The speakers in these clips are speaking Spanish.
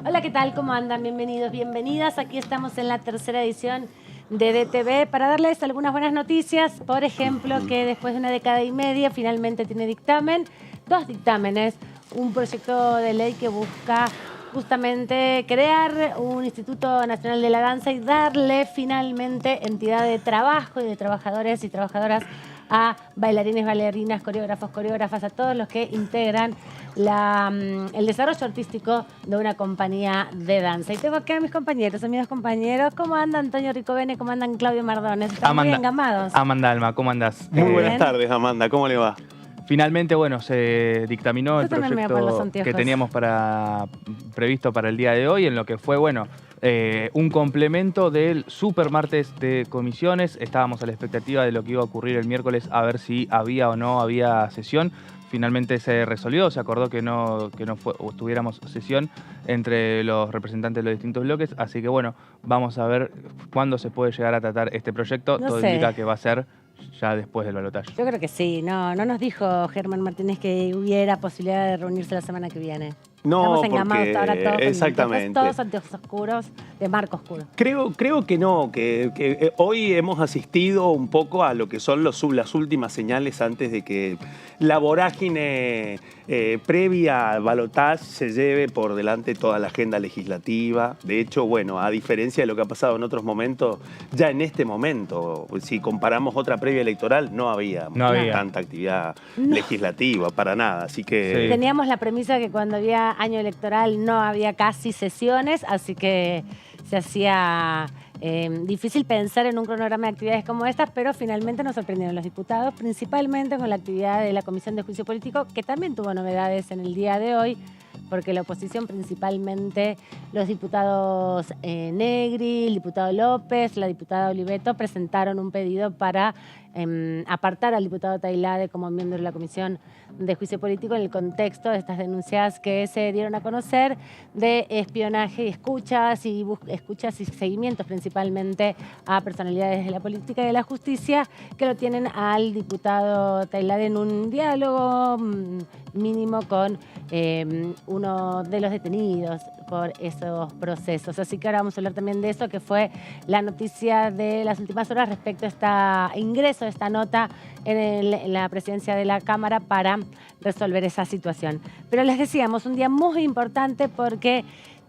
Hola, ¿qué tal? ¿Cómo andan? Bienvenidos, bienvenidas. Aquí estamos en la tercera edición de DTV para darles algunas buenas noticias. Por ejemplo, que después de una década y media finalmente tiene dictamen, 2 dictámenes, un proyecto de ley que busca justamente crear un Instituto Nacional de la Danza y darle finalmente entidad de trabajo y de trabajadores y trabajadoras a bailarines, bailarinas, coreógrafos, coreógrafas, a todos los que integran el desarrollo artístico de una compañía de danza. Y tengo acá a mis compañeros, amigos compañeros. ¿Cómo anda Antonio Ricovene? ¿Cómo andan Claudio Mardones? Están muy engamados. Amanda Alma, ¿cómo andás? Muy buenas tardes, Amanda. ¿Cómo le va? Finalmente, bueno, se dictaminó el proyecto que teníamos previsto para el día de hoy, en lo que fue, bueno, un complemento del super martes de comisiones. Estábamos a la expectativa de lo que iba a ocurrir el miércoles, a ver si había o no había sesión. Finalmente se resolvió, se acordó que no tuviéramos sesión entre los representantes de los distintos bloques. Así que, bueno, vamos a ver cuándo se puede llegar a tratar este proyecto. Todo indica que va a ser ya después del balotaje. Yo creo que sí. No nos dijo Germán Martínez que hubiera posibilidad de reunirse la semana que viene. No, estamos engamados ahora todos. Exactamente. Todos anteojos oscuros, de marco oscuro. Creo que no, que hoy hemos asistido un poco a lo que son las últimas señales antes de que la vorágine previa al balotaje se lleve por delante toda la agenda legislativa. De hecho, bueno, a diferencia de lo que ha pasado en otros momentos, ya en este momento, si comparamos otra previa electoral, no había tanta actividad legislativa, para nada. Así que... Teníamos la premisa que cuando había año electoral no había casi sesiones, así que se hacía difícil pensar en un cronograma de actividades como estas, pero finalmente nos sorprendieron los diputados, principalmente con la actividad de la Comisión de Juicio Político, que también tuvo novedades en el día de hoy, porque la oposición, principalmente los diputados Negri, el diputado López, la diputada Oliveto, presentaron un pedido para apartar al diputado Tailade como miembro de la Comisión de Juicio Político en el contexto de estas denuncias que se dieron a conocer de espionaje y escuchas y seguimientos principalmente a personalidades de la política y de la justicia que lo tienen al diputado Tailade en un diálogo mínimo con uno de los detenidos por esos procesos. Así que ahora vamos a hablar también de eso, que fue la noticia de las últimas horas respecto a este ingreso de esta nota en la presidencia de la Cámara para resolver esa situación. Pero les decíamos, un día muy importante porque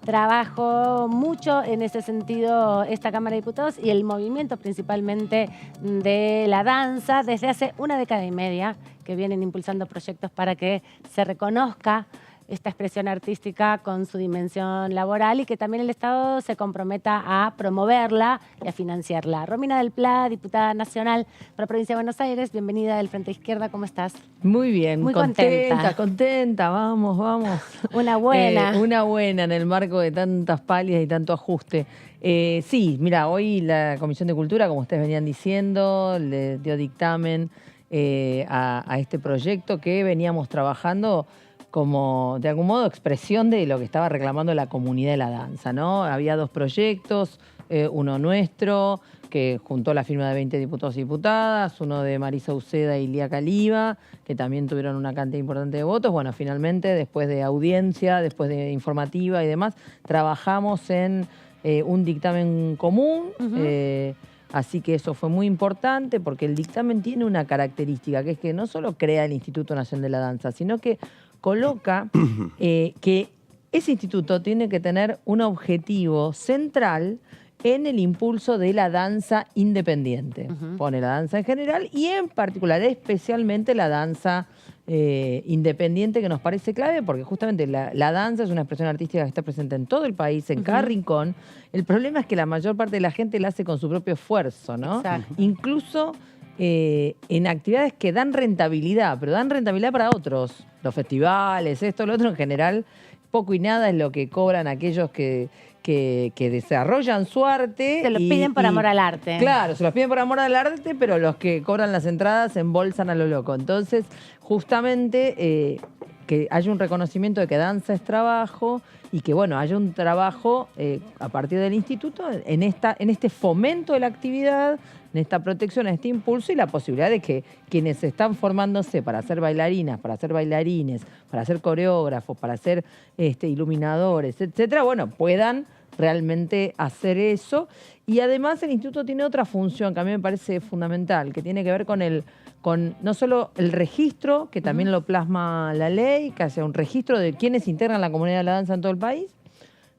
trabajó mucho en ese sentido esta Cámara de Diputados y el movimiento principalmente de la danza desde hace una década y media que vienen impulsando proyectos para que se reconozca esta expresión artística con su dimensión laboral y que también el Estado se comprometa a promoverla y a financiarla. Romina del Pla, diputada nacional para la Provincia de Buenos Aires, bienvenida del Frente Izquierda, ¿cómo estás? Muy bien, muy contenta, vamos. Una buena. Una buena en el marco de tantas palias y tanto ajuste. Sí, mira, hoy la Comisión de Cultura, como ustedes venían diciendo, le dio dictamen a este proyecto que veníamos trabajando como, de algún modo, expresión de lo que estaba reclamando la comunidad de la danza, ¿no? Había 2 proyectos, uno nuestro, que juntó la firma de 20 diputados y diputadas, uno de Marisa Uceda y Lía Caliba, que también tuvieron una cantidad importante de votos. Bueno, finalmente, después de audiencia, después de informativa y demás, trabajamos en un dictamen común. Así que eso fue muy importante porque el dictamen tiene una característica, que es que no solo crea el Instituto Nacional de la Danza, sino que coloca que ese instituto tiene que tener un objetivo central en el impulso de la danza independiente. Pone la danza en general y en particular, especialmente la danza independiente, que nos parece clave porque justamente la danza es una expresión artística que está presente en todo el país, en cada rincón. El problema es que la mayor parte de la gente la hace con su propio esfuerzo, ¿no? Incluso en actividades que dan rentabilidad, pero dan rentabilidad para otros. Los festivales, esto, lo otro, en general, poco y nada es lo que cobran aquellos que desarrollan su arte. Se lo piden por amor al arte. Claro, se los piden por amor al arte, pero los que cobran las entradas se embolsan a lo loco. Entonces, justamente, que haya un reconocimiento de que danza es trabajo y que, bueno, haya un trabajo a partir del instituto en este fomento de la actividad, en esta protección, en este impulso y la posibilidad de que quienes están formándose para ser bailarinas, para ser bailarines, para ser coreógrafos, para ser iluminadores, etcétera, bueno, puedan realmente hacer eso. Y además el instituto tiene otra función que a mí me parece fundamental, que tiene que ver con no solo el registro, que también lo plasma la ley, que hace un registro de quienes integran la comunidad de la danza en todo el país.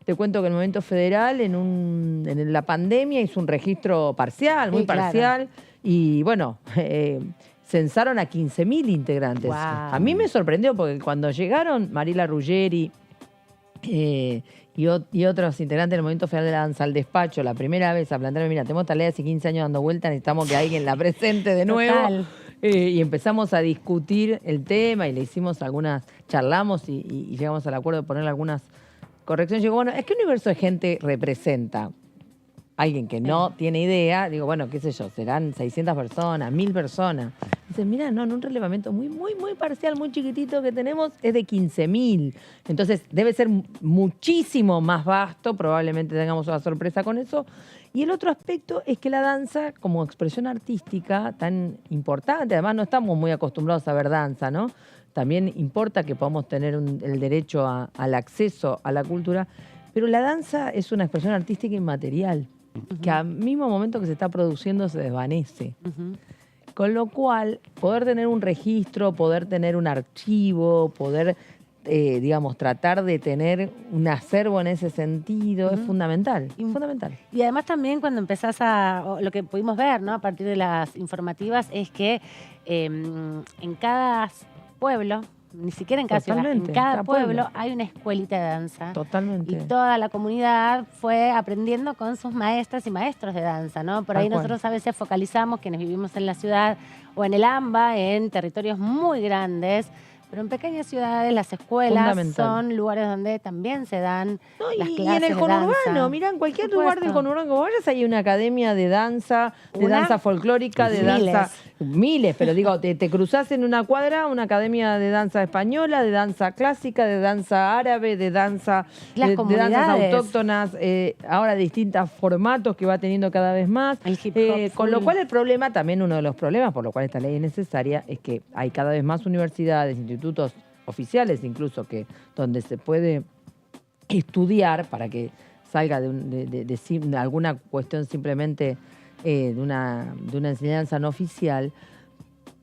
Te cuento que el Movimiento Federal en la pandemia hizo un registro parcial, muy parcial, y bueno, censaron a 15.000 integrantes. Wow. A mí me sorprendió porque cuando llegaron Marila Ruggeri y otros integrantes del Movimiento Federal de la Danza al despacho la primera vez a plantearme, mira, tenemos esta ley hace 15 años dando vuelta, necesitamos que alguien la presente de nuevo. Y empezamos a discutir el tema y le hicimos charlamos y llegamos al acuerdo de ponerle algunas correcciones. Digo, bueno, es que un universo de gente representa alguien que no tiene idea. Digo, bueno, qué sé yo, serán 600 personas, 1.000 personas. Dicen, mira, no, en un relevamiento muy parcial, muy chiquitito que tenemos, es de 15.000. Entonces, debe ser muchísimo más vasto, probablemente tengamos una sorpresa con eso. Y el otro aspecto es que la danza, como expresión artística tan importante, además no estamos muy acostumbrados a ver danza, ¿no? También importa que podamos tener el derecho al acceso a la cultura, pero la danza es una expresión artística inmaterial, que al mismo momento que se está produciendo se desvanece. Con lo cual, poder tener un registro, poder tener un archivo, poder, tratar de tener un acervo en ese sentido es fundamental, fundamental. Y además también cuando empezás lo que pudimos ver, ¿no? A partir de las informativas, es que en cada pueblo, ni siquiera en cada ciudad, en cada pueblo hay una escuelita de danza. Totalmente. Y toda la comunidad fue aprendiendo con sus maestras y maestros de danza, ¿no? Por ahí nosotros a veces focalizamos, quienes vivimos en la ciudad o en el AMBA, en territorios muy grandes, pero en pequeñas ciudades las escuelas son lugares donde también se dan las clases. Y en el conurbano, mirá, en cualquier lugar del conurbano que vayas hay una academia de danza folclórica, de danza. Miles, pero digo, te cruzás en una cuadra, una academia de danza española, de danza clásica, de danza árabe, de danza de danzas autóctonas, ahora distintos formatos que va teniendo cada vez más. El hip hop con lo cual el problema, también uno de los problemas por lo cual esta ley es necesaria, es que hay cada vez más universidades, institutos oficiales incluso, donde se puede estudiar para que salga de alguna cuestión simplemente de una enseñanza no oficial.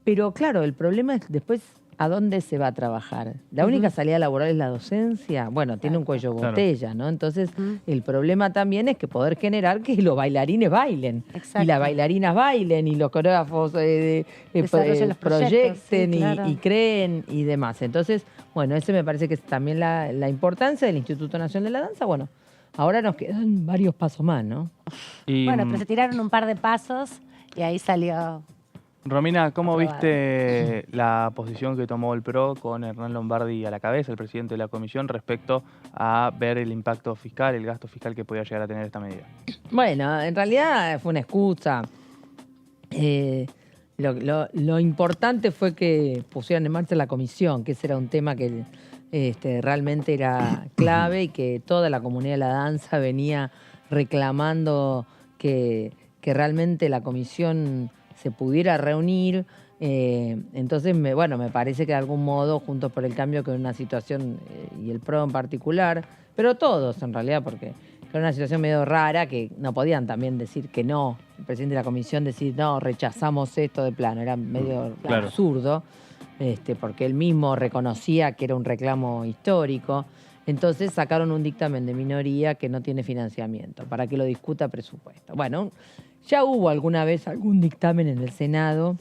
Pero claro, el problema es después a dónde se va a trabajar. La única salida laboral es la docencia. Bueno, tiene un cuello de botella, ¿no? Entonces, el problema también es que poder generar que los bailarines bailen. Exacto. Y las bailarinas bailen y los coreógrafos proyecten y creen y demás. Entonces, bueno, ese me parece que es también la importancia del Instituto Nacional de la Danza. Bueno, ahora nos quedan varios pasos más, ¿no? Bueno, pero se tiraron un par de pasos y ahí salió. Romina, ¿cómo viste la posición que tomó el PRO con Hernán Lombardi a la cabeza, el presidente de la comisión, respecto a ver el impacto fiscal, el gasto fiscal que podía llegar a tener esta medida? Bueno, en realidad fue una excusa. Lo importante fue que pusieran en marcha la comisión, que ese era un tema que realmente era clave y que toda la comunidad de la danza venía reclamando que realmente la comisión se pudiera reunir. Entonces, me parece que de algún modo, Juntos por el Cambio, que es una situación, y el PRO en particular, pero todos en realidad, porque era una situación medio rara, que no podían también decir que no, el presidente de la comisión decir, no, rechazamos esto de plano, era medio absurdo, porque él mismo reconocía que era un reclamo histórico. Entonces sacaron un dictamen de minoría que no tiene financiamiento, para que lo discuta presupuesto. Bueno, ya hubo alguna vez algún dictamen en el Senado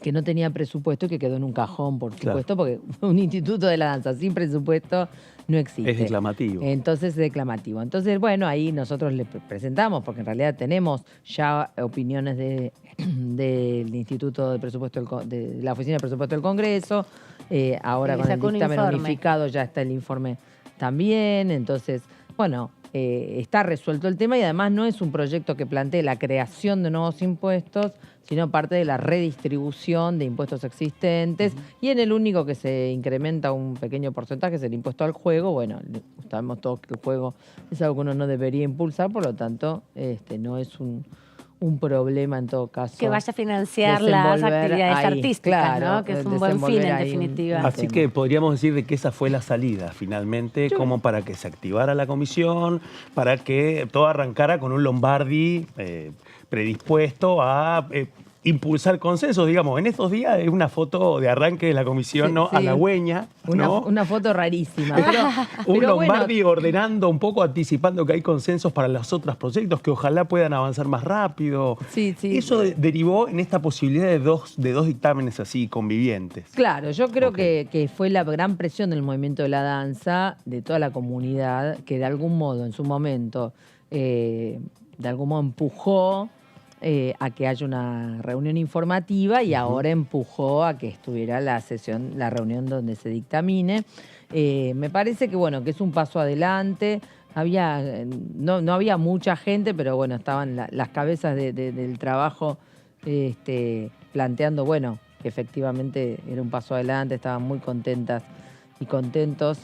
que no tenía presupuesto y que quedó en un cajón, por supuesto, porque un instituto de la danza sin presupuesto no existe. Es declamativo. Entonces es declamativo. Entonces, bueno, ahí nosotros le presentamos, porque en realidad tenemos ya opiniones del Instituto de Presupuesto, de la Oficina de Presupuesto del Congreso. Ahora con el dictamen unificado ya está el informe también. Entonces, bueno, está resuelto el tema y además no es un proyecto que plantee la creación de nuevos impuestos, sino parte de la redistribución de impuestos existentes. Y en el único que se incrementa un pequeño porcentaje es el impuesto al juego. Bueno, sabemos todos que el juego es algo que uno no debería impulsar, por lo tanto, no es un problema en todo caso. Que vaya a financiar las actividades artísticas, claro, ¿no? Que es un buen fin, en definitiva. Así que podríamos decir de que esa fue la salida, finalmente, como para que se activara la comisión, para que todo arrancara con un Lombardi predispuesto a impulsar consensos, digamos. En estos días es una foto de arranque de la comisión, ¿no? Sí. Halagüeña, ¿no? Una foto rarísima. Un Lombardi ordenando un poco, anticipando que hay consensos para los otros proyectos que ojalá puedan avanzar más rápido. Sí. Eso derivó en esta posibilidad de dos dictámenes así convivientes. Claro, yo creo que fue la gran presión del movimiento de la danza, de toda la comunidad, que de algún modo en su momento, empujó a que haya una reunión informativa y ahora empujó a que estuviera la reunión donde se dictamine. Me parece que que es un paso adelante. No había mucha gente, pero estaban las cabezas del trabajo planteando, que efectivamente era un paso adelante, estaban muy contentas y contentos,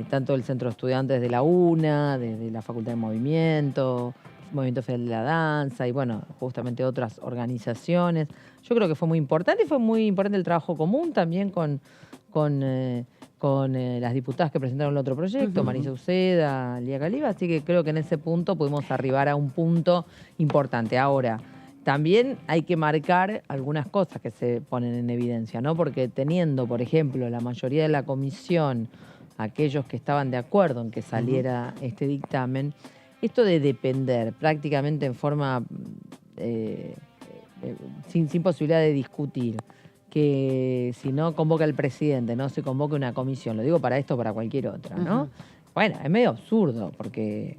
tanto del Centro de Estudiantes de la UNA, de la Facultad de Movimiento Federal de la Danza y justamente otras organizaciones. Yo creo que fue muy importante y fue muy importante el trabajo común también con las diputadas que presentaron el otro proyecto, Marisa Uceda, Lía Caliba, así que creo que en ese punto pudimos arribar a un punto importante. Ahora, también hay que marcar algunas cosas que se ponen en evidencia, ¿no? Porque teniendo, por ejemplo, la mayoría de la comisión, aquellos que estaban de acuerdo en que saliera este dictamen, esto de depender prácticamente en forma sin posibilidad de discutir, que si no convoca el presidente, no se convoque una comisión, lo digo para esto o para cualquier otra, ¿no? Bueno, es medio absurdo, porque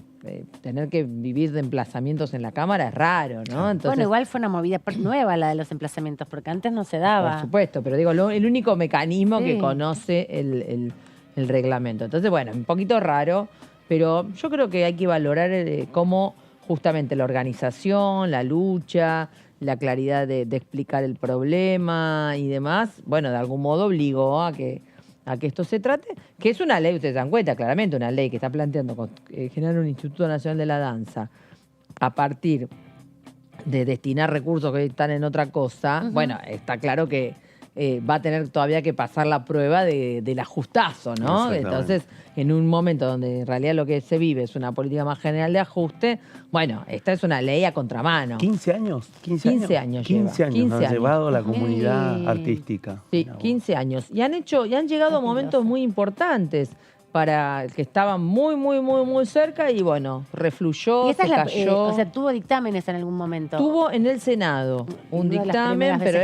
tener que vivir de emplazamientos en la Cámara es raro, ¿no? Entonces, igual fue una movida nueva la de los emplazamientos, porque antes no se daba. Por supuesto, pero digo, el único mecanismo que conoce el reglamento. Entonces, un poquito raro, pero yo creo que hay que valorar cómo justamente la organización, la lucha, la claridad de explicar el problema y demás, de algún modo obligó a que esto se trate, que es una ley, ustedes se dan cuenta, claramente una ley que está planteando generar un Instituto Nacional de la Danza a partir de destinar recursos que están en otra cosa. Está claro que va a tener todavía que pasar la prueba del ajustazo, ¿no? Entonces, en un momento donde en realidad lo que se vive es una política más general de ajuste, esta es una ley a contramano. 15 años. 15 años ha llevado la comunidad artística. Sí, 15 años. Y han llegado momentos muy importantes para que estaban muy, muy, muy, muy cerca y refluyó, se cayó. Tuvo dictámenes en algún momento. Tuvo en el Senado un dictamen, pero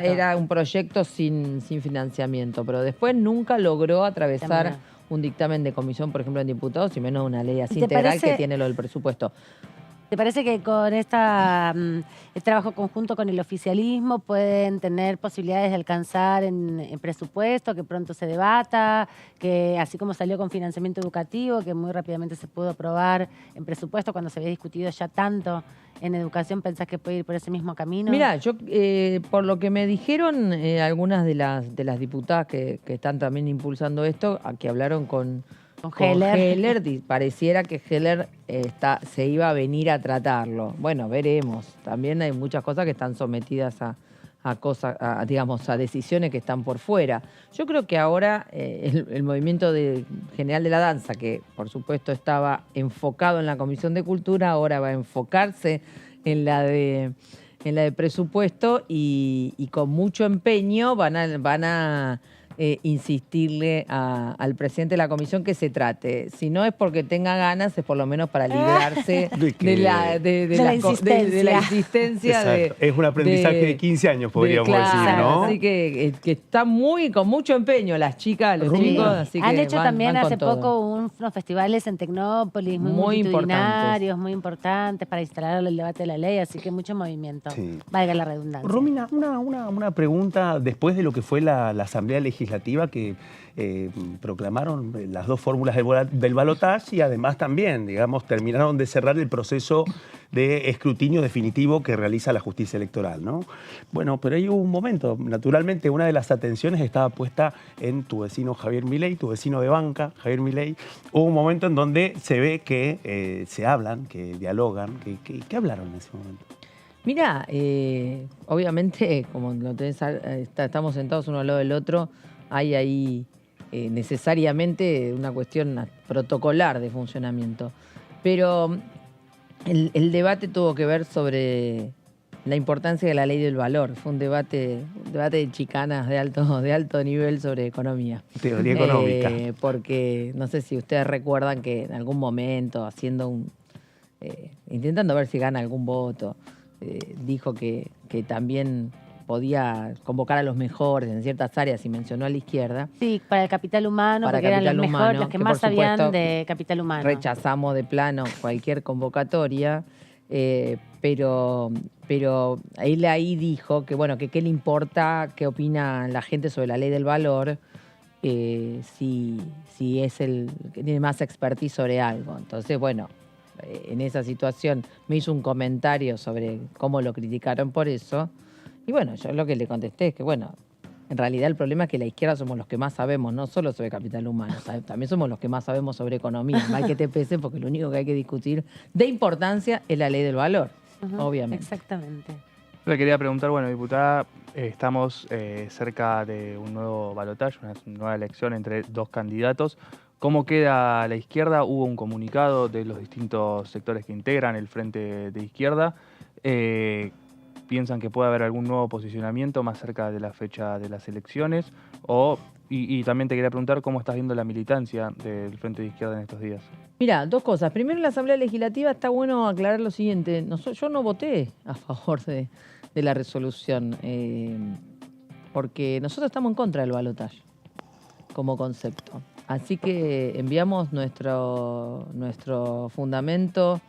era un proyecto sin financiamiento, pero después nunca logró atravesar un dictamen de comisión, por ejemplo, en diputados, y menos una ley así integral que tiene lo del presupuesto. ¿Te parece que con el trabajo conjunto con el oficialismo pueden tener posibilidades de alcanzar en presupuesto, que pronto se debata, que así como salió con financiamiento educativo, que muy rápidamente se pudo aprobar en presupuesto cuando se había discutido ya tanto en educación, pensás que puede ir por ese mismo camino? Mira, yo por lo que me dijeron algunas de las diputadas que están también impulsando esto, que hablaron con Heller, pareciera que Heller se iba a venir a tratarlo. Veremos. También hay muchas cosas que están sometidas a decisiones que están por fuera. Yo creo que ahora el movimiento general de la danza, que por supuesto estaba enfocado en la Comisión de Cultura, ahora va a enfocarse en la de presupuesto y con mucho empeño van a insistirle al presidente de la comisión que se trate. Si no es porque tenga ganas, es por lo menos para librarse de la insistencia. Es un aprendizaje de 15 años, podríamos decir, ¿no? Así que están con mucho empeño las chicas, los chicos. Así que han hecho también hace poco unos festivales en Tecnópolis muy multitudinarios, muy importantes para instalar el debate de la ley, así que mucho movimiento. Valga la redundancia. Romina, una pregunta después de lo que fue la Asamblea Legislativa. Legislativa que proclamaron las dos fórmulas del balotaje y además también, digamos, terminaron de cerrar el proceso de escrutinio definitivo que realiza la justicia electoral, ¿no? Bueno, pero ahí hubo un momento. Naturalmente, una de las atenciones estaba puesta en tu vecino Javier Milei, tu vecino de banca, Javier Milei. Hubo un momento en donde se ve que se hablan, que dialogan. ¿Qué hablaron en ese momento? Mira, obviamente, como estamos sentados uno al lado del otro, hay ahí necesariamente una cuestión protocolar de funcionamiento. Pero el debate tuvo que ver sobre la importancia de la ley del valor. Fue un debate de chicanas de alto nivel sobre economía. Teoría económica. Porque no sé si ustedes recuerdan que en algún momento, intentando ver si gana algún voto, dijo que también podía convocar a los mejores en ciertas áreas y mencionó a la izquierda. Sí, para el capital humano, porque eran los mejores, los que más sabían de capital humano. Rechazamos de plano cualquier convocatoria, pero él ahí dijo que, bueno, que qué le importa, qué opina la gente sobre la ley del valor, si es el que tiene más expertise sobre algo. Entonces, bueno, en esa situación me hizo un comentario sobre cómo lo criticaron por eso. Y bueno, yo lo que le contesté es que, bueno, en realidad el problema es que la izquierda somos los que más sabemos, no solo sobre capital humano, también somos los que más sabemos sobre economía. Mal que te pese, porque lo único que hay que discutir de importancia es la ley del valor, obviamente. Exactamente. Le quería preguntar, bueno, diputada, estamos cerca de un nuevo balotaje, una nueva elección entre dos candidatos. ¿Cómo queda la izquierda? Hubo un comunicado de los distintos sectores que integran el Frente de Izquierda. ¿Piensan que puede haber algún nuevo posicionamiento más cerca de la fecha de las elecciones? Y también te quería preguntar cómo estás viendo la militancia del Frente de Izquierda en estos días. Mira, dos cosas. Primero, en la Asamblea Legislativa está bueno aclarar lo siguiente. Yo no voté a favor de la resolución, porque nosotros estamos en contra del balotaje como concepto. Así que enviamos nuestro fundamento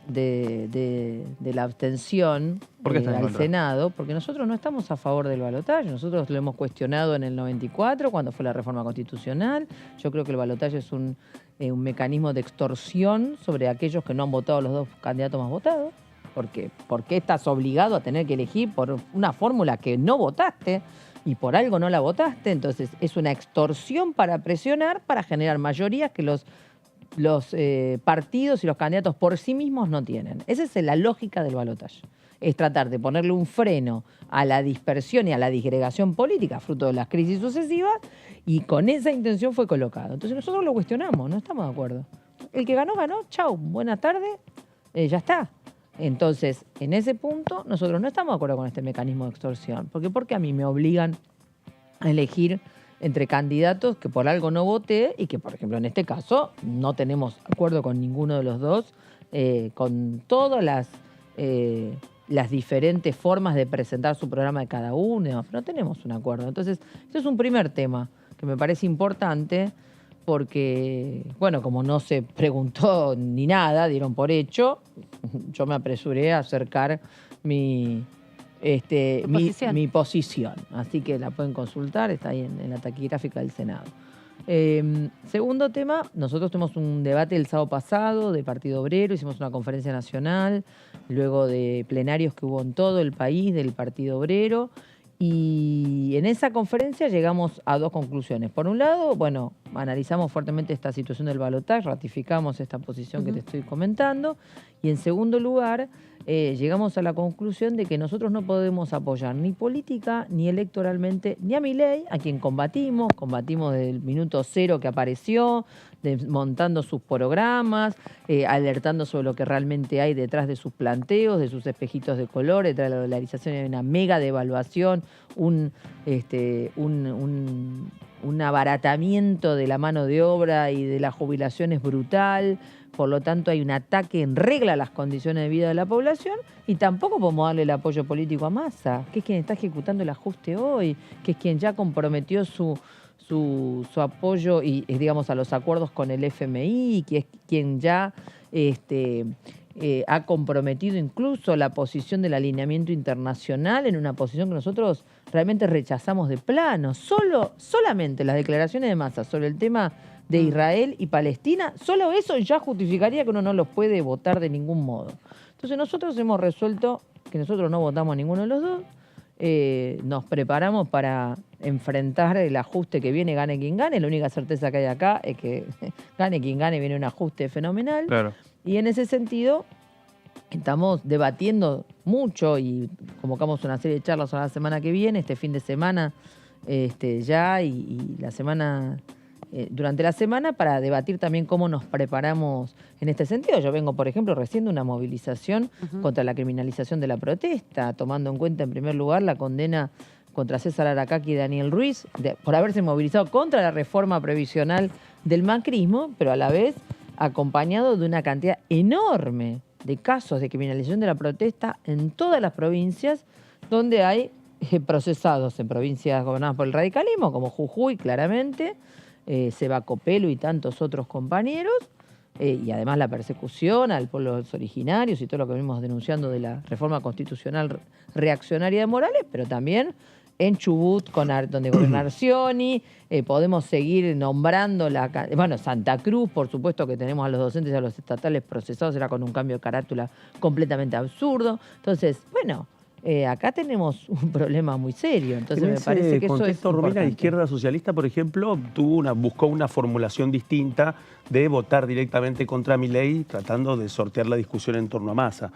de la abstención al Senado, porque nosotros no estamos a favor del balotaje. Nosotros lo hemos cuestionado en el 94, cuando fue la reforma constitucional. Yo creo que el balotaje es un mecanismo de extorsión sobre aquellos que no han votado los dos candidatos más votados. Porque ¿por qué estás obligado a tener que elegir por una fórmula que no votaste y por algo no la votaste? Entonces es una extorsión para presionar, para generar mayorías que los partidos y los candidatos por sí mismos no tienen. Esa es la lógica del balotaje. Es tratar de ponerle un freno a la dispersión y a la disgregación política, fruto de las crisis sucesivas, y con esa intención fue colocado. Entonces nosotros lo cuestionamos, no estamos de acuerdo. El que ganó, ganó, chau, buenas tardes, ya está. Entonces, en ese punto, nosotros no estamos de acuerdo con este mecanismo de extorsión. Porque a mí me obligan a elegir entre candidatos que por algo no voté y que, por ejemplo, en este caso, no tenemos acuerdo con ninguno de los dos, con todas las diferentes formas de presentar su programa de cada uno, pero no tenemos un acuerdo. Entonces, ese es un primer tema que me parece importante porque, bueno, como no se preguntó ni nada, dieron por hecho, yo me apresuré a acercar mi posición. Así que la pueden consultar, está ahí en la taquigráfica del Senado. Segundo tema, nosotros tuvimos un debate el sábado pasado de Partido Obrero, hicimos una conferencia nacional, luego de plenarios que hubo en todo el país del Partido Obrero, y en esa conferencia llegamos a dos conclusiones. Por un lado, bueno, analizamos fuertemente esta situación del balotaje, ratificamos esta posición que te estoy comentando, y en segundo lugar, llegamos a la conclusión de que nosotros no podemos apoyar ni política ni electoralmente ni a Milei, a quien combatimos desde el minuto cero que apareció, desmontando sus programas, alertando sobre lo que realmente hay detrás de sus planteos, de sus espejitos de color, detrás de la dolarización hay una mega devaluación, un abaratamiento de la mano de obra y de las jubilaciones brutal. Por lo tanto, hay un ataque en regla a las condiciones de vida de la población y tampoco podemos darle el apoyo político a Massa, que es quien está ejecutando el ajuste hoy, que es quien ya comprometió su apoyo y, digamos, a los acuerdos con el FMI, que es quien ya ha comprometido incluso la posición del alineamiento internacional en una posición que nosotros realmente rechazamos de plano. Solamente las declaraciones de Massa sobre el tema de Israel y Palestina, solo eso ya justificaría que uno no los puede votar de ningún modo. Entonces nosotros hemos resuelto que nosotros no votamos a ninguno de los dos, nos preparamos para enfrentar el ajuste que viene, gane quien gane. La única certeza que hay acá es que gane quien gane, viene un ajuste fenomenal. Claro. Y en ese sentido estamos debatiendo mucho y convocamos una serie de charlas a la semana que viene, este fin de semana ya y la semana... durante la semana para debatir también cómo nos preparamos en este sentido. Yo vengo, por ejemplo, recién de una movilización contra la criminalización de la protesta, tomando en cuenta en primer lugar la condena contra César Aracaki y Daniel Ruiz por haberse movilizado contra la reforma previsional del macrismo, pero a la vez acompañado de una cantidad enorme de casos de criminalización de la protesta en todas las provincias donde hay procesados en provincias gobernadas por el radicalismo, como Jujuy, claramente, Seba Copelo y tantos otros compañeros, y además la persecución al pueblo originarios y todo lo que venimos denunciando de la reforma constitucional reaccionaria de Morales, pero también en Chubut, donde gobierna Arcioni, podemos seguir nombrando Santa Cruz, por supuesto que tenemos a los docentes y a los estatales procesados, era con un cambio de carátula completamente absurdo. Entonces, bueno, acá tenemos un problema muy serio. Entonces me parece que eso es importante. Romina, la izquierda socialista, por ejemplo, buscó una formulación distinta de votar directamente contra Milei, tratando de sortear la discusión en torno a Massa.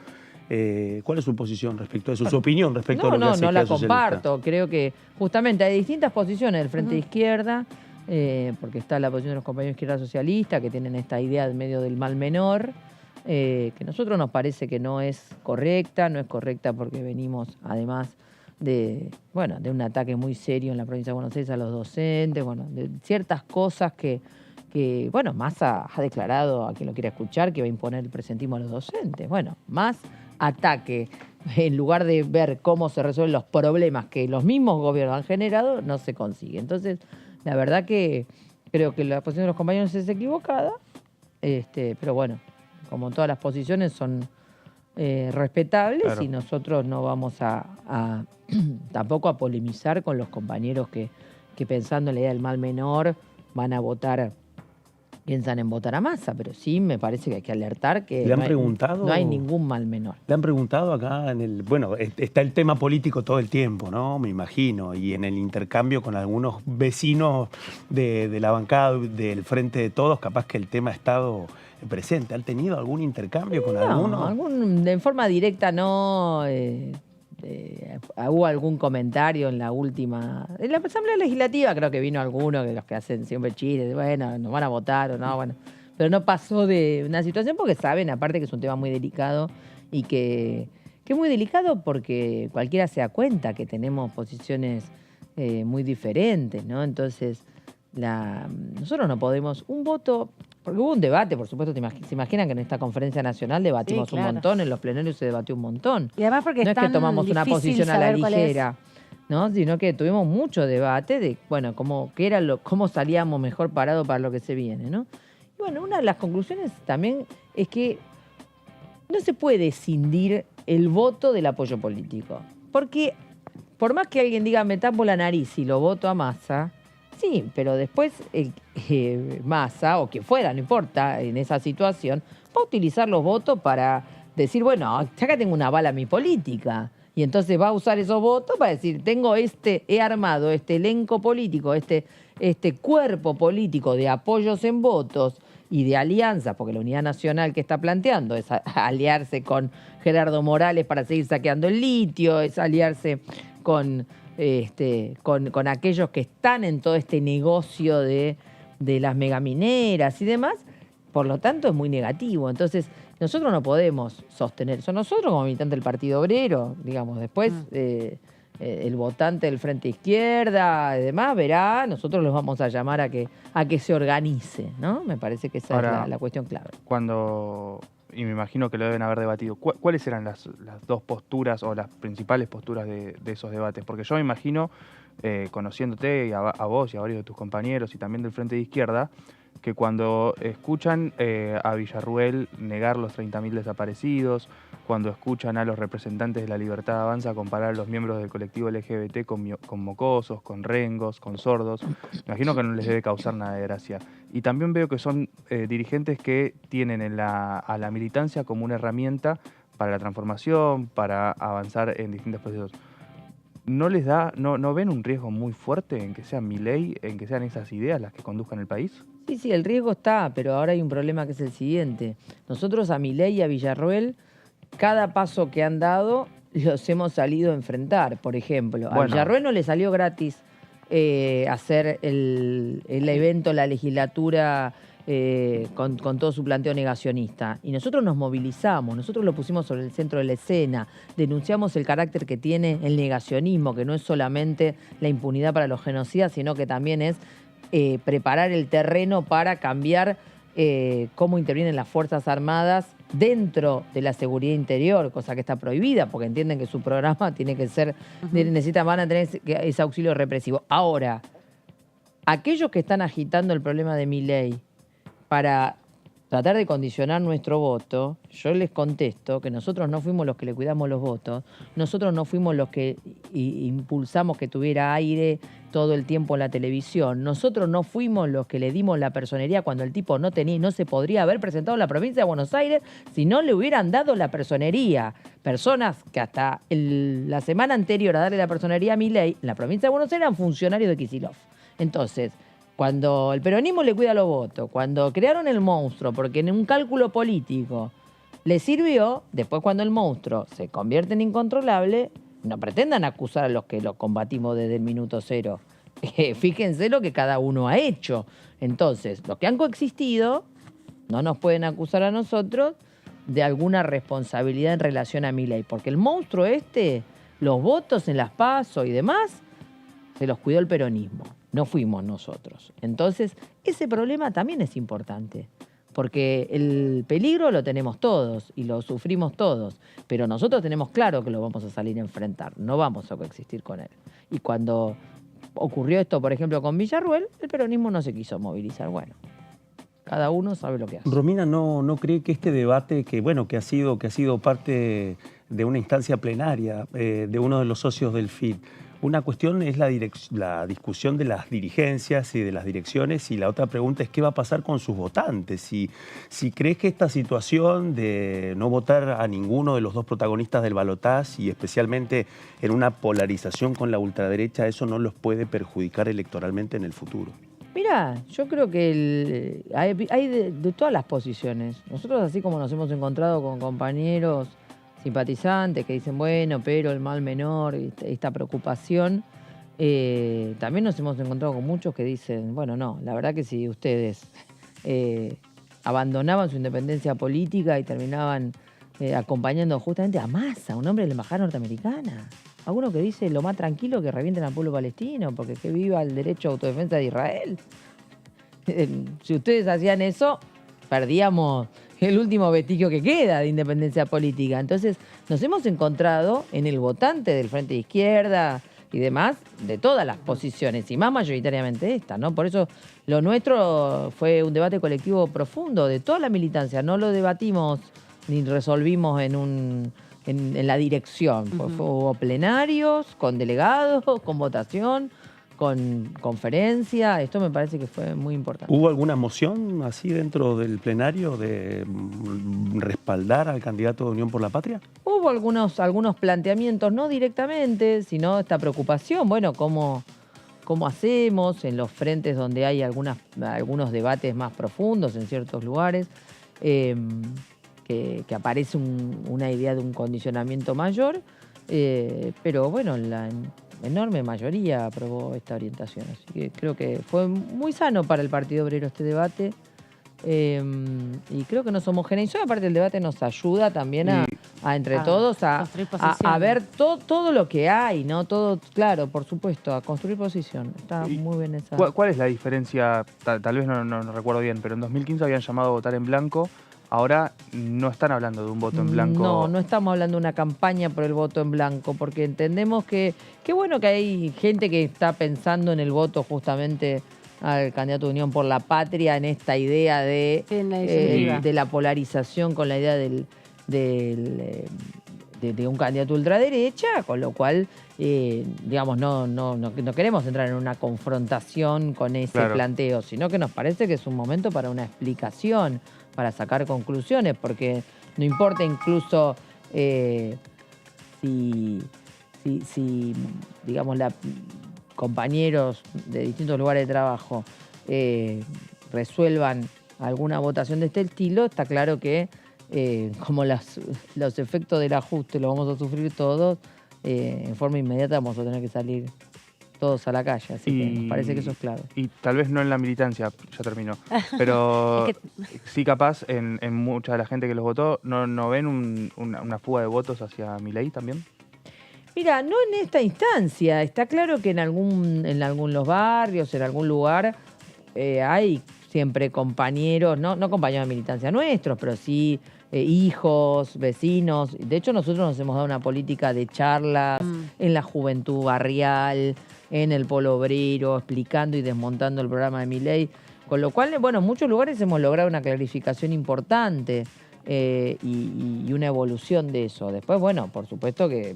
¿Cuál es su posición respecto a eso? ¿Su opinión respecto a lo que hace la la socialista? comparto. Creo que justamente hay distintas posiciones del Frente de Izquierda, porque está la posición de los compañeros de izquierda socialista, que tienen esta idea en medio del mal menor, que a nosotros nos parece que no es correcta porque venimos además de un ataque muy serio en la provincia de Buenos Aires a los docentes, de ciertas cosas que Massa ha declarado, a quien lo quiera escuchar, que va a imponer el presentismo a los docentes. Bueno, más ataque, en lugar de ver cómo se resuelven los problemas que los mismos gobiernos han generado, no se consigue. Entonces, la verdad que creo que la posición de los compañeros es equivocada, pero bueno, como todas las posiciones son respetables, claro. Y nosotros no vamos a tampoco a polemizar con los compañeros que pensando en la idea del mal menor piensan en votar a Massa, pero sí me parece que hay que alertar que no hay ningún mal menor. Le han preguntado acá está el tema político todo el tiempo, ¿no? Me imagino, y en el intercambio con algunos vecinos de la bancada del Frente de Todos, capaz que el tema ha estado presente. ¿Han tenido algún intercambio con alguno? De forma directa no. Hubo algún comentario en la Asamblea Legislativa, creo que vino alguno de los que hacen siempre chistes, nos van a votar o no, pero no pasó de una situación porque saben, aparte que es un tema muy delicado y que es muy delicado porque cualquiera se da cuenta que tenemos posiciones muy diferentes, ¿no? Entonces, nosotros no podemos, un voto, porque hubo un debate, por supuesto, se imaginan que en esta conferencia nacional debatimos un montón, en los plenarios se debatió un montón. Y además porque no es que tomamos una posición a la ligera, ¿no? Sino que tuvimos mucho debate de, cómo salíamos mejor parados para lo que se viene, ¿no? Y una de las conclusiones también es que no se puede escindir el voto del apoyo político. Porque por más que alguien diga me tapo la nariz y lo voto a Massa, sí, pero después Massa, o quien fuera, no importa, en esa situación, va a utilizar los votos para decir, acá tengo una bala a mi política. Y entonces va a usar esos votos para decir, he armado este elenco político, este cuerpo político de apoyos en votos y de alianzas, porque la unidad nacional que está planteando es aliarse con Gerardo Morales para seguir saqueando el litio, es aliarse con aquellos que están en todo este negocio de las megamineras y demás, por lo tanto es muy negativo. Entonces, nosotros no podemos sostener, nosotros como militantes del Partido Obrero, digamos, después el votante del Frente Izquierda y demás verá, nosotros los vamos a llamar a que se organice, ¿no? Me parece que esa es la cuestión clave. Y me imagino que lo deben haber debatido, ¿cuáles eran las dos posturas o las principales posturas de esos debates? Porque yo me imagino, conociéndote a vos y a varios de tus compañeros y también del Frente de Izquierda, que cuando escuchan a Villarruel negar los 30.000 desaparecidos, cuando escuchan a los representantes de La Libertad Avanza comparar a los miembros del colectivo LGBT con mocosos, con rengos, con sordos, me imagino que no les debe causar nada de gracia. Y también veo que son dirigentes que tienen a la militancia como una herramienta para la transformación, para avanzar en distintos procesos. ¿No les da, no ven un riesgo muy fuerte en que sea Milei, en que sean esas ideas las que conduzcan el país? Sí, el riesgo está, pero ahora hay un problema que es el siguiente. Nosotros a Milei y a Villarruel, cada paso que han dado, los hemos salido a enfrentar. Por ejemplo, a Villarruel no le salió gratis hacer el evento, la legislatura, con todo su planteo negacionista. Y nosotros nos movilizamos, nosotros lo pusimos sobre el centro de la escena, denunciamos el carácter que tiene el negacionismo, que no es solamente la impunidad para los genocidas, sino que también es preparar el terreno para cambiar cómo intervienen las Fuerzas Armadas dentro de la seguridad interior, cosa que está prohibida, porque entienden que su programa tiene que ser, van a tener ese auxilio represivo. Ahora, aquellos que están agitando el problema de Milei para tratar de condicionar nuestro voto, yo les contesto que nosotros no fuimos los que le cuidamos los votos, nosotros no fuimos los que impulsamos que tuviera aire todo el tiempo en la televisión, nosotros no fuimos los que le dimos la personería cuando el tipo no se podría haber presentado en la provincia de Buenos Aires si no le hubieran dado la personería. Personas que hasta la semana anterior a darle la personería a Milei, en la provincia de Buenos Aires eran funcionarios de Kicillof. Entonces, cuando el peronismo le cuida los votos, cuando crearon el monstruo, porque en un cálculo político le sirvió, después cuando el monstruo se convierte en incontrolable, no pretendan acusar a los que lo combatimos desde el minuto cero. Fíjense lo que cada uno ha hecho. Entonces, los que han coexistido no nos pueden acusar a nosotros de alguna responsabilidad en relación a Milei, porque el monstruo los votos en las PASO y demás, se los cuidó el peronismo. No fuimos nosotros. Entonces, ese problema también es importante, porque el peligro lo tenemos todos y lo sufrimos todos, pero nosotros tenemos claro que lo vamos a salir a enfrentar, no vamos a coexistir con él. Y cuando ocurrió esto, por ejemplo, con Villarruel, el peronismo no se quiso movilizar. Bueno, cada uno sabe lo que hace. Romina, ¿no cree que este debate que ha sido parte de una instancia plenaria de uno de los socios del FIT, una cuestión es la discusión de las dirigencias y de las direcciones, y la otra pregunta es qué va a pasar con sus votantes? Si crees que esta situación de no votar a ninguno de los dos protagonistas del balotaje, y especialmente en una polarización con la ultraderecha, eso no los puede perjudicar electoralmente en el futuro. Mira, yo creo que hay de todas las posiciones. Nosotros, así como nos hemos encontrado con compañeros simpatizantes que dicen, bueno, pero el mal menor, esta preocupación, también nos hemos encontrado con muchos que dicen, bueno, no, la verdad que si ustedes abandonaban su independencia política y terminaban acompañando justamente a Massa, un hombre de la embajada norteamericana, alguno que dice lo más tranquilo que revienten al pueblo palestino, porque que viva el derecho a autodefensa de Israel. Si ustedes hacían eso, perdíamos el último vestigio que queda de independencia política. Entonces, nos hemos encontrado en el votante del Frente de Izquierda y demás, de todas las posiciones, y más mayoritariamente esta, ¿no? Por eso lo nuestro fue un debate colectivo profundo de toda la militancia. No lo debatimos ni resolvimos en la dirección. Hubo plenarios, con delegados, con votación, con conferencia. Esto me parece que fue muy importante. ¿Hubo alguna moción así dentro del plenario de respaldar al candidato de Unión por la Patria? Hubo algunos planteamientos, no directamente, sino esta preocupación, bueno, cómo hacemos en los frentes donde hay algunos debates más profundos en ciertos lugares, que aparece una idea de un condicionamiento mayor, pero bueno, la enorme mayoría aprobó esta orientación. Así que creo que fue muy sano para el Partido Obrero este debate, y creo que nos homogeneizó. Aparte, el debate nos ayuda también a entre todos a ver todo lo que hay, ¿no? Todo, claro, por supuesto, a construir posición. Está muy bien esa. ¿Cuál es la diferencia? Tal vez no recuerdo bien, pero en 2015 habían llamado a votar en blanco. Ahora no están hablando de un voto en blanco. No estamos hablando de una campaña por el voto en blanco, porque entendemos que bueno que hay gente que está pensando en el voto justamente al candidato de Unión por la Patria en esta idea de la polarización con la idea de un candidato ultraderecha, con lo cual, digamos, no queremos entrar en una confrontación con ese planteo, sino que nos parece que es un momento para una explicación, para sacar conclusiones, porque no importa incluso si digamos, compañeros de distintos lugares de trabajo resuelvan alguna votación de este estilo, está claro que como los efectos del ajuste los vamos a sufrir todos, en forma inmediata vamos a tener que salir todos a la calle, así que nos parece que eso es clave. Y tal vez no en la militancia, ya terminó, pero sí capaz en mucha de la gente que los votó, ¿no ven una fuga de votos hacia Milei también? Mira, no en esta instancia. Está claro que en algunos barrios, en algún lugar, hay siempre compañeros, no compañeros de militancia nuestros, pero sí hijos, vecinos. De hecho, nosotros nos hemos dado una política de charlas en la juventud barrial, en el Polo Obrero, explicando y desmontando el programa de Milei. Con lo cual, bueno, en muchos lugares hemos logrado una clarificación importante y una evolución de eso. Después, bueno, por supuesto que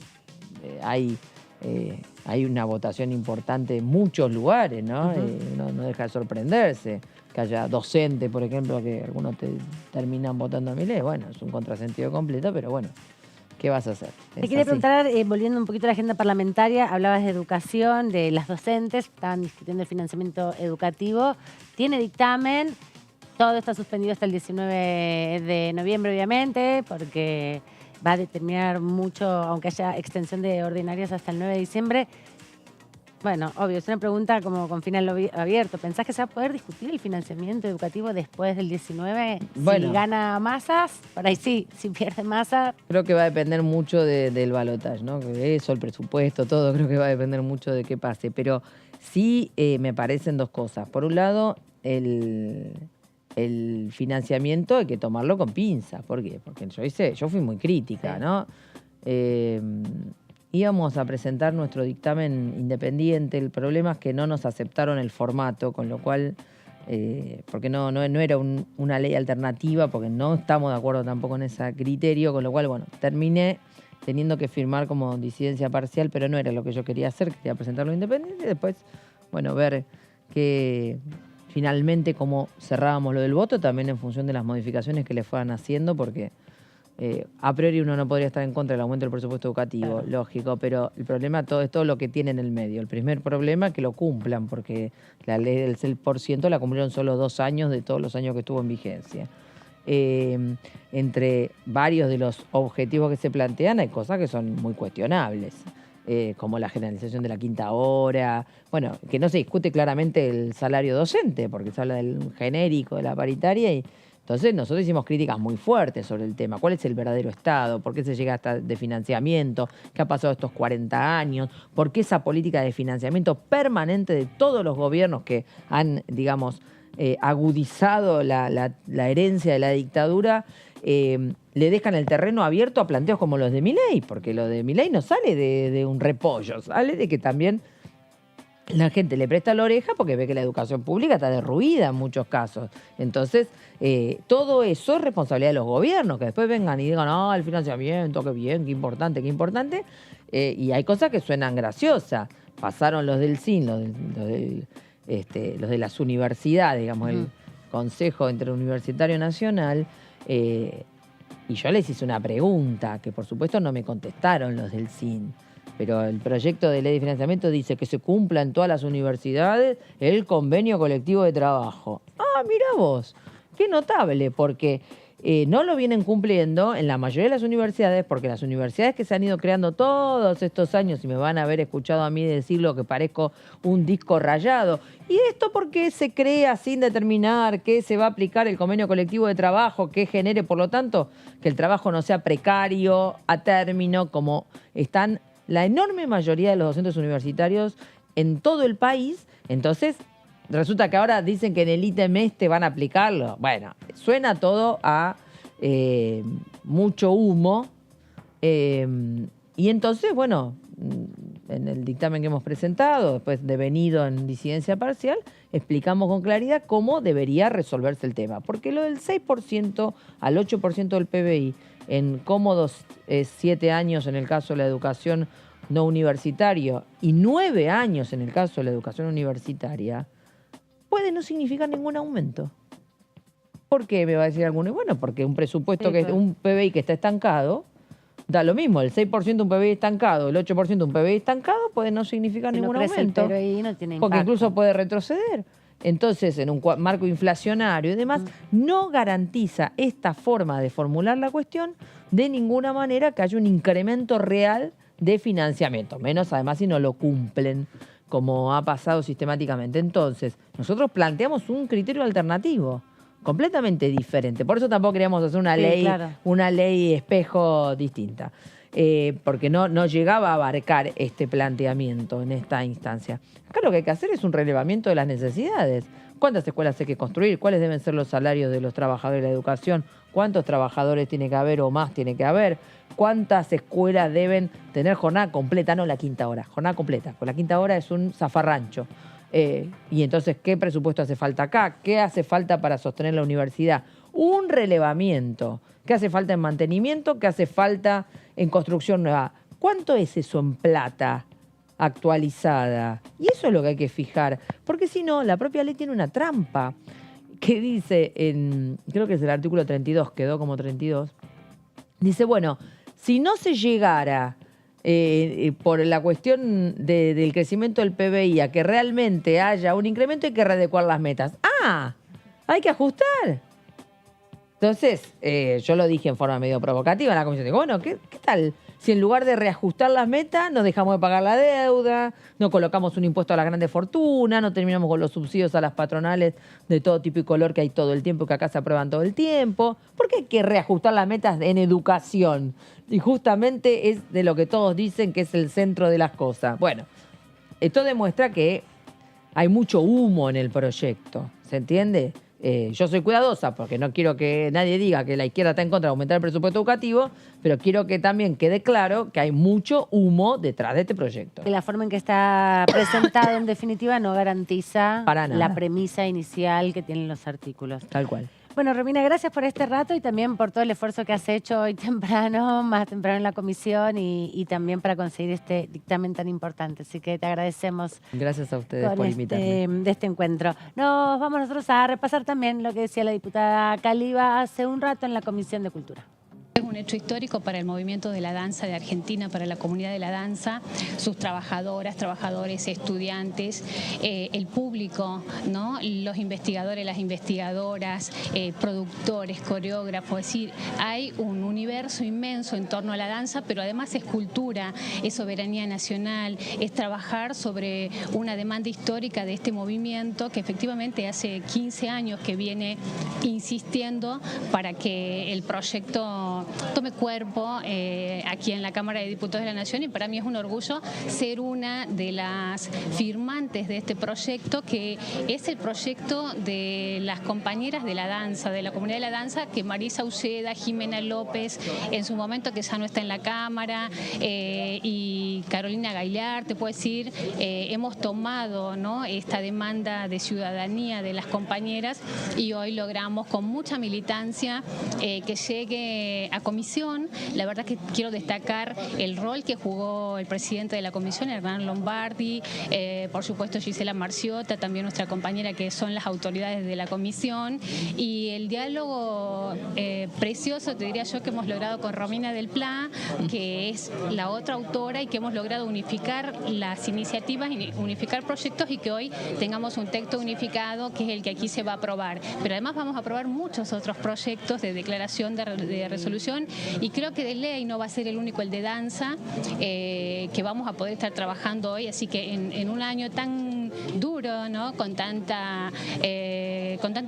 hay una votación importante en muchos lugares, ¿no? No deja de sorprenderse que haya docentes, por ejemplo, que algunos terminan votando a Milei. Bueno, es un contrasentido completo, pero bueno, ¿qué vas a hacer? Te quería preguntar, volviendo un poquito a la agenda parlamentaria, hablabas de educación, de las docentes, estaban discutiendo el financiamiento educativo. Tiene dictamen, todo está suspendido hasta el 19 de noviembre, obviamente, porque va a determinar mucho, aunque haya extensión de ordinarias hasta el 9 de diciembre. Bueno, obvio, es una pregunta como con final abierto. ¿Pensás que se va a poder discutir el financiamiento educativo después del 19? Bueno, si gana Massa, por ahí sí, si pierde Massa. Creo que va a depender mucho del balotaje, ¿no? Eso, el presupuesto, todo, creo que va a depender mucho de qué pase. Pero sí me parecen dos cosas. Por un lado, el financiamiento hay que tomarlo con pinzas. ¿Por qué? Porque yo fui muy crítica, ¿no? Íbamos a presentar nuestro dictamen independiente. El problema es que no nos aceptaron el formato, con lo cual, porque no era una ley alternativa, porque no estamos de acuerdo tampoco en ese criterio, con lo cual, bueno, terminé teniendo que firmar como disidencia parcial, pero no era lo que yo quería hacer, quería presentarlo independiente y después, bueno, ver que finalmente cómo cerrábamos lo del voto, también en función de las modificaciones que le fueran haciendo, porque a priori uno no podría estar en contra del aumento del presupuesto educativo, claro, lógico, pero el problema es todo lo que tiene en el medio. El primer problema es que lo cumplan, porque la ley del 6% la cumplieron solo 2 años de todos los años que estuvo en vigencia. Entre varios de los objetivos que se plantean hay cosas que son muy cuestionables, como la generalización de la quinta hora, bueno, que no se discute claramente el salario docente, porque se habla del genérico, de la paritaria, y entonces nosotros hicimos críticas muy fuertes sobre el tema. ¿Cuál es el verdadero Estado? ¿Por qué se llega hasta de financiamiento? ¿Qué ha pasado estos 40 años? ¿Por qué esa política de financiamiento permanente de todos los gobiernos que han, digamos, agudizado la herencia de la dictadura, le dejan el terreno abierto a planteos como los de Milei? Porque lo de Milei no sale de un repollo, sale de que también la gente le presta la oreja porque ve que la educación pública está derruida en muchos casos. Entonces, todo eso es responsabilidad de los gobiernos, que después vengan y digan, ah, el financiamiento, qué bien, qué importante, qué importante. Y hay cosas que suenan graciosas. Pasaron los del CIN, los de las universidades, digamos, el Consejo Interuniversitario Nacional, y yo les hice una pregunta, que por supuesto no me contestaron los del CIN. Pero el proyecto de ley de financiamiento dice que se cumpla en todas las universidades el convenio colectivo de trabajo. Ah, mira vos, qué notable, porque no lo vienen cumpliendo en la mayoría de las universidades, porque las universidades que se han ido creando todos estos años, y me van a haber escuchado a mí decirlo que parezco un disco rayado, y esto porque se crea sin determinar que se va a aplicar el convenio colectivo de trabajo, que genere, por lo tanto, que el trabajo no sea precario, a término, como están la enorme mayoría de los docentes universitarios en todo el país. Entonces, resulta que ahora dicen que en el ítem van a aplicarlo. Bueno, suena todo a mucho humo. Y entonces, bueno, en el dictamen que hemos presentado, después devenido en disidencia parcial, explicamos con claridad cómo debería resolverse el tema. Porque lo del 6% al 8% del PBI en cómodos 7 años en el caso de la educación no universitaria y 9 años en el caso de la educación universitaria, puede no significar ningún aumento. ¿Por qué? Me va a decir alguno. Bueno, porque un presupuesto, un PBI que está estancado, da lo mismo, el 6% un PBI estancado, el 8% un PBI estancado puede no significar ningún aumento. El PBI no tiene impacto. Porque incluso puede retroceder. Entonces, en un marco inflacionario y demás, no garantiza esta forma de formular la cuestión de ninguna manera que haya un incremento real de financiamiento. Menos además si no lo cumplen, como ha pasado sistemáticamente. Entonces, nosotros planteamos un criterio alternativo, completamente diferente. Por eso tampoco queríamos hacer una ley espejo distinta. Porque no llegaba a abarcar este planteamiento en esta instancia. Acá lo que hay que hacer es un relevamiento de las necesidades. ¿Cuántas escuelas hay que construir? ¿Cuáles deben ser los salarios de los trabajadores de la educación? ¿Cuántos trabajadores tiene que haber o más tiene que haber? ¿Cuántas escuelas deben tener jornada completa? No la quinta hora, jornada completa. Porque la quinta hora es un zafarrancho. Y entonces, ¿qué presupuesto hace falta acá? ¿Qué hace falta para sostener la universidad? Un relevamiento. ¿Qué hace falta en mantenimiento? ¿Qué hace falta en construcción nueva? ¿Cuánto es eso en plata actualizada? Y eso es lo que hay que fijar. Porque si no, la propia ley tiene una trampa que dice, creo que es el artículo 32, quedó como 32, dice, bueno, si no se llegara por la cuestión del crecimiento del PBI a que realmente haya un incremento, hay que readecuar las metas. ¡Ah! Hay que ajustar. Entonces, yo lo dije en forma medio provocativa en la comisión. Digo, bueno, ¿qué tal si en lugar de reajustar las metas nos dejamos de pagar la deuda, no colocamos un impuesto a las grandes fortunas, no terminamos con los subsidios a las patronales de todo tipo y color que hay todo el tiempo, que acá se aprueban todo el tiempo? ¿Por qué hay que reajustar las metas en educación? Y justamente es de lo que todos dicen que es el centro de las cosas. Bueno, esto demuestra que hay mucho humo en el proyecto, ¿se entiende? Yo soy cuidadosa porque no quiero que nadie diga que la izquierda está en contra de aumentar el presupuesto educativo, pero quiero que también quede claro que hay mucho humo detrás de este proyecto. La forma en que está presentado, en definitiva, no garantiza la premisa inicial que tienen los artículos. Tal cual. Bueno, Romina, gracias por este rato y también por todo el esfuerzo que has hecho hoy temprano, más temprano en la comisión y también para conseguir este dictamen tan importante. Así que te agradecemos. Gracias a ustedes por invitarme. De este encuentro. Nos vamos nosotros a repasar también lo que decía la diputada Caliba hace un rato en la Comisión de Cultura. Es un hecho histórico para el movimiento de la danza de Argentina, para la comunidad de la danza, sus trabajadoras, trabajadores, estudiantes, el público, ¿no? Los investigadores, las investigadoras, productores, coreógrafos. Es decir, hay un universo inmenso en torno a la danza, pero además es cultura, es soberanía nacional, es trabajar sobre una demanda histórica de este movimiento que efectivamente hace 15 años que viene insistiendo para que el proyecto tome cuerpo aquí en la Cámara de Diputados de la Nación, y para mí es un orgullo ser una de las firmantes de este proyecto, que es el proyecto de las compañeras de la danza, de la comunidad de la danza, que Marisa Uceda, Jimena López, en su momento que ya no está en la Cámara, y Carolina Gailar, te puedo decir, hemos tomado, ¿no?, esta demanda de ciudadanía de las compañeras y hoy logramos con mucha militancia que llegue a comisión. La verdad que quiero destacar el rol que jugó el presidente de la comisión, Hernán Lombardi, por supuesto Gisela Marciota, también nuestra compañera, que son las autoridades de la comisión, y el diálogo precioso, te diría yo, que hemos logrado con Romina del Pla, que es la otra autora, y que hemos logrado unificar las iniciativas, unificar proyectos, y que hoy tengamos un texto unificado que es el que aquí se va a aprobar. Pero además vamos a aprobar muchos otros proyectos de declaración de resolución, y creo que de ley no va a ser el único, el de danza, que vamos a poder estar trabajando hoy. Así que en un año tan duro, ¿no?, con tanto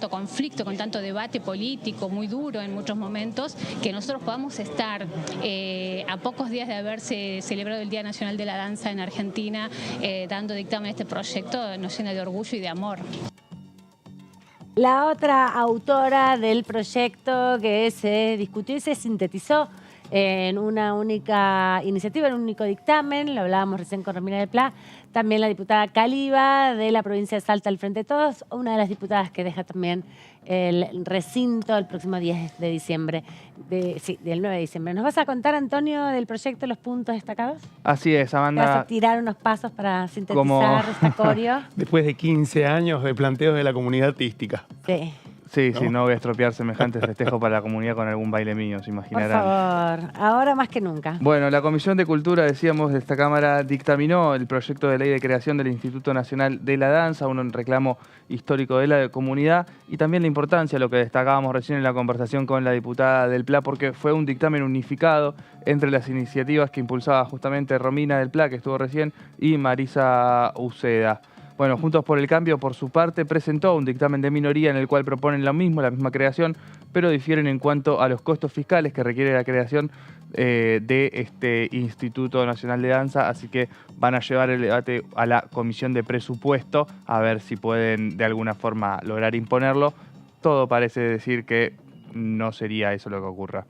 conflicto, con tanto debate político muy duro en muchos momentos, que nosotros podamos estar a pocos días de haberse celebrado el Día Nacional de la Danza en Argentina, dando dictamen a este proyecto, nos llena de orgullo y de amor. La otra autora del proyecto que se discutió y se sintetizó en una única iniciativa, en un único dictamen. Lo hablábamos recién con Romina del Pla. También la diputada Caliba de la provincia de Salta al Frente de Todos, una de las diputadas que deja también el recinto el próximo 10 de diciembre, del 9 de diciembre. ¿Nos vas a contar, Antonio, del proyecto, los puntos destacados? Así es, Amanda. ¿Te vas a tirar unos pasos para sintetizar esta coreo? Después de 15 años de planteos de la comunidad artística. Sí. Sí, ¿no? Sí, no voy a estropear semejante festejo para la comunidad con algún baile mío, se imaginarán. Por favor, ahora más que nunca. Bueno, la Comisión de Cultura, decíamos, de esta Cámara dictaminó el proyecto de ley de creación del Instituto Nacional de la Danza, un reclamo histórico de la comunidad, y también la importancia, lo que destacábamos recién en la conversación con la diputada del Pla, porque fue un dictamen unificado entre las iniciativas que impulsaba justamente Romina del Pla, que estuvo recién, y Marisa Uceda. Bueno, Juntos por el Cambio, por su parte, presentó un dictamen de minoría en el cual proponen lo mismo, la misma creación, pero difieren en cuanto a los costos fiscales que requiere la creación de este Instituto Nacional de Danza, así que van a llevar el debate a la Comisión de Presupuesto a ver si pueden de alguna forma lograr imponerlo. Todo parece decir que no sería eso lo que ocurra.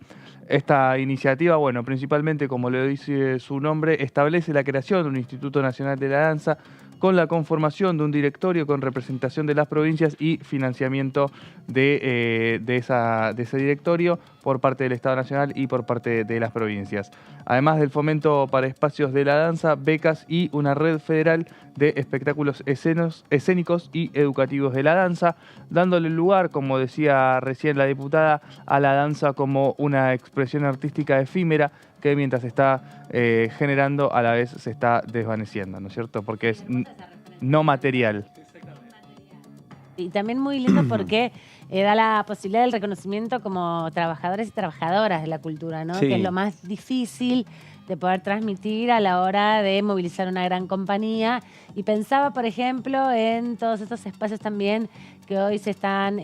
Esta iniciativa, bueno, principalmente, como le dice su nombre, establece la creación de un Instituto Nacional de la Danza con la conformación de un directorio con representación de las provincias y financiamiento de ese directorio por parte del Estado Nacional y por parte de las provincias. Además del fomento para espacios de la danza, becas y una red federal de espectáculos escénicos y educativos de la danza, dándole lugar, como decía recién la diputada, a la danza como una expresión artística efímera que mientras se está generando, a la vez se está desvaneciendo, ¿no es cierto? Porque es no material. Y también muy lindo porque da la posibilidad del reconocimiento como trabajadores y trabajadoras de la cultura, ¿no? Sí. Que es lo más difícil de poder transmitir a la hora de movilizar una gran compañía. Y pensaba, por ejemplo, en todos estos espacios también que hoy se están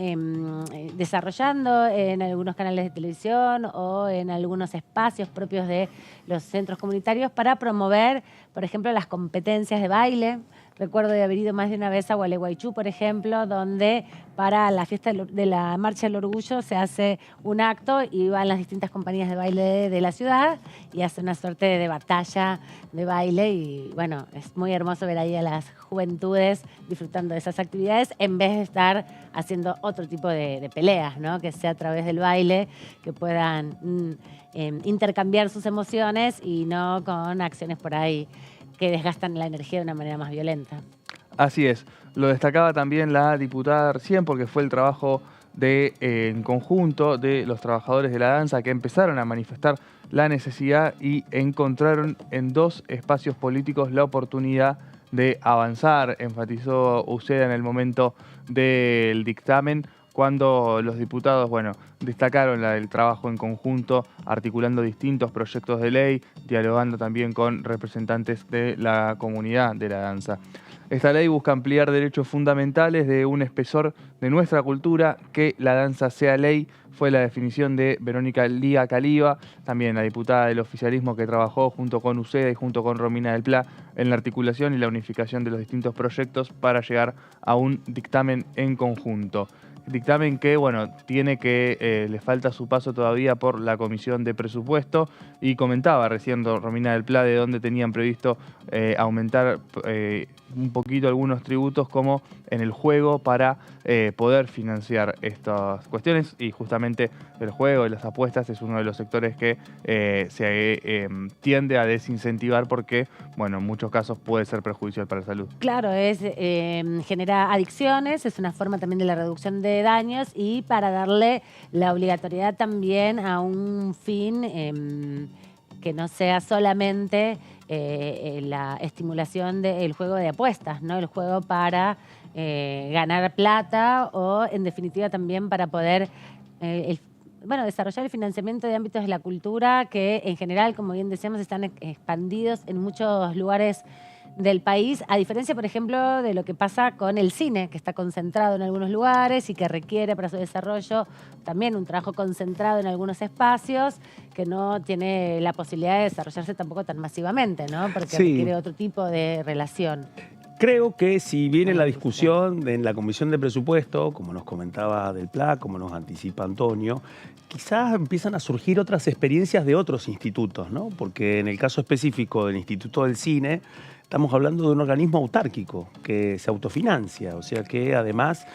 desarrollando en algunos canales de televisión o en algunos espacios propios de los centros comunitarios para promover, por ejemplo, las competencias de baile. Recuerdo de haber ido más de una vez a Gualeguaychú, por ejemplo, donde para la fiesta de la Marcha del Orgullo se hace un acto y van las distintas compañías de baile de la ciudad y hacen una suerte de batalla de baile y bueno, es muy hermoso ver ahí a las juventudes disfrutando de esas actividades en vez de estar haciendo otro tipo de peleas, ¿no? Que sea a través del baile, que puedan intercambiar sus emociones y no con acciones por ahí que desgastan la energía de una manera más violenta. Así es. Lo destacaba también la diputada recién porque fue el trabajo en conjunto de los trabajadores de la danza que empezaron a manifestar la necesidad y encontraron en dos espacios políticos la oportunidad de avanzar, enfatizó Uceda en el momento del dictamen, cuando los diputados, bueno, destacaron el trabajo en conjunto, articulando distintos proyectos de ley, dialogando también con representantes de la comunidad de la danza. Esta ley busca ampliar derechos fundamentales de un espesor de nuestra cultura, que la danza sea ley, fue la definición de Verónica Lía Caliba, también la diputada del oficialismo que trabajó junto con Uceda y junto con Romina del Pla en la articulación y la unificación de los distintos proyectos para llegar a un dictamen en conjunto. Dictamen que, bueno, le falta su paso todavía por la Comisión de Presupuesto, y comentaba recién Romina del Pla de dónde tenían previsto aumentar un poquito algunos tributos como en el juego para poder financiar estas cuestiones, y justamente el juego y las apuestas es uno de los sectores que se tiende a desincentivar porque, bueno, en muchos casos puede ser perjudicial para la salud. Claro, genera adicciones, es una forma también de la reducción de daños y para darle la obligatoriedad también a un fin que no sea solamente la estimulación del juego de apuestas, ¿no? El juego para ganar plata o, en definitiva, también para poder desarrollar el financiamiento de ámbitos de la cultura que, en general, como bien decíamos, están expandidos en muchos lugares del país, a diferencia, por ejemplo, de lo que pasa con el cine, que está concentrado en algunos lugares y que requiere para su desarrollo también un trabajo concentrado en algunos espacios, que no tiene la posibilidad de desarrollarse tampoco tan masivamente, ¿no? Porque requiere otro tipo de relación. Creo que si viene la discusión en la Comisión de Presupuesto, como nos comentaba Del Pla, como nos anticipa Antonio, quizás empiezan a surgir otras experiencias de otros institutos, ¿no? Porque en el caso específico del Instituto del Cine, estamos hablando de un organismo autárquico que se autofinancia, o sea que además,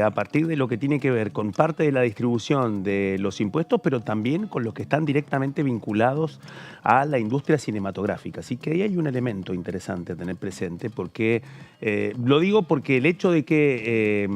a partir de lo que tiene que ver con parte de la distribución de los impuestos, pero también con los que están directamente vinculados a la industria cinematográfica. Así que ahí hay un elemento interesante a tener presente, porque lo digo porque el hecho de que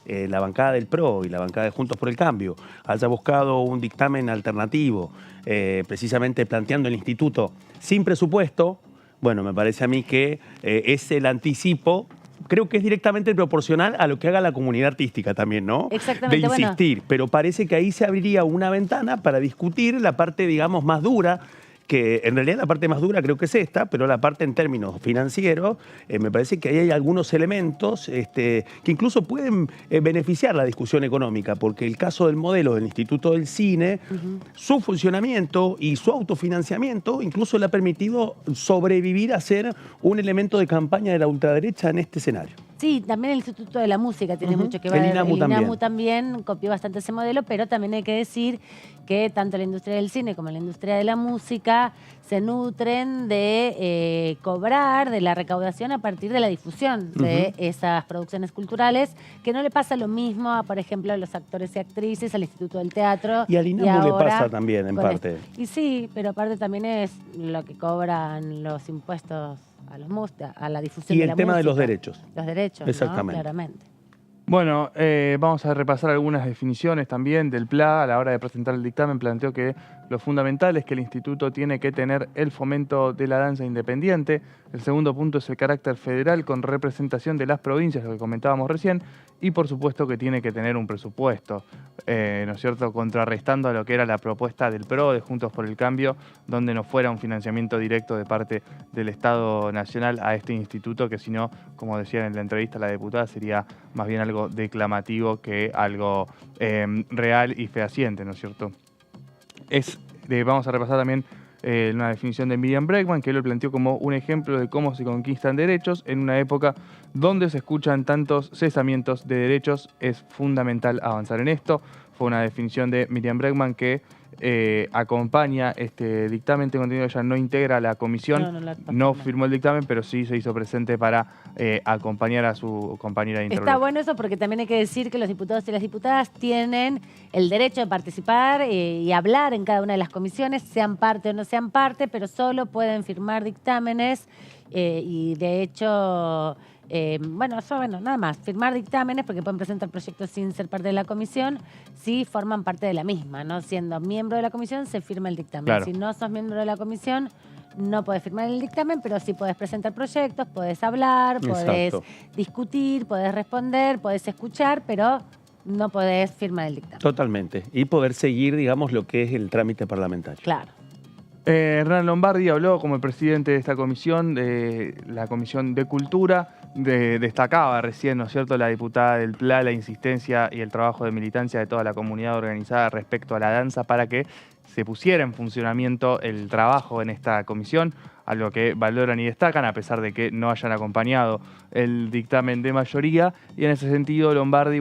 la bancada del PRO y la bancada de Juntos por el Cambio haya buscado un dictamen alternativo, precisamente planteando el instituto sin presupuesto, bueno, me parece a mí que es el anticipo, creo que es directamente proporcional a lo que haga la comunidad artística también, ¿no? Exactamente. De insistir, pero parece que ahí se abriría una ventana para discutir la parte, digamos, más dura, que en realidad la parte más dura creo que es esta, pero la parte en términos financieros, me parece que ahí hay algunos elementos que incluso pueden beneficiar la discusión económica, porque el caso del modelo del Instituto del Cine, su funcionamiento y su autofinanciamiento incluso le ha permitido sobrevivir a ser un elemento de campaña de la ultraderecha en este escenario. Sí, también el Instituto de la Música tiene mucho que ver. El INAMU también copió bastante ese modelo, pero también hay que decir que tanto la industria del cine como la industria de la música se nutren de cobrar de la recaudación a partir de la difusión de esas producciones culturales, que no le pasa lo mismo a, por ejemplo, a los actores y actrices, al Instituto del Teatro. Y al INAMU le pasa también, en parte. Y sí, pero aparte también es lo que cobran los impuestos a la difusión de la música. Y el tema de los derechos. Los derechos, exactamente. ¿no? Claramente. Bueno, vamos a repasar algunas definiciones también del PLA. A la hora de presentar el dictamen planteó que lo fundamental es que el instituto tiene que tener el fomento de la danza independiente. El segundo punto es el carácter federal con representación de las provincias, lo que comentábamos recién. Y por supuesto que tiene que tener un presupuesto, ¿no es cierto?, contrarrestando a lo que era la propuesta del PRO, de Juntos por el Cambio, donde no fuera un financiamiento directo de parte del Estado Nacional a este instituto, que si no, como decía en la entrevista la diputada, sería más bien algo declamativo que algo real y fehaciente, ¿no es cierto? Vamos a repasar también una definición de Miriam Bregman, que lo planteó como un ejemplo de cómo se conquistan derechos en una época donde se escuchan tantos cesamientos de derechos. Es fundamental avanzar en esto. Fue una definición de Miriam Bregman que acompaña este dictamen. Tengo entendido que ella no integra la comisión, no firmó el dictamen, pero sí se hizo presente para acompañar a su compañera de interlocutor. Está bueno eso porque también hay que decir que los diputados y las diputadas tienen el derecho de participar y hablar en cada una de las comisiones, sean parte o no sean parte, pero solo pueden firmar dictámenes y de hecho... nada más, firmar dictámenes, porque pueden presentar proyectos sin ser parte de la comisión, si forman parte de la misma, ¿no? Siendo miembro de la comisión, se firma el dictamen. Claro. Si no sos miembro de la comisión, no podés firmar el dictamen, pero sí podés presentar proyectos, podés hablar, podés discutir, podés responder, podés escuchar, pero no podés firmar el dictamen. Totalmente. Y poder seguir, digamos, lo que es el trámite parlamentario. Claro. Hernán Lombardi habló como el presidente de esta comisión, de la Comisión de Cultura, destacaba recién, ¿no es cierto?, la diputada del PLA, la insistencia y el trabajo de militancia de toda la comunidad organizada respecto a la danza para que se pusiera en funcionamiento el trabajo en esta comisión, algo que valoran y destacan a pesar de que no hayan acompañado el dictamen de mayoría. Y en ese sentido Lombardi,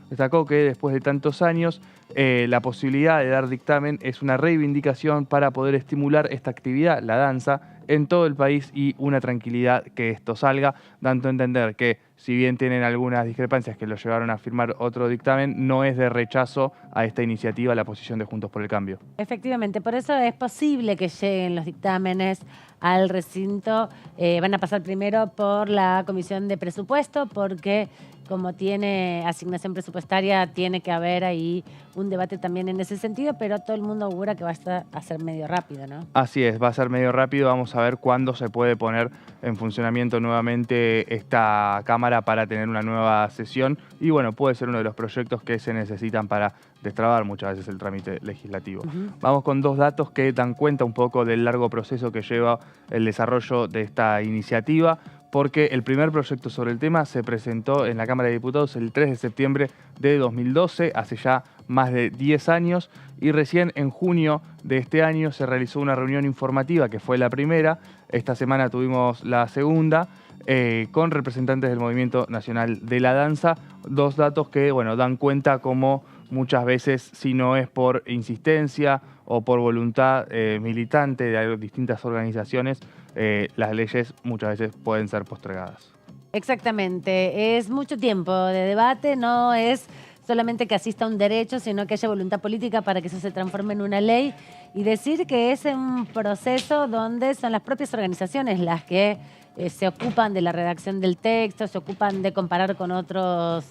destacó que después de tantos años la posibilidad de dar dictamen es una reivindicación para poder estimular esta actividad, la danza, en todo el país y una tranquilidad que esto salga, dando a entender que si bien tienen algunas discrepancias que lo llevaron a firmar otro dictamen, no es de rechazo a esta iniciativa la posición de Juntos por el Cambio. Efectivamente, por eso es posible que lleguen los dictámenes al recinto. Van a pasar primero por la Comisión de Presupuesto, porque como tiene asignación presupuestaria, tiene que haber ahí un debate también en ese sentido, pero todo el mundo augura que va a ser medio rápido, ¿no? Así es, va a ser medio rápido. Vamos a ver cuándo se puede poner en funcionamiento nuevamente esta Cámara para tener una nueva sesión. Y puede ser uno de los proyectos que se necesitan para destrabar muchas veces el trámite legislativo. Vamos con dos datos que dan cuenta un poco del largo proceso que lleva el desarrollo de esta iniciativa, porque el primer proyecto sobre el tema se presentó en la Cámara de Diputados el 3 de septiembre de 2012, hace ya más de 10 años, y recién en junio de este año se realizó una reunión informativa, que fue la primera. Esta semana tuvimos la segunda, con representantes del Movimiento Nacional de la Danza. Dos datos que, bueno, dan cuenta como muchas veces, si no es por insistencia o por voluntad militante de distintas organizaciones, las leyes muchas veces pueden ser postergadas. Exactamente, es mucho tiempo de debate, no es solamente que asista un derecho, sino que haya voluntad política para que eso se transforme en una ley, y decir que es un proceso donde son las propias organizaciones las que se ocupan de la redacción del texto, se ocupan de comparar con otros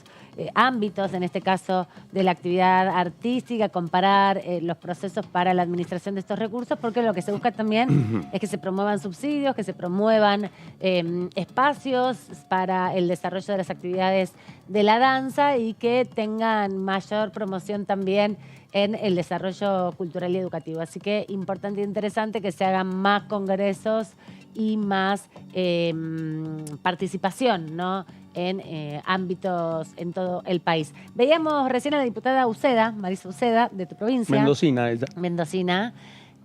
ámbitos, en este caso de la actividad artística, comparar los procesos para la administración de estos recursos, porque lo que se busca también es que se promuevan subsidios, que se promuevan espacios para el desarrollo de las actividades de la danza y que tengan mayor promoción también en el desarrollo cultural y educativo. Así que importante e interesante que se hagan más congresos y más participación, ¿no?, en ámbitos en todo el país. Veíamos recién a la diputada Uceda, Marisa Uceda, de tu provincia. Mendocina ella. Mendocina,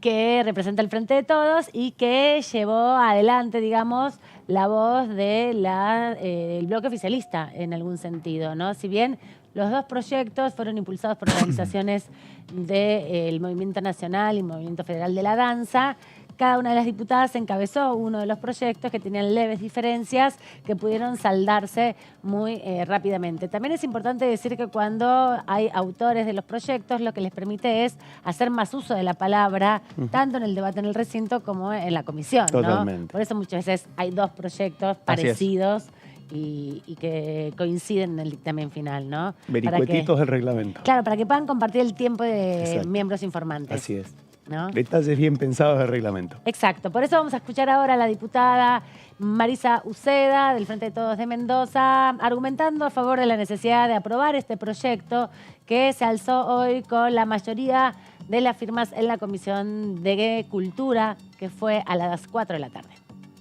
que representa el Frente de Todos y que llevó adelante, digamos, la voz de el bloque oficialista en algún sentido, ¿no? Si bien los dos proyectos fueron impulsados por organizaciones del Movimiento Nacional y Movimiento Federal de la Danza, cada una de las diputadas encabezó uno de los proyectos que tenían leves diferencias que pudieron saldarse muy rápidamente. También es importante decir que cuando hay autores de los proyectos, lo que les permite es hacer más uso de la palabra, tanto en el debate en el recinto como en la comisión, ¿no? Totalmente. Por eso muchas veces hay dos proyectos parecidos y que coinciden en el dictamen final, ¿no? Vericuetitos del reglamento. Claro, para que puedan compartir el tiempo de Exacto. miembros informantes. Así es. ¿No? Detalles bien pensados del reglamento. Exacto. Por eso vamos a escuchar ahora a la diputada Marisa Uceda, del Frente de Todos de Mendoza, argumentando a favor de la necesidad de aprobar este proyecto que se alzó hoy con la mayoría de las firmas en la Comisión de Cultura, que fue a las 4 de la tarde.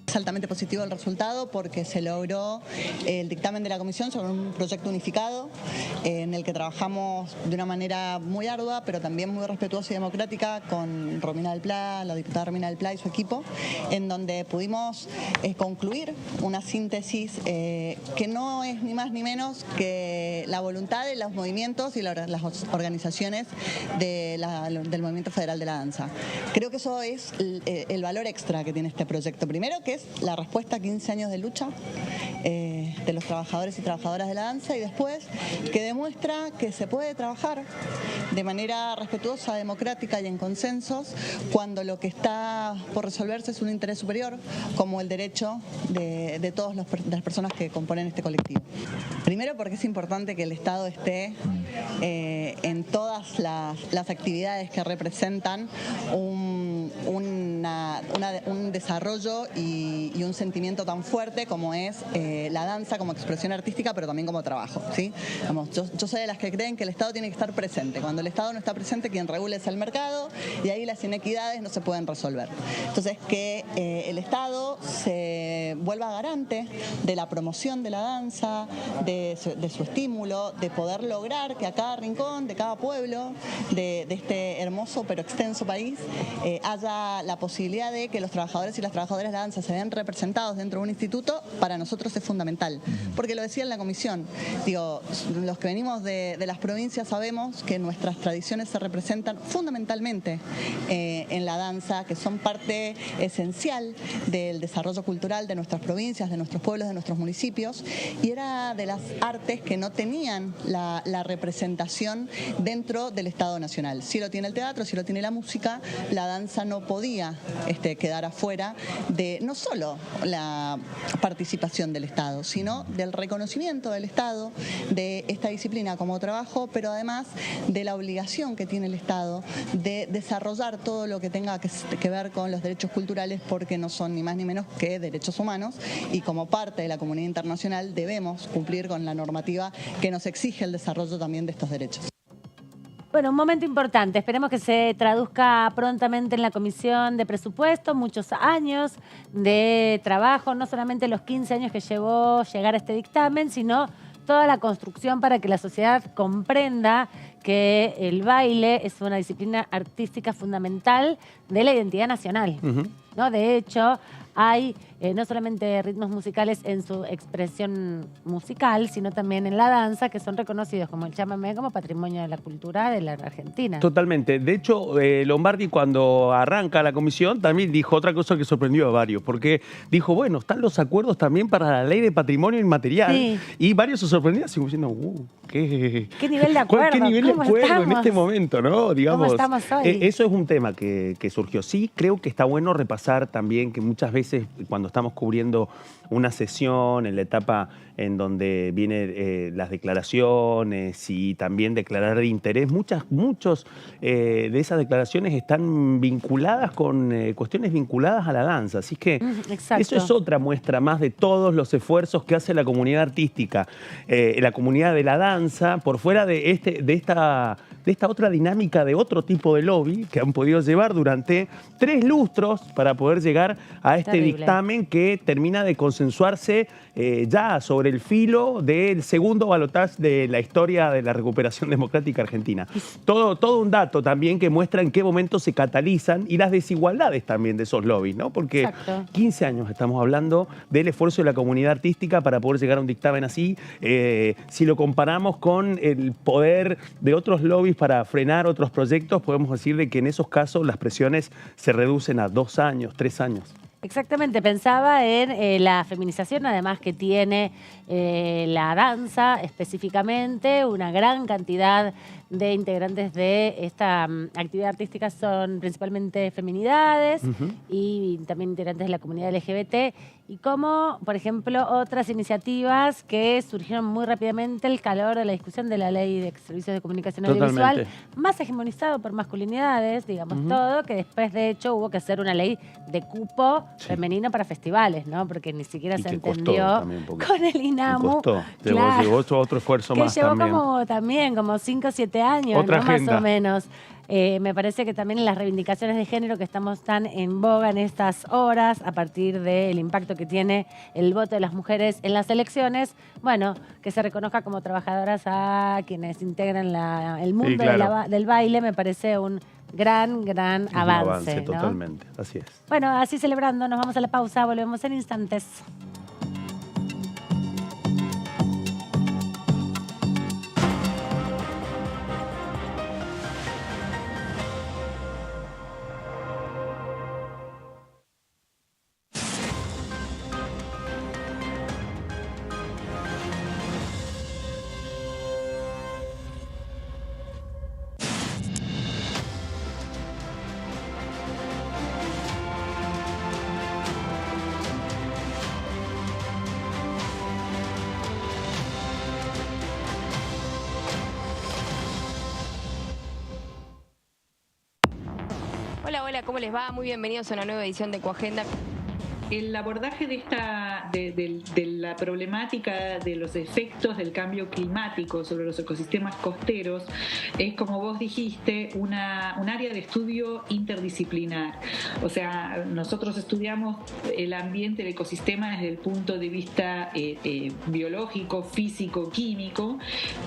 Es altamente positivo el resultado porque se logró el dictamen de la comisión sobre un proyecto unificado en el que trabajamos de una manera muy ardua, pero también muy respetuosa y democrática con Romina del Pla, la diputada Romina del Pla y su equipo, en donde pudimos concluir una síntesis que no es ni más ni menos que la voluntad de los movimientos y las organizaciones del Movimiento Federal de la Danza. Creo que eso es el valor extra que tiene este proyecto. Primero, que es la respuesta a 15 años de lucha de los trabajadores y trabajadoras de la danza, y después que demuestra que se puede trabajar de manera respetuosa, democrática y en consensos cuando lo que está por resolverse es un interés superior, como el derecho de todas las personas que componen este colectivo. Primero, porque es importante que el Estado esté en todas las actividades que representan un desarrollo y un sentimiento tan fuerte como es la danza como expresión artística, pero también como trabajo, ¿sí? Vamos, yo soy de las que creen que el Estado tiene que estar presente. Cuando el Estado no está presente, quien regula es el mercado, y ahí las inequidades no se pueden resolver. Entonces, que el Estado se vuelva garante de la promoción de la danza, de su estímulo, de poder lograr que a cada rincón, de cada pueblo, de este hermoso pero extenso país, haya la posibilidad de que los trabajadores y las trabajadoras de la danza se vean representados dentro de un instituto, para nosotros es fundamental. Porque lo decía en la comisión, digo, los que venimos de las provincias sabemos que nuestras tradiciones se representan fundamentalmente en la danza, que son parte esencial del desarrollo cultural de nuestras provincias, de nuestros pueblos, de nuestros municipios, y era de las artes que no tenían la representación dentro del Estado Nacional. Sí lo tiene el teatro, sí lo tiene la música, la danza no podía quedar afuera de no solo la participación del Estado, sino del reconocimiento del Estado de esta disciplina como trabajo, pero además de la obligación que tiene el Estado de desarrollar todo lo que tenga que ver con los derechos culturales, porque no son ni más ni menos que derechos humanos, y como parte de la comunidad internacional debemos cumplir con la normativa que nos exige el desarrollo también de estos derechos. Bueno, un momento importante. Esperemos que se traduzca prontamente en la Comisión de Presupuesto. Muchos años de trabajo, no solamente los 15 años que llevó llegar a este dictamen, sino toda la construcción para que la sociedad comprenda que el baile es una disciplina artística fundamental de la identidad nacional. ¿No? De hecho, hay no solamente ritmos musicales en su expresión musical, sino también en la danza, que son reconocidos como el chamamé como patrimonio de la cultura de la Argentina. Totalmente. De hecho, Lombardi, cuando arranca la comisión, también dijo otra cosa que sorprendió a varios, porque dijo, bueno, están los acuerdos también para la ley de patrimonio inmaterial. Sí. Y varios se sorprendían, así diciendo, ¿qué nivel de acuerdo? ¿Qué nivel de acuerdo en este momento, no? Digamos, ¿cómo estamos hoy? Eso es un tema que surgió. Sí, creo que está bueno repasar también que muchas veces cuando estamos cubriendo una sesión en la etapa en donde vienen las declaraciones y también declarar de interés, muchos de esas declaraciones están vinculadas con cuestiones vinculadas a la danza. Así que eso es otra muestra más de todos los esfuerzos que hace la comunidad artística, la comunidad de la danza, por fuera de esta otra dinámica de otro tipo de lobby que han podido llevar durante 3 lustros para poder llegar a este dictamen que termina de consensuarse ya sobre el filo del segundo balotaje de la historia de la recuperación democrática argentina. Todo un dato también que muestra en qué momento se catalizan y las desigualdades también de esos lobbies, ¿no? Porque 15 años estamos hablando del esfuerzo de la comunidad artística para poder llegar a un dictamen así. Si lo comparamos con el poder de otros lobbies para frenar otros proyectos, podemos decir de que en esos casos las presiones se reducen a 2 años, 3 años. Exactamente, pensaba en la feminización, además que tiene la danza específicamente, una gran cantidad de integrantes de esta actividad artística son principalmente feminidades y también integrantes de la comunidad LGBT, y como, por ejemplo, otras iniciativas que surgieron muy rápidamente, el calor de la discusión de la ley de servicios de comunicación audiovisual, más hegemonizado por masculinidades, digamos todo, que después de hecho hubo que hacer una ley de cupo femenino para festivales, ¿no? Porque ni siquiera se entendió con el INAMU. Llevó otro esfuerzo más también. Llevó como 5 o 7 años, otra ¿no? Más o menos. Me parece que también en las reivindicaciones de género que estamos tan en boga en estas horas, a partir del impacto que tiene el voto de las mujeres en las elecciones, bueno, que se reconozca como trabajadoras a quienes integran el mundo del baile, me parece un gran avance, ¿no? Totalmente, así es. Bueno, así celebrando, nos vamos a la pausa, volvemos en instantes. Hola, ¿cómo les va? Muy bienvenidos a una nueva edición de Ecoagenda. El abordaje de la problemática de los efectos del cambio climático sobre los ecosistemas costeros es, como vos dijiste, un área de estudio interdisciplinar. O sea, nosotros estudiamos el ambiente, el ecosistema desde el punto de vista biológico, físico, químico,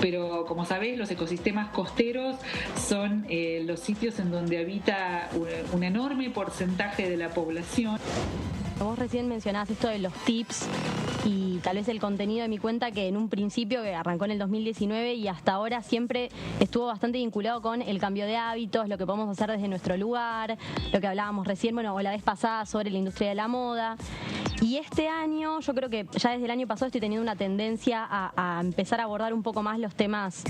pero como sabés, los ecosistemas costeros son los sitios en donde habita un enorme porcentaje de la población. Vos recién mencionabas esto de los tips y tal vez el contenido de mi cuenta, que en un principio, que arrancó en el 2019 y hasta ahora siempre estuvo bastante vinculado con el cambio de hábitos, lo que podemos hacer desde nuestro lugar, lo que hablábamos recién, o la vez pasada sobre la industria de la moda. Y este año, yo creo que ya desde el año pasado estoy teniendo una tendencia a empezar a abordar un poco más los temas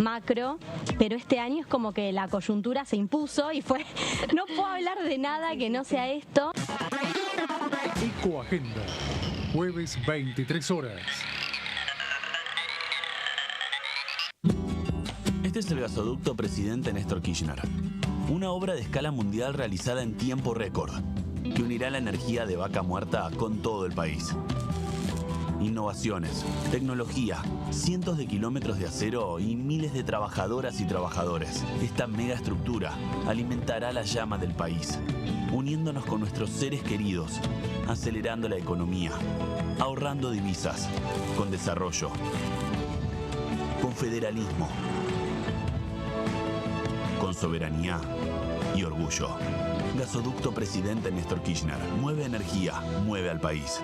macro, pero este año es como que la coyuntura se impuso y no puedo hablar de nada que no sea esto. Ecoagenda, jueves 23 horas. Este es el gasoducto Presidente Néstor Kirchner, una obra de escala mundial realizada en tiempo récord, que unirá la energía de Vaca Muerta con todo el país. Innovaciones, tecnología, cientos de kilómetros de acero y miles de trabajadoras y trabajadores. Esta megaestructura alimentará la llama del país, uniéndonos con nuestros seres queridos, acelerando la economía, ahorrando divisas, con desarrollo, con federalismo, con soberanía y orgullo. Gasoducto Presidente Néstor Kirchner. Mueve energía, mueve al país.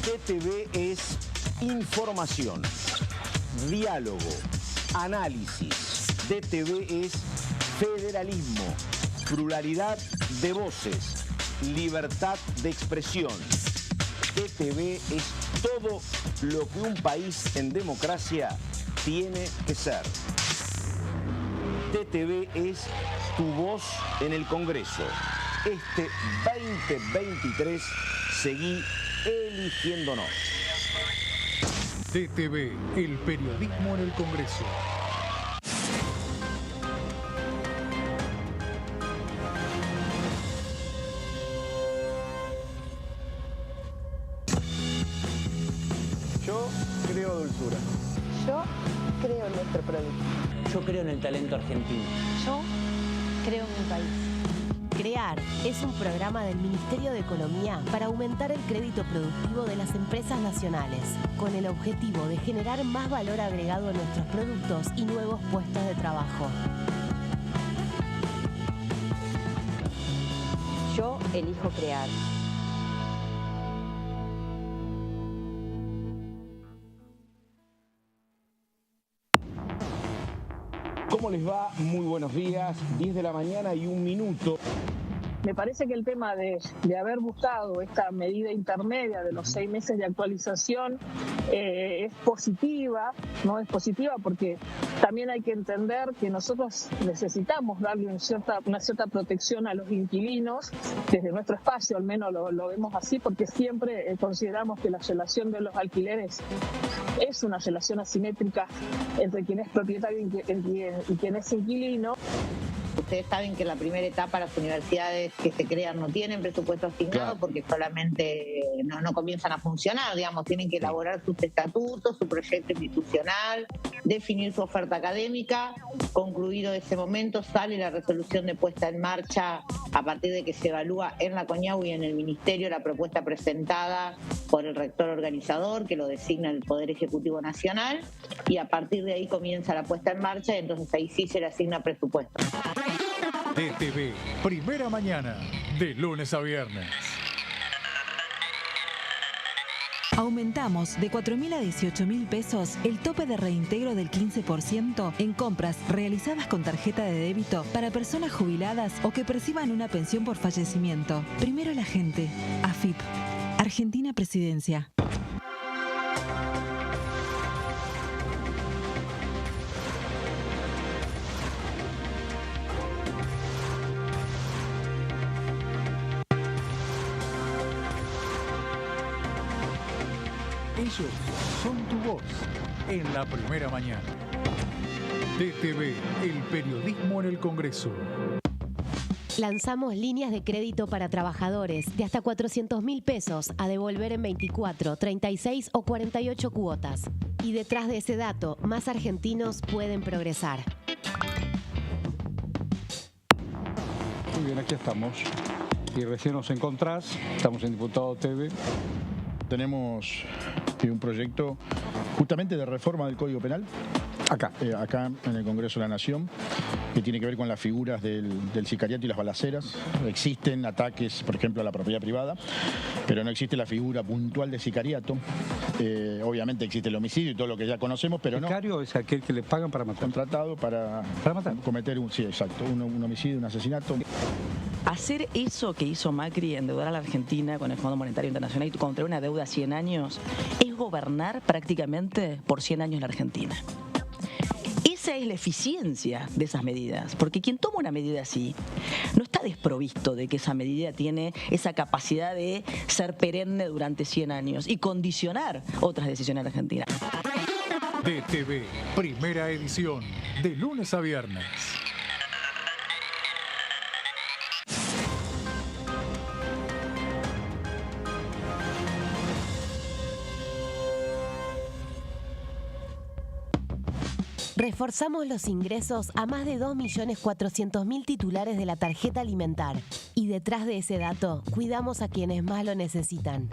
DTV es información, diálogo, análisis. DTV es federalismo, pluralidad de voces, libertad de expresión. DTV es todo lo que un país en democracia tiene que ser. DTV es tu voz en el Congreso. Este 2023 seguí eligiéndonos. DTV, el periodismo en el Congreso. Yo creo dulzura. Yo creo en nuestro producto. Yo creo en el talento argentino. Yo creo en mi país. CREAR es un programa del Ministerio de Economía para aumentar el crédito productivo de las empresas nacionales, con el objetivo de generar más valor agregado a nuestros productos y nuevos puestos de trabajo. Yo elijo crear. ¿Cómo les va? Muy buenos días. 10 de la mañana y 1 minuto. Me parece que el tema de haber buscado esta medida intermedia de los 6 meses de actualización es positiva, ¿no? Es positiva porque también hay que entender que nosotros necesitamos darle una cierta protección a los inquilinos, desde nuestro espacio al menos lo vemos así, porque siempre consideramos que la relación de los alquileres es una relación asimétrica entre quien es propietario y quien es inquilino. Ustedes saben que en la primera etapa las universidades que se crean no tienen presupuesto asignado porque solamente no comienzan a funcionar, digamos, tienen que elaborar sus estatutos, su proyecto institucional, definir su oferta académica. Concluido ese momento sale la resolución de puesta en marcha a partir de que se evalúa en la CONIAU y en el Ministerio la propuesta presentada por el rector organizador, que lo designa el Poder Ejecutivo Nacional, y a partir de ahí comienza la puesta en marcha y entonces ahí sí se le asigna presupuesto. DTV, primera mañana, de lunes a viernes. Aumentamos de 4.000 a 18.000 pesos el tope de reintegro del 15% en compras realizadas con tarjeta de débito para personas jubiladas o que perciban una pensión por fallecimiento. Primero la gente. AFIP. Argentina Presidencia. Ellos son tu voz en la primera mañana. DTV, el periodismo en el Congreso. Lanzamos líneas de crédito para trabajadores de hasta 400.000 pesos a devolver en 24, 36 o 48 cuotas. Y detrás de ese dato, más argentinos pueden progresar. Muy bien, aquí estamos. Y recién nos encontrás, estamos en Diputado TV. Tenemos un proyecto justamente de reforma del Código Penal, acá en el Congreso de la Nación, que tiene que ver con las figuras del sicariato y las balaceras. Existen ataques, por ejemplo, a la propiedad privada, pero no existe la figura puntual de sicariato. Obviamente existe el homicidio y todo lo que ya conocemos, pero no. ¿Sicario es aquel que le pagan para matar? Contratado para matar. Cometer un homicidio, un asesinato. Hacer eso que hizo Macri, endeudar a la Argentina con el Fondo Monetario Internacional y contraer una deuda a 100 años, es gobernar prácticamente por 100 años la Argentina. Esa es la eficiencia de esas medidas, porque quien toma una medida así no está desprovisto de que esa medida tiene esa capacidad de ser perenne durante 100 años y condicionar otras decisiones en la Argentina. DTV, primera edición, de lunes a viernes. Reforzamos los ingresos a más de 2.400.000 titulares de la tarjeta alimentar. Y detrás de ese dato, cuidamos a quienes más lo necesitan.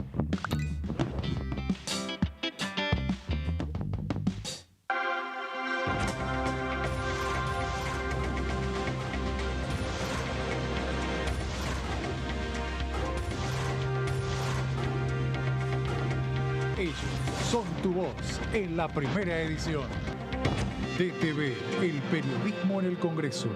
son tu voz en la primera edición. DTV, el periodismo en el Congreso.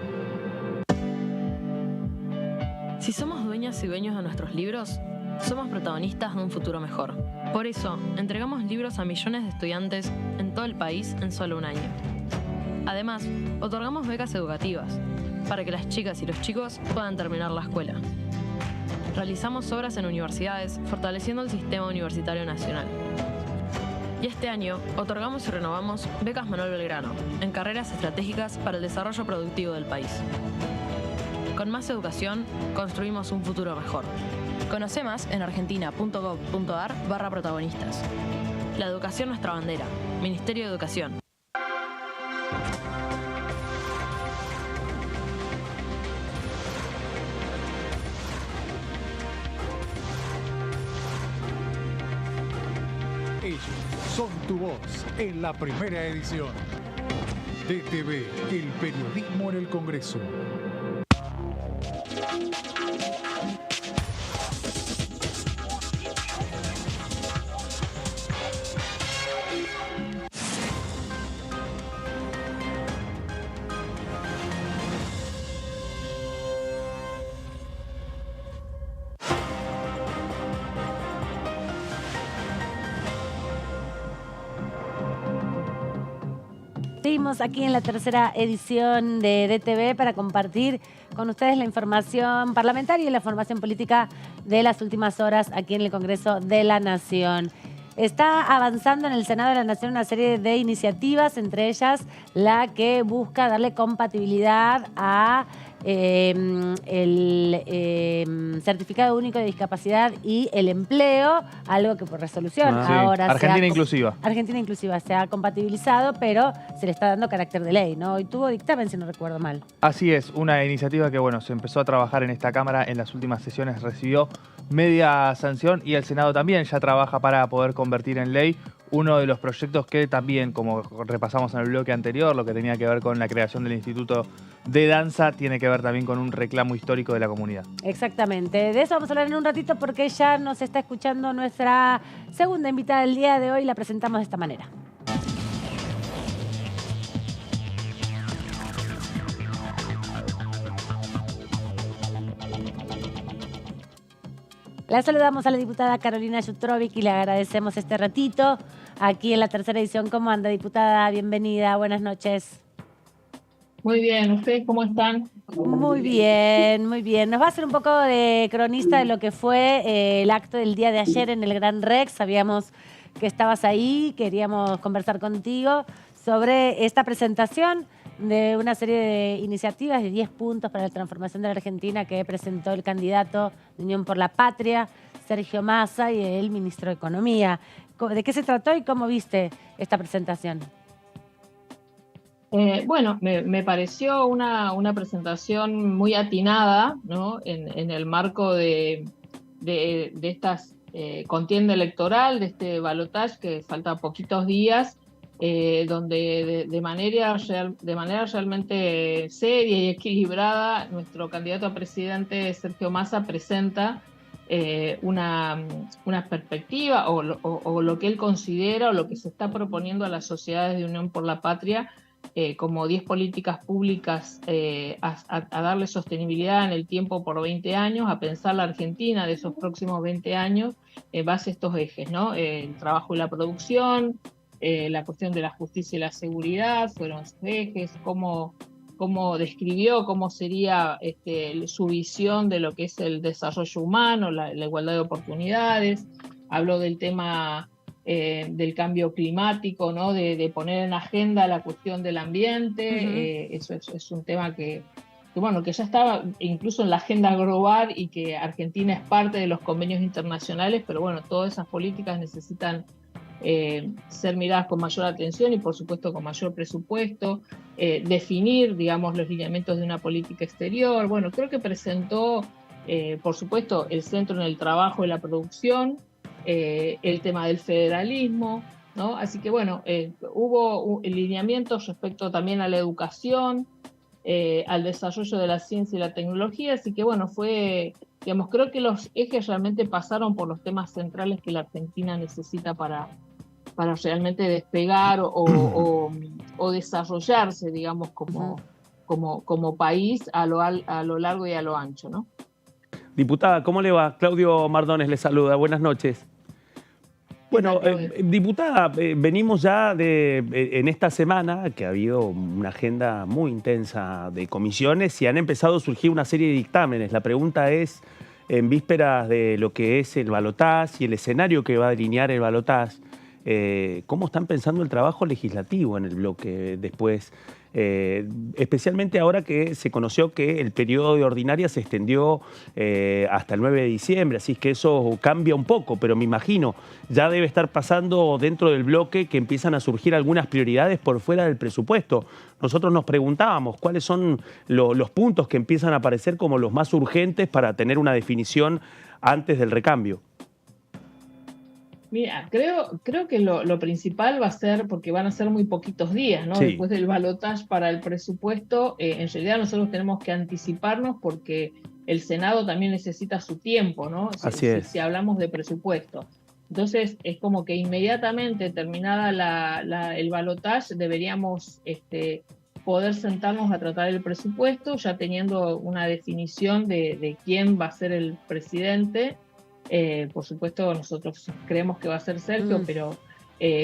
Si somos dueñas y dueños de nuestros libros, somos protagonistas de un futuro mejor. Por eso, entregamos libros a millones de estudiantes en todo el país en solo un año. Además, otorgamos becas educativas para que las chicas y los chicos puedan terminar la escuela. Realizamos obras en universidades, fortaleciendo el sistema universitario nacional. Y este año, otorgamos y renovamos becas Manuel Belgrano en carreras estratégicas para el desarrollo productivo del país. Con más educación, construimos un futuro mejor. Conoce más en argentina.gov.ar/protagonistas. La educación nuestra bandera. Ministerio de Educación. Ellos son tu voz en la primera edición. DTV, el periodismo en el Congreso. Seguimos aquí en la tercera edición de DTV para compartir con ustedes la información parlamentaria y la información política de las últimas horas aquí en el Congreso de la Nación. Está avanzando en el Senado de la Nación una serie de iniciativas, entre ellas la que busca darle compatibilidad a el certificado único de discapacidad y el empleo, algo que por resolución ahora Argentina Inclusiva. Argentina Inclusiva se ha compatibilizado, pero se le está dando carácter de ley, ¿no? Hoy tuvo dictamen, si no recuerdo mal. Así es, una iniciativa que, bueno, se empezó a trabajar en esta Cámara, en las últimas sesiones recibió media sanción y el Senado también ya trabaja para poder convertir en ley uno de los proyectos que también, como repasamos en el bloque anterior, lo que tenía que ver con la creación del Instituto de Danza, tiene que ver también con un reclamo histórico de la comunidad. Exactamente. De eso vamos a hablar en un ratito porque ya nos está escuchando nuestra segunda invitada del día de hoy. La presentamos de esta manera. La saludamos a la diputada Carolina Yutrovic y le agradecemos este ratito aquí en la tercera edición. ¿Cómo anda, diputada? Bienvenida, buenas noches. Muy bien, ¿ustedes cómo están? Muy bien, muy bien. Nos va a hacer un poco de cronista de lo que fue el acto del día de ayer en el Gran Rex. Sabíamos que estabas ahí, queríamos conversar contigo sobre esta presentación de una serie de iniciativas de 10 puntos para la transformación de la Argentina que presentó el candidato de Unión por la Patria, Sergio Massa, y el ministro de Economía. ¿De qué se trató y cómo viste esta presentación? Bueno, me pareció una presentación muy atinada, ¿no? En el marco de esta contienda electoral, de este balotaje que falta poquitos días, donde de manera realmente seria y equilibrada nuestro candidato a presidente Sergio Massa presenta una perspectiva o lo que él considera o lo que se está proponiendo a las sociedades de Unión por la Patria como 10 políticas públicas a darle sostenibilidad en el tiempo por 20 años, a pensar la Argentina de esos próximos 20 años en base a estos ejes, ¿no? El trabajo y la producción, la cuestión de la justicia y la seguridad, fueron sus ejes, cómo describió cómo sería su visión de lo que es el desarrollo humano, la igualdad de oportunidades, habló del tema del cambio climático, ¿no? De poner en agenda la cuestión del ambiente. Eso es un tema que ya estaba incluso en la agenda global y que Argentina es parte de los convenios internacionales, pero bueno, todas esas políticas necesitan ser miradas con mayor atención y por supuesto con mayor presupuesto, definir, digamos, los lineamientos de una política exterior. Bueno, creo que presentó, por supuesto, el centro en el trabajo y la producción, el tema del federalismo, ¿no? Así que bueno, hubo lineamientos respecto también a la educación, al desarrollo de la ciencia y la tecnología, así que bueno, creo que los ejes realmente pasaron por los temas centrales que la Argentina necesita para realmente despegar o desarrollarse, digamos, como país a lo largo y a lo ancho, ¿no? Diputada, ¿cómo le va? Claudio Mardones le saluda. Buenas noches. Bueno, diputada, venimos ya en esta semana que ha habido una agenda muy intensa de comisiones y han empezado a surgir una serie de dictámenes. La pregunta es, en vísperas de lo que es el balotaje y el escenario que va a delinear el balotaje, ¿cómo están pensando el trabajo legislativo en el bloque después? Especialmente ahora que se conoció que el periodo de ordinaria se extendió hasta el 9 de diciembre, así que eso cambia un poco, pero me imagino ya debe estar pasando dentro del bloque que empiezan a surgir algunas prioridades por fuera del presupuesto. Nosotros nos preguntábamos cuáles son los puntos que empiezan a aparecer como los más urgentes para tener una definición antes del recambio. Mira, creo que lo principal va a ser, porque van a ser muy poquitos días, ¿no? Sí. Después del balotaje para el presupuesto, en realidad nosotros tenemos que anticiparnos porque el Senado también necesita su tiempo, ¿no? Así es. Si hablamos de presupuesto. Entonces, es como que inmediatamente terminada el balotaje, deberíamos poder sentarnos a tratar el presupuesto, ya teniendo una definición de quién va a ser el presidente. Por supuesto, nosotros creemos que va a ser Sergio, pero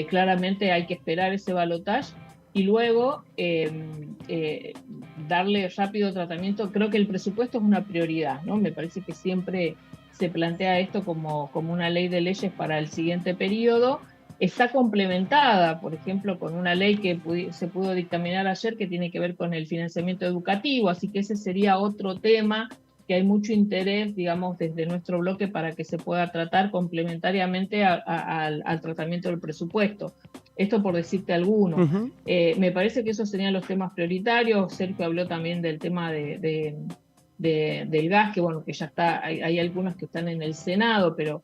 claramente hay que esperar ese balotaje y luego darle rápido tratamiento. Creo que el presupuesto es una prioridad, ¿no? Me parece que siempre se plantea esto como una ley de leyes para el siguiente periodo. Está complementada, por ejemplo, con una ley que se pudo dictaminar ayer que tiene que ver con el financiamiento educativo, así que ese sería otro tema que hay mucho interés, digamos, desde nuestro bloque para que se pueda tratar complementariamente al tratamiento del presupuesto. Esto por decirte alguno. Uh-huh. Me parece que esos serían los temas prioritarios. Sergio habló también del tema del gas, que bueno, que ya está, hay algunos que están en el Senado, pero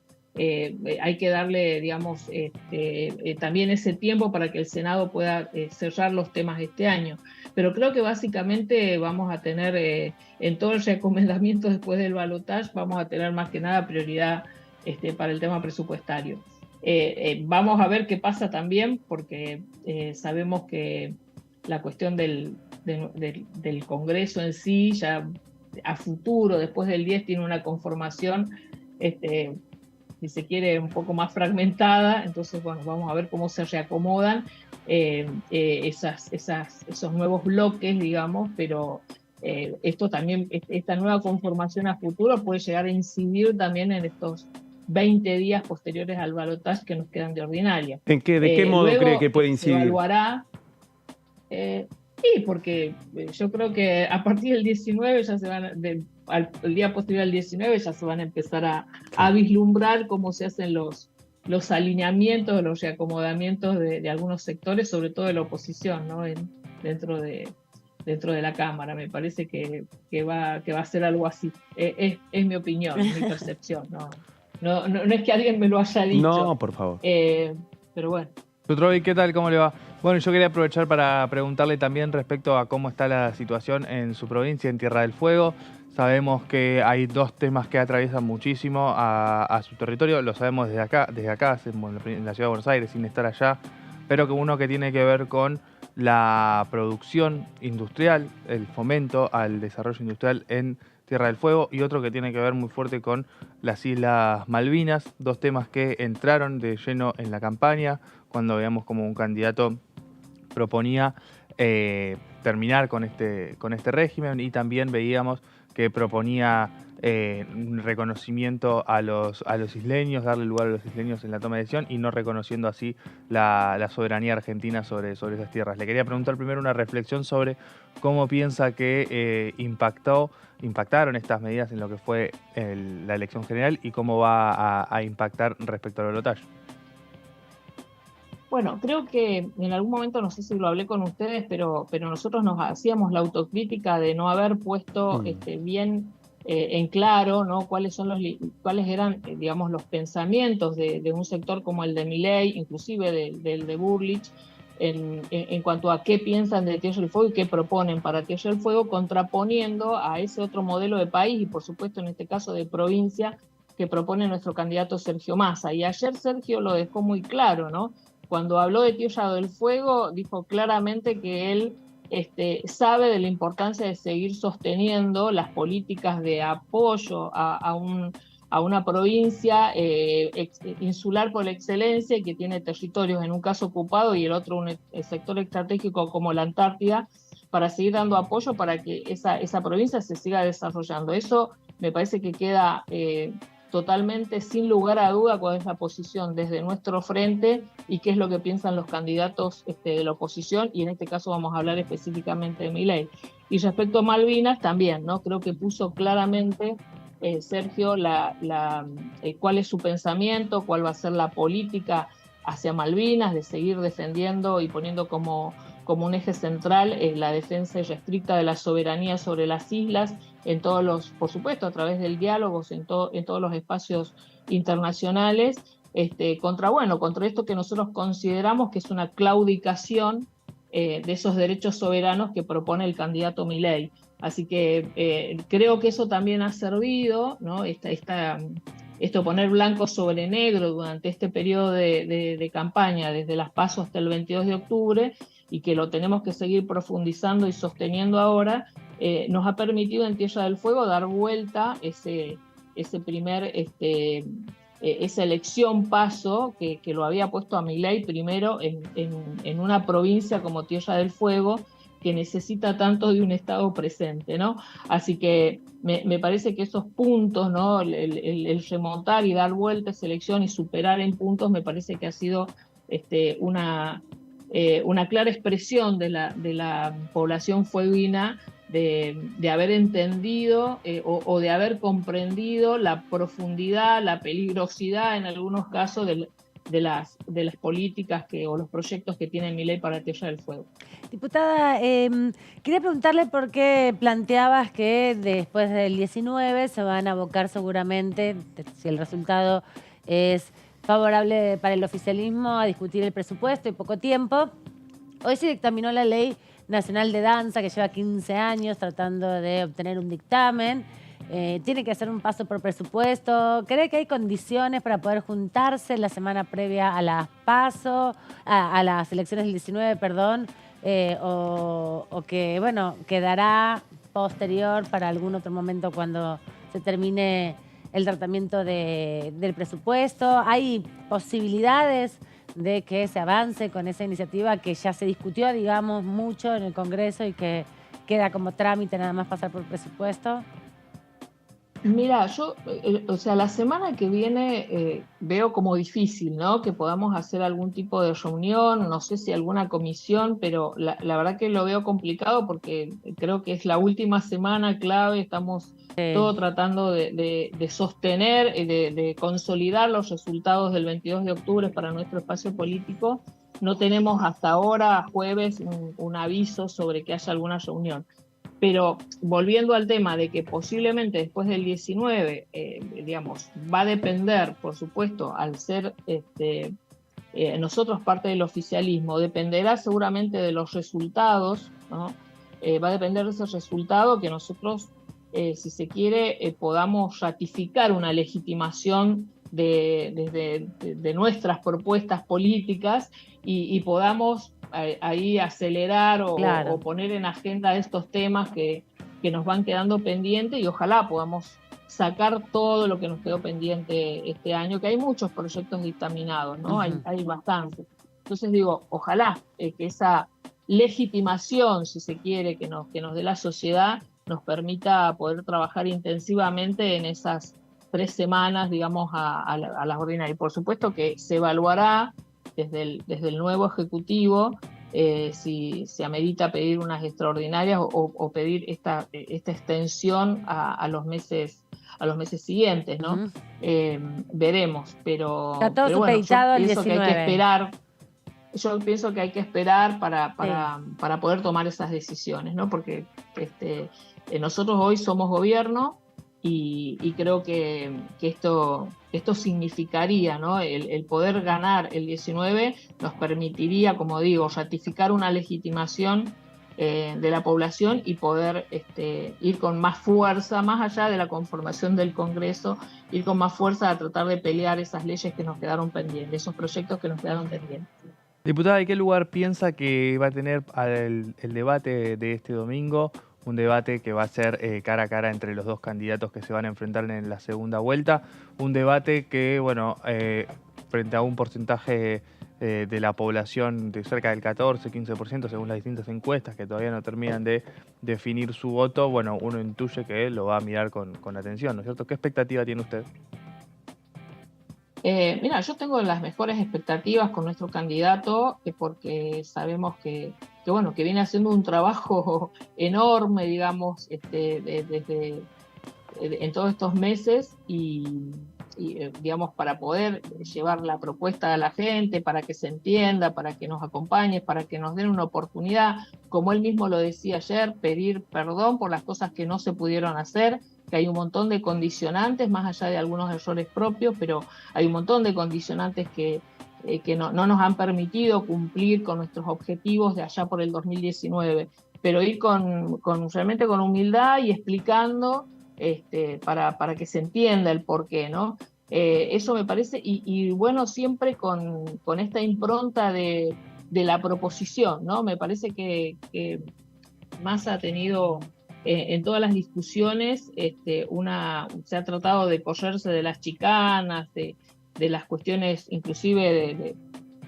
hay que darle, digamos, también ese tiempo para que el Senado pueda cerrar los temas este año. Pero creo que básicamente vamos a tener, en todo el recomendamiento después del balotaje, vamos a tener más que nada prioridad para el tema presupuestario. Vamos a ver qué pasa también, porque sabemos que la cuestión del Congreso en sí, ya a futuro, después del 10, tiene una conformación si se quiere, un poco más fragmentada. Entonces, bueno, vamos a ver cómo se reacomodan esos nuevos bloques, digamos, pero esto también, esta nueva conformación a futuro puede llegar a incidir también en estos 20 días posteriores al balotaje que nos quedan de ordinaria. ¿De qué modo cree que puede incidir? Se evaluará. Sí, porque yo creo que a partir del 19 ya se van el día posterior al 19 ya se van a empezar a vislumbrar cómo se hacen los alineamientos, los reacomodamientos de algunos sectores, sobre todo de la oposición, ¿no? Dentro de la Cámara. Me parece que va a ser algo así. Es mi opinión, mi percepción. No es que alguien me lo haya dicho. No, por favor. Pero bueno. Tutrovi, ¿qué tal? ¿Cómo le va? Bueno, yo quería aprovechar para preguntarle también respecto a cómo está la situación en su provincia, en Tierra del Fuego. Sabemos que hay dos temas que atraviesan muchísimo a su territorio, lo sabemos desde acá, en la ciudad de Buenos Aires, sin estar allá, pero que uno que tiene que ver con la producción industrial, el fomento al desarrollo industrial en Tierra del Fuego, y otro que tiene que ver muy fuerte con las Islas Malvinas, dos temas que entraron de lleno en la campaña, cuando veíamos como un candidato proponía terminar con este régimen, y también veíamos que proponía un reconocimiento a los isleños, darle lugar a los isleños en la toma de decisión y no reconociendo así la soberanía argentina sobre esas tierras. Le quería preguntar primero una reflexión sobre cómo piensa que impactaron estas medidas en lo que fue la elección general y cómo va a impactar respecto al balotaje. Bueno, creo que en algún momento, no sé si lo hablé con ustedes, pero nosotros nos hacíamos la autocrítica de no haber puesto bien en claro, ¿no? cuáles eran, digamos, los pensamientos de un sector como el de Milei, inclusive del de Burlich, en cuanto a qué piensan de Tierra del Fuego y qué proponen para Tierra del Fuego, contraponiendo a ese otro modelo de país y, por supuesto, en este caso de provincia, que propone nuestro candidato Sergio Massa. Y ayer Sergio lo dejó muy claro, ¿no? cuando habló de Tierra del Fuego, dijo claramente que él sabe de la importancia de seguir sosteniendo las políticas de apoyo a una provincia insular por excelencia, que tiene territorios en un caso ocupado y el otro un sector estratégico como la Antártida, para seguir dando apoyo para que esa provincia se siga desarrollando. Eso me parece que queda totalmente sin lugar a duda cuál es la posición desde nuestro frente y qué es lo que piensan los candidatos de la oposición, y en este caso vamos a hablar específicamente de Milei. Y respecto a Malvinas también, ¿no? Creo que puso claramente Sergio cuál es su pensamiento, cuál va a ser la política hacia Malvinas, de seguir defendiendo y poniendo como un eje central la defensa irrestricta de la soberanía sobre las islas, en todos los, por supuesto, a través del diálogo, en todos los espacios internacionales, contra esto que nosotros consideramos que es una claudicación de esos derechos soberanos que propone el candidato Milei. Así que creo que eso también ha servido, ¿no? Esto poner blanco sobre negro durante este periodo de campaña, desde las PASO hasta el 22 de octubre, y que lo tenemos que seguir profundizando y sosteniendo ahora, nos ha permitido en Tierra del Fuego dar vuelta esa elección PASO que lo había puesto a Milei primero en una provincia como Tierra del Fuego, que necesita tanto de un Estado presente, ¿no? Así que me parece que esos puntos, ¿no? El remontar y dar vuelta a esa elección y superar en puntos, me parece que ha sido una clara expresión de la población fueguina de haber entendido o de haber comprendido la profundidad, la peligrosidad en algunos casos de las políticas o los proyectos que tiene Milei para Tierra del Fuego. Diputada, quería preguntarle por qué planteabas que después del 19 se van a abocar seguramente, si el resultado es favorable para el oficialismo, a discutir el presupuesto y poco tiempo. Hoy se dictaminó la Ley Nacional de Danza, que lleva 15 años tratando de obtener un dictamen. Tiene que hacer un paso por presupuesto. ¿Cree que hay condiciones para poder juntarse la semana previa a las PASO, a las elecciones del 19, perdón, o que, bueno, quedará posterior para algún otro momento cuando se termine el tratamiento del presupuesto? ¿Hay posibilidades de que se avance con esa iniciativa que ya se discutió, digamos, mucho en el Congreso y que queda como trámite nada más pasar por presupuesto? Mira, yo, la semana que viene veo como difícil, ¿no? Que podamos hacer algún tipo de reunión, no sé si alguna comisión, pero la verdad que lo veo complicado porque creo que es la última semana clave, estamos todos tratando de sostener, de consolidar los resultados del 22 de octubre para nuestro espacio político. No tenemos hasta ahora, jueves, un aviso sobre que haya alguna reunión. Pero volviendo al tema de que posiblemente después del 19, va a depender, por supuesto, al ser nosotros parte del oficialismo, dependerá seguramente de los resultados, ¿no? Va a depender de ese resultado que nosotros, si se quiere, podamos ratificar una legitimación de nuestras propuestas políticas y podamos ahí acelerar o poner en agenda estos temas que nos van quedando pendientes, y ojalá podamos sacar todo lo que nos quedó pendiente este año, que hay muchos proyectos dictaminados, ¿no? Hay bastantes. Entonces digo, ojalá que esa legitimación, si se quiere, que nos dé la sociedad, nos permita poder trabajar intensivamente en esas 3 semanas, digamos, a las ordinarias. Y por supuesto que se evaluará desde el nuevo Ejecutivo si se amerita pedir unas extraordinarias o pedir esta extensión a los meses siguientes, ¿no? Veremos, pero está todo supeditado al 19. Yo pienso que hay que esperar para poder tomar esas decisiones, ¿no? Porque nosotros hoy somos gobierno y creo que esto significaría, ¿no? El poder ganar el 19 nos permitiría, como digo, ratificar una legitimación de la población y poder ir con más fuerza, más allá de la conformación del Congreso, ir con más fuerza a tratar de pelear esas leyes que nos quedaron pendientes, esos proyectos que nos quedaron pendientes. Diputada, ¿y qué lugar piensa que va a tener el debate de este domingo? Un debate que va a ser cara a cara entre los dos candidatos que se van a enfrentar en la segunda vuelta. Un debate que, bueno, frente a un porcentaje de la población de cerca del 14-15%, según las distintas encuestas que todavía no terminan de definir su voto, bueno, uno intuye que lo va a mirar con atención, ¿no es cierto? ¿Qué expectativa tiene usted? Mira, yo tengo las mejores expectativas con nuestro candidato, porque sabemos que viene haciendo un trabajo enorme, digamos, desde en todos estos meses y digamos, para poder llevar la propuesta a la gente, para que se entienda, para que nos acompañe, para que nos den una oportunidad, como él mismo lo decía ayer, pedir perdón por las cosas que no se pudieron hacer, que hay un montón de condicionantes, más allá de algunos errores propios, pero hay un montón de condicionantes que no nos han permitido cumplir con nuestros objetivos de allá por el 2019, pero ir realmente con humildad y explicando para que se entienda el porqué, ¿no? Eso me parece, y bueno, siempre con esta impronta de la proposición, ¿no? Me parece que Massa ha tenido en todas las discusiones se ha tratado de correrse de las chicanas, de las cuestiones inclusive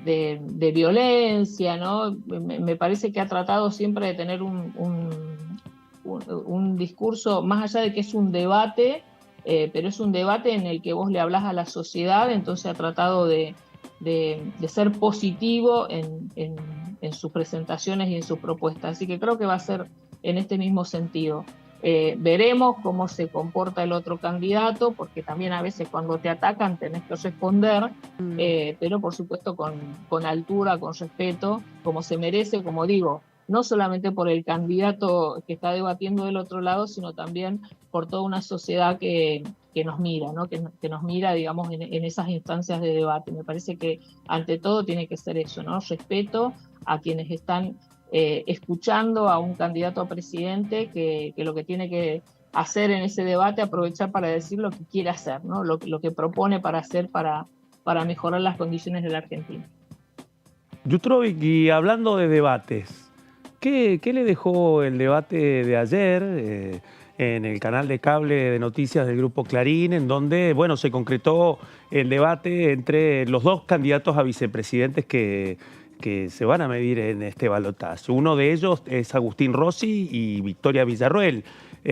de violencia, ¿no? Me parece que ha tratado siempre de tener un discurso, más allá de que es un debate, pero es un debate en el que vos le hablás a la sociedad, entonces ha tratado de ser positivo en sus presentaciones y en sus propuestas. Así que creo que va a ser en este mismo sentido. Veremos cómo se comporta el otro candidato, porque también a veces cuando te atacan tenés que responder, pero por supuesto con altura, con respeto, como se merece, como digo, no solamente por el candidato que está debatiendo del otro lado, sino también por toda una sociedad que nos mira, ¿no? que nos mira, digamos, en esas instancias de debate. Me parece que ante todo tiene que ser eso, ¿no? Respeto a quienes están escuchando a un candidato a presidente que lo que tiene que hacer en ese debate, aprovechar para decir lo que quiere hacer, ¿no? Lo que propone para hacer para mejorar las condiciones de la Argentina. Jutrovik, y hablando de debates, ¿qué le dejó el debate de ayer en el canal de cable de noticias del Grupo Clarín, en donde, bueno, se concretó el debate entre los dos candidatos a vicepresidentes que se van a medir en este balotaje? Uno de ellos es Agustín Rossi y Victoria Villarruel.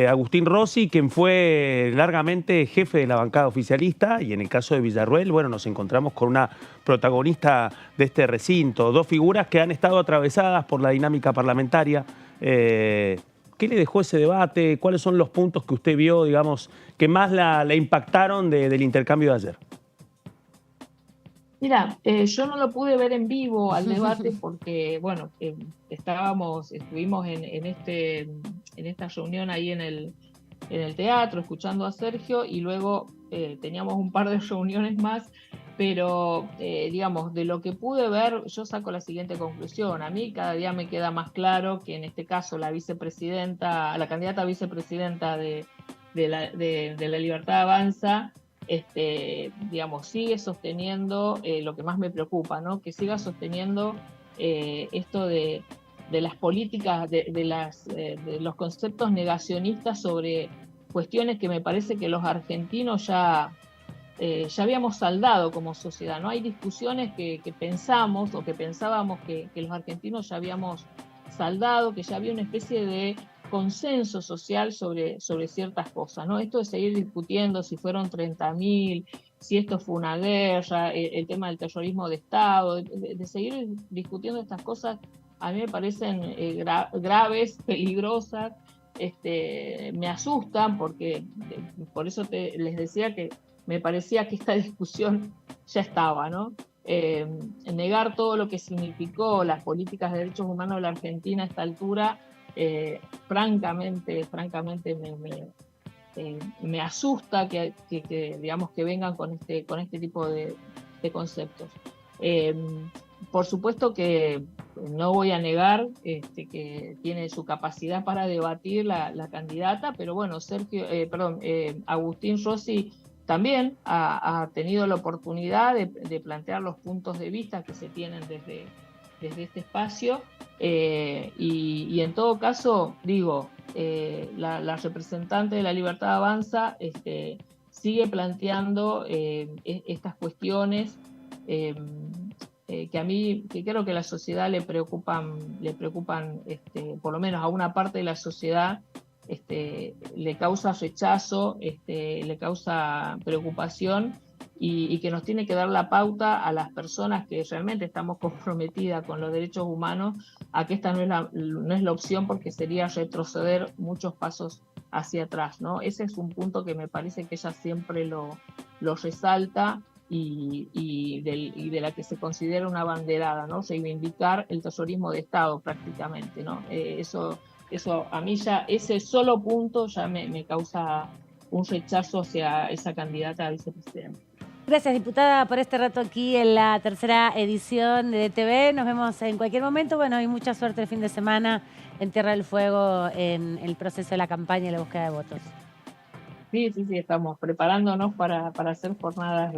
Agustín Rossi, quien fue largamente jefe de la bancada oficialista, y en el caso de Villarruel, bueno, nos encontramos con una protagonista de este recinto, dos figuras que han estado atravesadas por la dinámica parlamentaria. ¿Qué le dejó ese debate? ¿Cuáles son los puntos que usted vio, digamos, que más la impactaron del intercambio de ayer? Mira, yo no lo pude ver en vivo al debate porque, bueno, estuvimos en esta reunión ahí en el teatro escuchando a Sergio, y luego teníamos un par de reuniones más, pero digamos, de lo que pude ver, yo saco la siguiente conclusión. A mí cada día me queda más claro que en este caso la candidata a vicepresidenta de la Libertad Avanza, digamos, sigue sosteniendo lo que más me preocupa, ¿no? Que siga sosteniendo esto de las políticas, de los conceptos negacionistas sobre cuestiones que me parece que los argentinos ya habíamos saldado como sociedad, ¿no? Hay discusiones que pensamos o que pensábamos que los argentinos ya habíamos saldado, que ya había una especie de consenso social sobre ciertas cosas, ¿no? Esto de seguir discutiendo si fueron 30.000, si esto fue una guerra, el tema del terrorismo de Estado, de seguir discutiendo estas cosas, a mí me parecen graves, peligrosas, me asustan, porque por eso les decía que me parecía que esta discusión ya estaba, ¿no? Negar todo lo que significó las políticas de derechos humanos de la Argentina a esta altura, francamente me asusta que digamos que vengan con este tipo de conceptos. Por supuesto que no voy a negar que tiene su capacidad para debatir la candidata, pero bueno, Agustín Rossi también ha tenido la oportunidad de plantear los puntos de vista que se tienen este espacio. Y en todo caso, digo, la representante de La Libertad Avanza sigue planteando estas cuestiones que a mí, que creo que a la sociedad le preocupan por lo menos a una parte de la sociedad, le causa rechazo, le causa preocupación, y que nos tiene que dar la pauta a las personas que realmente estamos comprometidas con los derechos humanos, a que esta no es la opción, porque sería retroceder muchos pasos hacia atrás, ¿no? Ese es un punto que me parece que ella siempre lo resalta, y de la que se considera una abanderada, ¿no? Reivindicar el terrorismo de Estado prácticamente, ¿no? Eso a mí ya, ese solo punto ya me causa un rechazo hacia esa candidata a vicepresidenta. Gracias, diputada, por este rato aquí en la tercera edición de DTV. Nos vemos en cualquier momento. Bueno, y mucha suerte el fin de semana en Tierra del Fuego en el proceso de la campaña y la búsqueda de votos. Sí, estamos preparándonos para hacer jornadas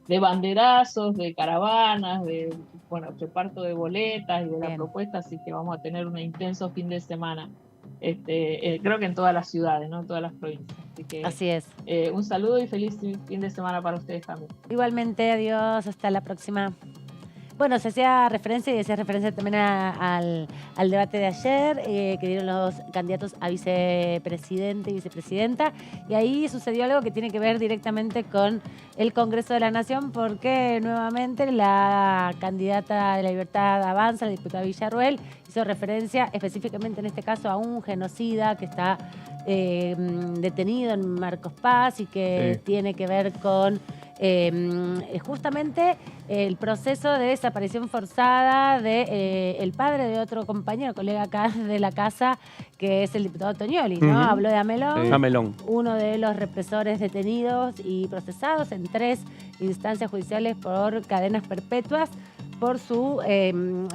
de banderazos, de caravanas, de reparto de boletas y de la propuesta, así que vamos a tener un intenso fin de semana. Creo que en todas las ciudades, ¿no? En todas las provincias. Así es. Un saludo y feliz fin de semana para ustedes también. Igualmente, adiós, hasta la próxima. Bueno, se hacía referencia y hacía referencia también al debate de ayer que dieron los candidatos a vicepresidente y vicepresidenta, y ahí sucedió algo que tiene que ver directamente con el Congreso de la Nación, porque nuevamente la candidata de La Libertad Avanza, la diputada Villarruel, hizo referencia específicamente en este caso a un genocida que está detenido en Marcos Paz y que tiene que ver con justamente el proceso de desaparición forzada de el padre de otro compañero, colega acá de la casa, que es el diputado Toñoli, ¿no? Habló de Amelón, uno de los represores detenidos y procesados en 3 instancias judiciales por cadenas perpetuas por su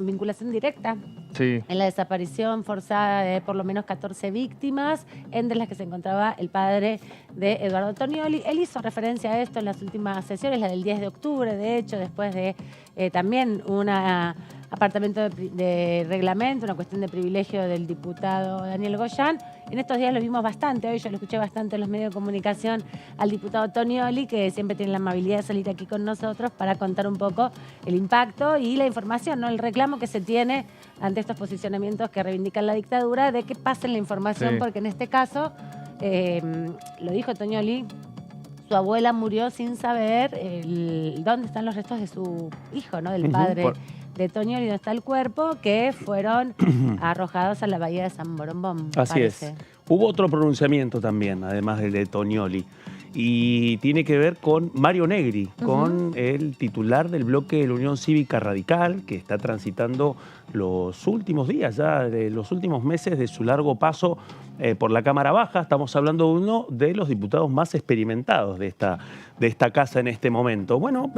vinculación directa en la desaparición forzada de por lo menos 14 víctimas, entre las que se encontraba el padre de Eduardo Toñoli. Él hizo referencia a esto en las últimas sesiones, la del 10 de octubre, de hecho, después de también un apartamento de reglamento, una cuestión de privilegio del diputado Daniel Goyán. En estos días lo vimos bastante, hoy yo lo escuché bastante en los medios de comunicación al diputado Toñoli, que siempre tiene la amabilidad de salir aquí con nosotros para contar un poco el impacto y la información, ¿no? El reclamo que se tiene ante estos posicionamientos que reivindican la dictadura, de que pasen la información, porque en este caso, lo dijo Toñoli, su abuela murió sin saber dónde están los restos de su hijo, ¿no? Del padre de Toñoli, donde está el cuerpo, que fueron arrojados a la bahía de San Borombón. Así es. Hubo otro pronunciamiento también, además del de Toñoli, y tiene que ver con Mario Negri, con el titular del bloque de la Unión Cívica Radical, que está transitando los últimos días, ya de los últimos meses de su largo paso por la Cámara Baja. Estamos hablando de uno de los diputados más experimentados de esta casa en este momento. Bueno,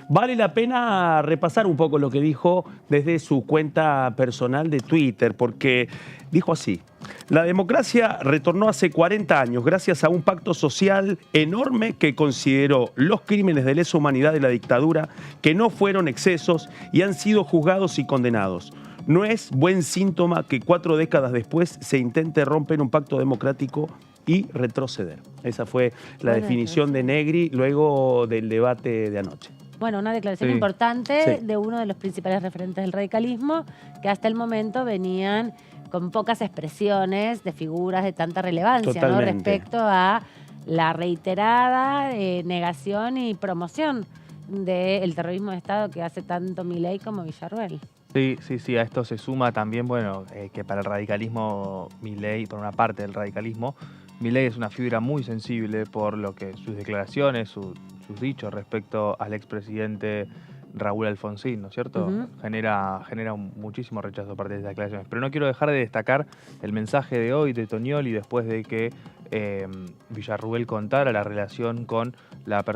vale la pena repasar un poco lo que dijo desde su cuenta personal de Twitter, porque dijo así: la democracia retornó hace 40 años gracias a un pacto social enorme que consideró los crímenes de lesa humanidad de la dictadura, que no fueron excesos y han sido juzgados y condenados. No es buen síntoma que 4 décadas después se intente romper un pacto democrático y retroceder. Esa fue la definición de Negri luego del debate de anoche. Bueno, una declaración importante de uno de los principales referentes del radicalismo, que hasta el momento venían con pocas expresiones de figuras de tanta relevancia, ¿no? Respecto a la reiterada negación y promoción del terrorismo de Estado que hace tanto Milei como Villarruel. Sí, a esto se suma también, bueno, que para el radicalismo Milei, por una parte del radicalismo, Milei es una figura muy sensible por lo que sus declaraciones, sus dichos respecto al expresidente Raúl Alfonsín, ¿no es cierto? Genera muchísimo rechazo a partir de estas declaraciones. Pero no quiero dejar de destacar el mensaje de hoy de Toñoli después de que Villarruel contara la relación con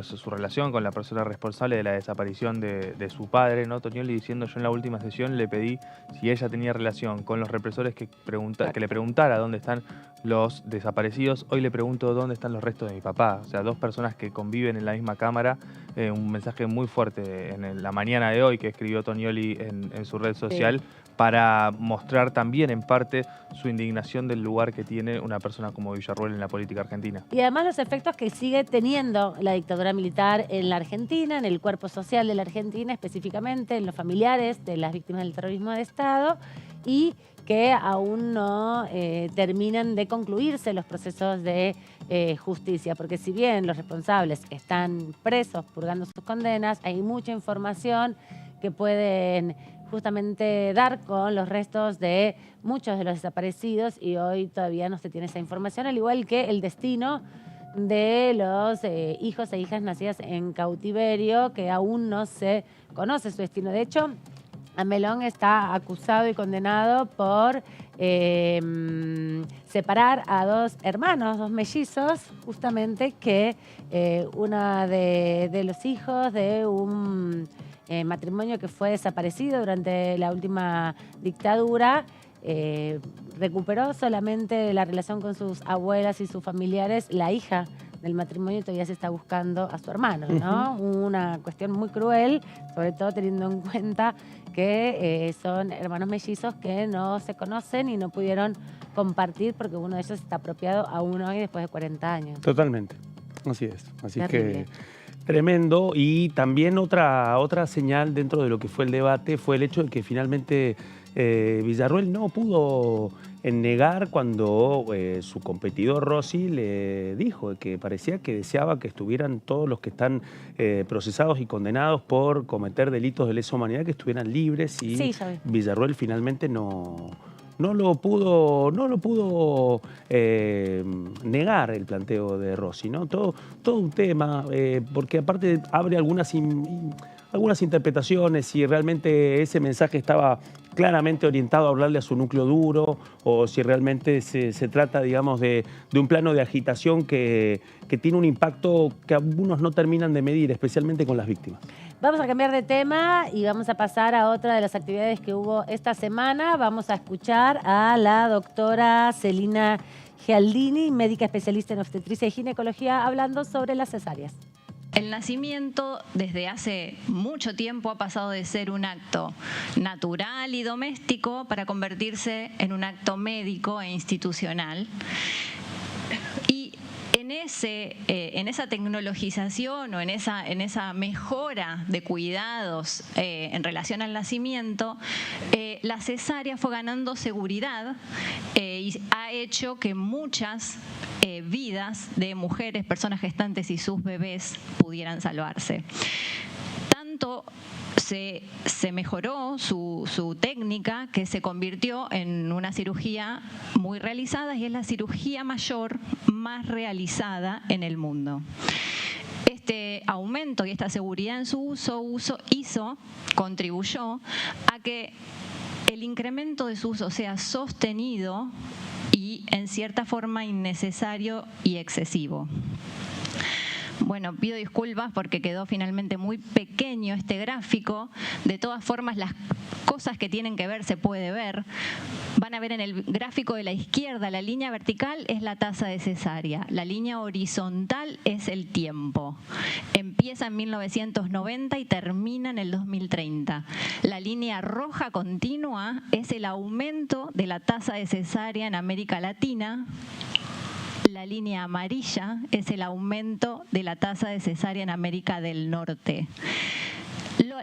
su relación con la persona responsable de la desaparición de su padre, ¿no? Tonioli diciendo: yo en la última sesión le pedí si ella tenía relación con los represores que le preguntara dónde están los desaparecidos. Hoy le pregunto dónde están los restos de mi papá. O sea, dos personas que conviven en la misma cámara. Un mensaje muy fuerte en la mañana de hoy que escribió Tonioli en su red social, para mostrar también en parte su indignación del lugar que tiene una persona como Villarruel en la política argentina. Y además los efectos que sigue teniendo la dictadura militar en la Argentina, en el cuerpo social de la Argentina, específicamente en los familiares de las víctimas del terrorismo de Estado, y que aún no terminan de concluirse los procesos de justicia, porque si bien los responsables están presos purgando sus condenas, hay mucha información que pueden justamente dar con los restos de muchos de los desaparecidos, y hoy todavía no se tiene esa información, al igual que el destino de los hijos e hijas nacidas en cautiverio, que aún no se conoce su destino. De hecho, Amelón está acusado y condenado por separar a dos hermanos, dos mellizos, justamente, que una de los hijos de un matrimonio que fue desaparecido durante la última dictadura, recuperó solamente la relación con sus abuelas y sus familiares. La hija del matrimonio todavía se está buscando a su hermano, ¿no? Una cuestión muy cruel, sobre todo teniendo en cuenta que son hermanos mellizos que no se conocen y no pudieron compartir porque uno de ellos está apropiado aún hoy después de 40 años. Totalmente, así es. Así Terrible. que tremendo. Y también otra señal dentro de lo que fue el debate fue el hecho de que finalmente Villarruel no pudo negar cuando su competidor Rossi le dijo que parecía que deseaba que estuvieran todos los que están procesados y condenados por cometer delitos de lesa humanidad, que estuvieran libres, y sí, Villarruel finalmente no lo pudo negar el planteo de Rossi, ¿no? Todo un tema, porque aparte abre algunas interpretaciones, si realmente ese mensaje estaba claramente orientado a hablarle a su núcleo duro, o si realmente se trata, digamos, de un plano de agitación que tiene un impacto que algunos no terminan de medir, especialmente con las víctimas. Vamos a cambiar de tema y vamos a pasar a otra de las actividades que hubo esta semana. Vamos a escuchar a la doctora Celina Gialdini, médica especialista en obstetricia y ginecología, hablando sobre las cesáreas. El nacimiento desde hace mucho tiempo ha pasado de ser un acto natural y doméstico para convertirse en un acto médico e institucional. Y en esa tecnologización o en esa mejora de cuidados en relación al nacimiento, la cesárea fue ganando seguridad y ha hecho que muchas vidas de mujeres, personas gestantes y sus bebés pudieran salvarse. Tanto se mejoró su técnica que se convirtió en una cirugía muy realizada, y es la cirugía mayor más realizada en el mundo. Este aumento y esta seguridad en su contribuyó a que el incremento de su uso sea sostenido y en cierta forma innecesario y excesivo. Bueno, pido disculpas porque quedó finalmente muy pequeño este gráfico. De todas formas, las cosas que tienen que ver se puede ver. Van a ver en el gráfico de la izquierda, la línea vertical es la tasa de cesárea, la línea horizontal es el tiempo. Empieza en 1990 y termina en el 2030. La línea roja continua es el aumento de la tasa de cesárea en América Latina. La línea amarilla es el aumento de la tasa de cesárea en América del Norte.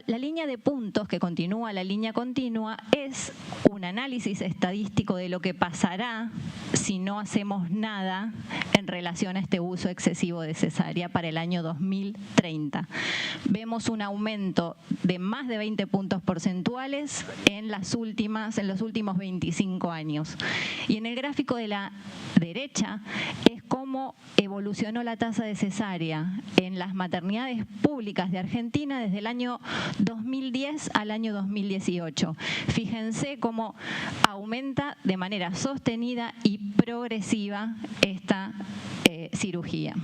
La línea de puntos que continúa, la línea continua, es un análisis estadístico de lo que pasará si no hacemos nada en relación a este uso excesivo de cesárea para el año 2030. Vemos un aumento de más de 20 puntos porcentuales en los últimos 25 años. Y en el gráfico de la derecha es cómo evolucionó la tasa de cesárea en las maternidades públicas de Argentina desde el año 2010 al año 2018. Fíjense cómo aumenta de manera sostenida y progresiva esta cirugía.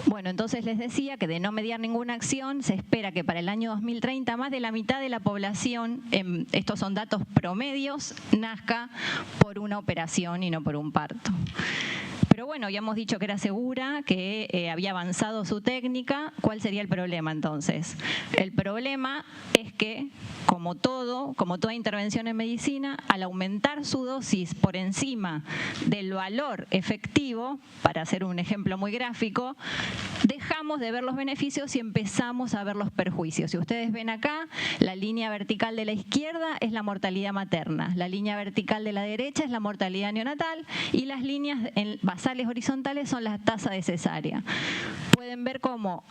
Bueno, entonces les decía que de no mediar ninguna acción, se espera que para el año 2030 más de la mitad de la población, estos son datos promedios, nazca por una operación y no por un parto. Pero bueno, ya hemos dicho que era segura, que había avanzado su técnica. ¿Cuál sería el problema entonces? El problema es que, como toda intervención en medicina, al aumentar su dosis por encima del valor efectivo, para hacer un ejemplo muy gráfico, dejamos de ver los beneficios y empezamos a ver los perjuicios. Si ustedes ven acá, la línea vertical de la izquierda es la mortalidad materna, la línea vertical de la derecha es la mortalidad neonatal y las líneas basales horizontales son las tasas de cesárea. Pueden ver cómo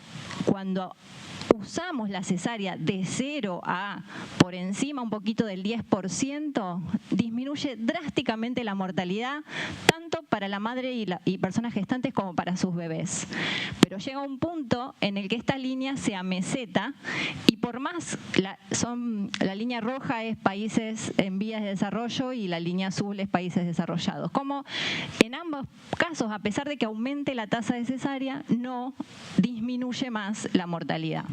cuando usamos la cesárea de 0 a por encima un poquito del 10%, disminuye drásticamente la mortalidad, tanto para la madre y personas gestantes como para sus bebés. Pero llega un punto en el que esta línea se ameseta y por más, la línea roja es países en vías de desarrollo y la línea azul es países desarrollados. Como en ambos casos, a pesar de que aumente la tasa de cesárea, no disminuye más la mortalidad.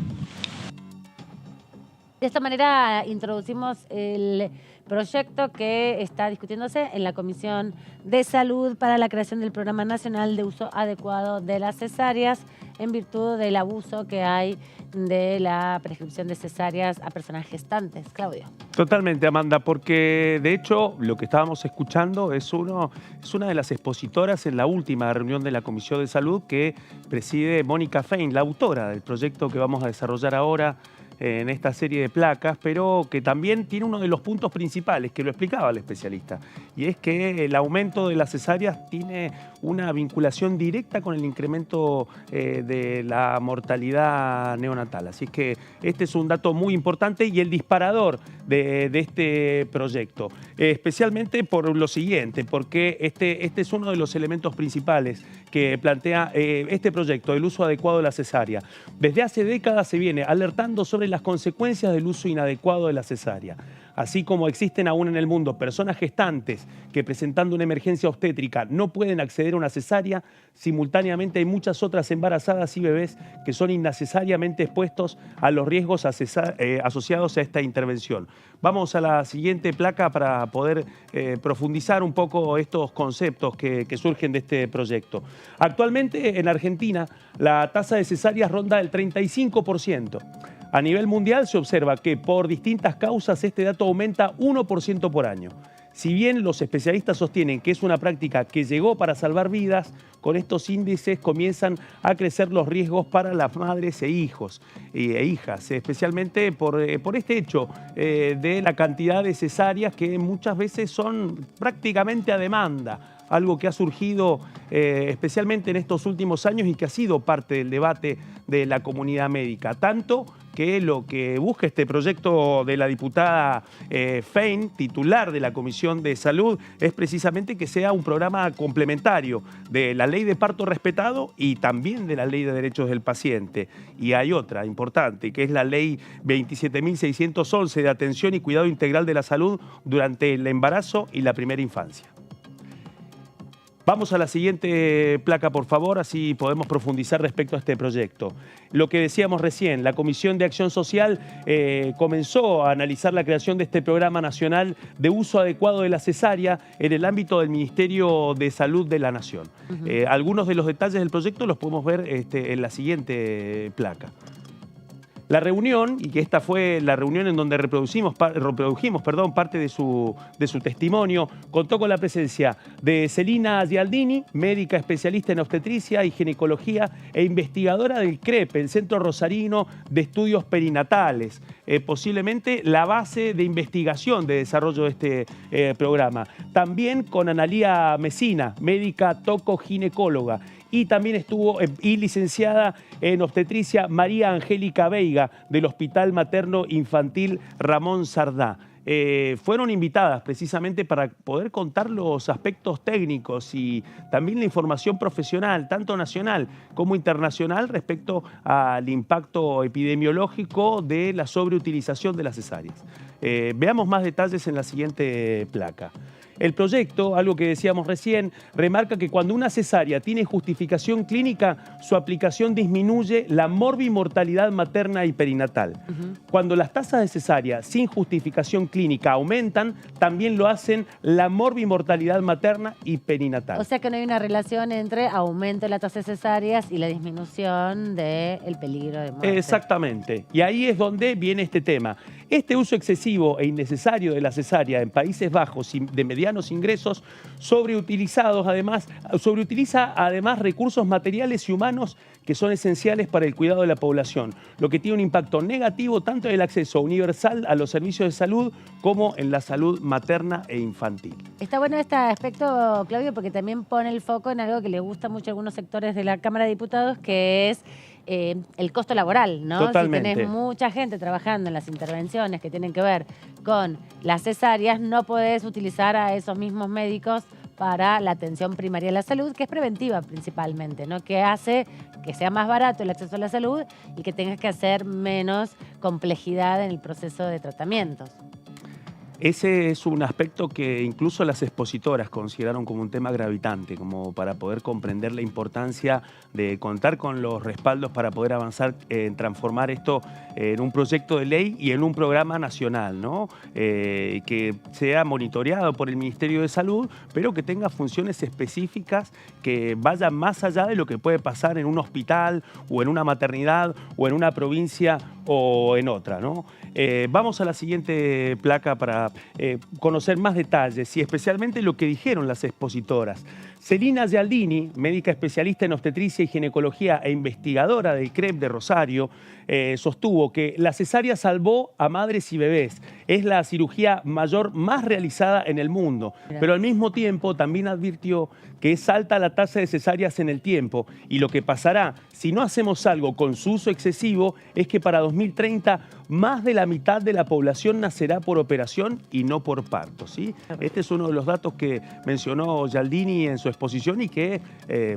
De esta manera introducimos el proyecto que está discutiéndose en la Comisión de Salud para la creación del Programa Nacional de Uso Adecuado de las Cesáreas en virtud del abuso que hay de la prescripción de cesáreas a personas gestantes. Claudio. Totalmente, Amanda, porque de hecho lo que estábamos escuchando es una de las expositoras en la última reunión de la Comisión de Salud que preside Mónica Fein, la autora del proyecto que vamos a desarrollar ahora en esta serie de placas, pero que también tiene uno de los puntos principales, que lo explicaba el especialista, y es que el aumento de las cesáreas tiene una vinculación directa con el incremento de la mortalidad neonatal. Así que este es un dato muy importante y el disparador de este proyecto, especialmente por lo siguiente, porque este es uno de los elementos principales que plantea este proyecto, el uso adecuado de la cesárea. Desde hace décadas se viene alertando sobre las consecuencias del uso inadecuado de la cesárea. Así como existen aún en el mundo personas gestantes que presentando una emergencia obstétrica no pueden acceder a una cesárea, simultáneamente hay muchas otras embarazadas y bebés que son innecesariamente expuestos a los riesgos asociados a esta intervención. Vamos a la siguiente placa para poder profundizar un poco estos conceptos que surgen de este proyecto. Actualmente en Argentina la tasa de cesáreas ronda el 35%. A nivel mundial se observa que por distintas causas este dato aumenta 1% por año. Si bien los especialistas sostienen que es una práctica que llegó para salvar vidas, con estos índices comienzan a crecer los riesgos para las madres e hijos e hijas, especialmente por este hecho de la cantidad de cesáreas que muchas veces son prácticamente a demanda. Algo que ha surgido especialmente en estos últimos años y que ha sido parte del debate de la comunidad médica. Tanto que lo que busca este proyecto de la diputada Fein, titular de la Comisión de Salud, es precisamente que sea un programa complementario de la Ley de Parto Respetado y también de la Ley de Derechos del Paciente. Y hay otra importante, que es la Ley 27.611 de Atención y Cuidado Integral de la Salud durante el embarazo y la primera infancia. Vamos a la siguiente placa, por favor, así podemos profundizar respecto a este proyecto. Lo que decíamos recién, la Comisión de Acción Social comenzó a analizar la creación de este Programa Nacional de Uso Adecuado de la Cesárea en el ámbito del Ministerio de Salud de la Nación. Algunos de los detalles del proyecto los podemos ver en la siguiente placa. La reunión, y que esta fue la reunión en donde reprodujimos parte de su testimonio, contó con la presencia de Celina Gialdini, médica especialista en obstetricia y ginecología e investigadora del CREP, el Centro Rosarino de Estudios Perinatales, posiblemente la base de investigación de desarrollo de este programa. También con Analía Mesina, médica tocoginecóloga. Y también estuvo licenciada en obstetricia María Angélica Veiga del Hospital Materno Infantil Ramón Sardá. fueron invitadas precisamente para poder contar los aspectos técnicos y también la información profesional, tanto nacional como internacional, respecto al impacto epidemiológico de la sobreutilización de las cesáreas. Veamos más detalles en la siguiente placa. El proyecto, algo que decíamos recién, remarca que cuando una cesárea tiene justificación clínica, su aplicación disminuye la morbimortalidad materna y perinatal. Cuando las tasas de cesárea sin justificación clínica aumentan, también lo hacen la morbimortalidad materna y perinatal. O sea que no hay una relación entre aumento de la tasa de cesáreas y la disminución del peligro de muerte. Exactamente. Y ahí es donde viene este tema. Este uso excesivo e innecesario de la cesárea en Países Bajos de medianos ingresos sobreutiliza además recursos materiales y humanos que son esenciales para el cuidado de la población, lo que tiene un impacto negativo tanto en el acceso universal a los servicios de salud como en la salud materna e infantil. Está bueno este aspecto, Claudio, porque también pone el foco en algo que le gusta mucho a algunos sectores de la Cámara de Diputados, que es el costo laboral, ¿no? Totalmente. Si tenés mucha gente trabajando en las intervenciones que tienen que ver con las cesáreas, no podés utilizar a esos mismos médicos para la atención primaria de la salud, que es preventiva principalmente, ¿no? Que hace que sea más barato el acceso a la salud y que tengas que hacer menos complejidad en el proceso de tratamientos. Ese es un aspecto que incluso las expositoras consideraron como un tema gravitante, como para poder comprender la importancia de contar con los respaldos para poder avanzar en transformar esto en un proyecto de ley y en un programa nacional, ¿no? Que sea monitoreado por el Ministerio de Salud, pero que tenga funciones específicas que vayan más allá de lo que puede pasar en un hospital o en una maternidad o en una provincia o en otra, ¿no? Vamos a la siguiente placa para conocer más detalles y especialmente lo que dijeron las expositoras. Celina Gialdini, médica especialista en obstetricia y ginecología e investigadora del CREP de Rosario, sostuvo que la cesárea salvó a madres y bebés. Es la cirugía mayor más realizada en el mundo, pero al mismo tiempo también advirtió que es alta la tasa de cesáreas en el tiempo y lo que pasará si no hacemos algo con su uso excesivo es que para 2030 más de la mitad de la población nacerá por operación y no por parto, ¿sí? Este es uno de los datos que mencionó Gialdini en su exposición y que,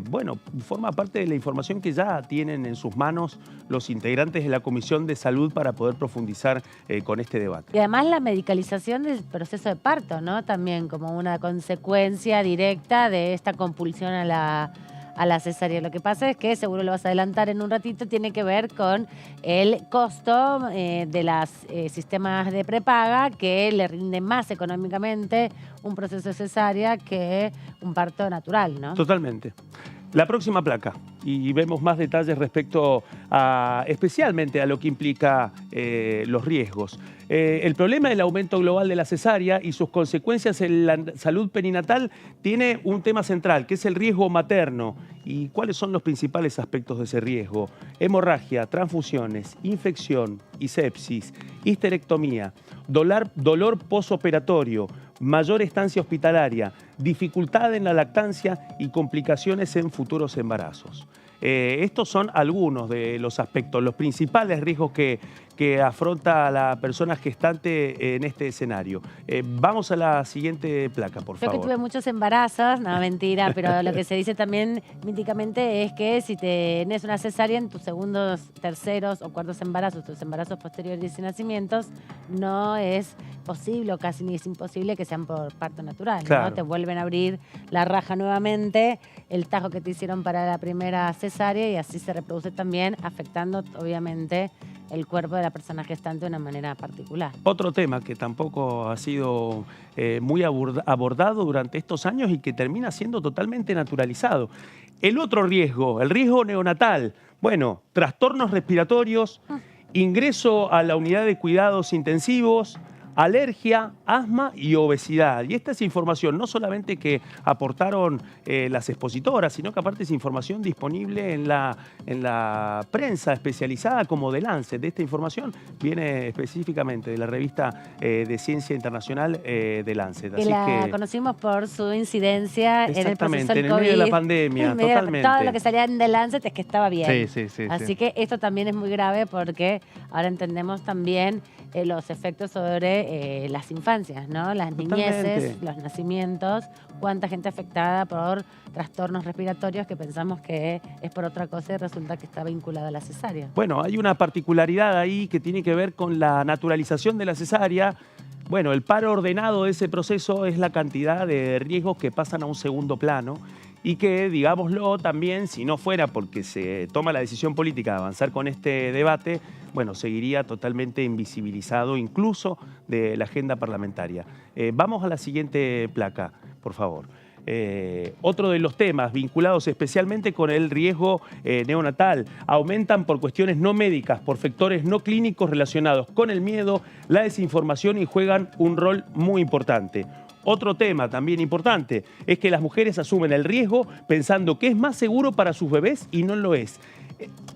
bueno, forma parte de la información que ya tienen en sus manos los integrantes de la Comisión de Salud para poder profundizar con este debate. Y además la medicalización del proceso de parto, ¿no? También como una consecuencia directa de esta compulsión a la cesárea. Lo que pasa es que, seguro lo vas a adelantar en un ratito, tiene que ver con el costo de los sistemas de prepaga, que le rinde más económicamente un proceso de cesárea que un parto natural, ¿no? Totalmente. La próxima placa, y vemos más detalles respecto a, especialmente a lo que implica los riesgos. El problema del aumento global de la cesárea y sus consecuencias en la salud perinatal tiene un tema central, que es el riesgo materno. ¿Y cuáles son los principales aspectos de ese riesgo? Hemorragia, transfusiones, infección y sepsis, histerectomía, dolor posoperatorio, mayor estancia hospitalaria, dificultad en la lactancia y complicaciones en futuros embarazos. Estos son algunos de los aspectos, los principales riesgos que afronta la persona gestante en este escenario. Vamos a la siguiente placa, por favor. Yo que tuve muchos embarazos, no, mentira, pero lo que se dice también míticamente es que si tenés una cesárea en tus segundos, terceros o cuartos embarazos, tus embarazos posteriores y nacimientos, no es posible o casi ni es imposible que sean por parto natural, claro, ¿no? Te vuelven a abrir la raja nuevamente, el tajo que te hicieron para la primera cesárea y así se reproduce también, afectando obviamente el cuerpo de la persona gestante de una manera particular. Otro tema que tampoco ha sido muy abordado durante estos años y que termina siendo totalmente naturalizado. El otro riesgo, el riesgo neonatal. Bueno, trastornos respiratorios, ingreso a la unidad de cuidados intensivos, alergia, asma y obesidad. Y esta es información no solamente que aportaron las expositoras, sino que aparte es información disponible en la prensa especializada como The Lancet. Esta información viene específicamente de la revista de Ciencia Internacional The Lancet. Así que conocimos por su incidencia en el proceso del COVID. En el medio de la pandemia, totalmente. Todo lo que salía en The Lancet es que estaba bien. Sí. Así que esto también es muy grave porque ahora entendemos también los efectos sobre las infancias, ¿no? Las niñeces, los nacimientos, cuánta gente afectada por trastornos respiratorios que pensamos que es por otra cosa y resulta que está vinculada a la cesárea. Bueno, hay una particularidad ahí que tiene que ver con la naturalización de la cesárea. Bueno, el par ordenado de ese proceso es la cantidad de riesgos que pasan a un segundo plano y que, digámoslo también, si no fuera porque se toma la decisión política de avanzar con este debate, bueno, seguiría totalmente invisibilizado incluso de la agenda parlamentaria. Vamos a la siguiente placa, por favor. Otro de los temas vinculados especialmente con el riesgo neonatal aumentan por cuestiones no médicas, por factores no clínicos relacionados con el miedo, la desinformación y juegan un rol muy importante. Otro tema también importante es que las mujeres asumen el riesgo pensando que es más seguro para sus bebés y no lo es.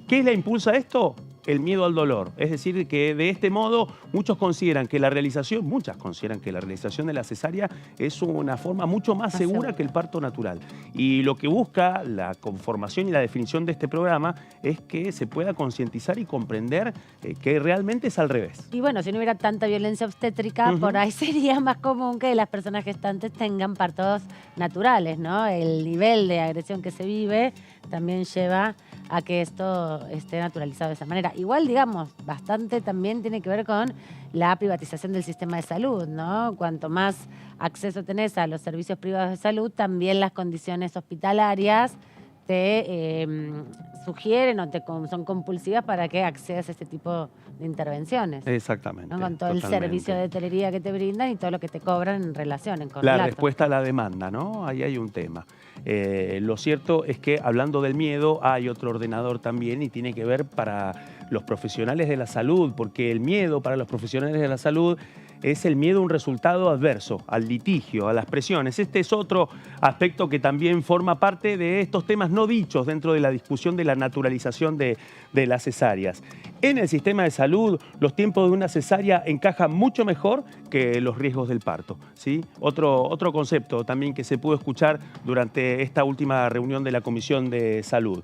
¿Qué la impulsa esto? El miedo al dolor. Es decir, que de este modo muchas consideran que la realización de la cesárea es una forma mucho más segura que el parto natural. Y lo que busca la conformación y la definición de este programa es que se pueda concientizar y comprender que realmente es al revés. Y bueno, si no hubiera tanta violencia obstétrica, por ahí sería más común que las personas gestantes tengan partos naturales, ¿no? El nivel de agresión que se vive también lleva a que esto esté naturalizado de esa manera. Igual, digamos, bastante también tiene que ver con la privatización del sistema de salud, ¿no? Cuanto más acceso tenés a los servicios privados de salud, también las condiciones hospitalarias te sugieren o son compulsivas para que accedas a este tipo de intervenciones. Exactamente. ¿No? Con todo el servicio de hotelería que te brindan y todo lo que te cobran en relación, en la respuesta a la demanda, ¿no? Ahí hay un tema. Lo cierto es que, hablando del miedo, hay otro ordenador también y tiene que ver para los profesionales de la salud, porque el miedo para los profesionales de la salud es el miedo a un resultado adverso, al litigio, a las presiones. Este es otro aspecto que también forma parte de estos temas no dichos dentro de la discusión de la naturalización de las cesáreas. En el sistema de salud, los tiempos de una cesárea encajan mucho mejor que los riesgos del parto, ¿sí? Otro concepto también que se pudo escuchar durante esta última reunión de la Comisión de Salud.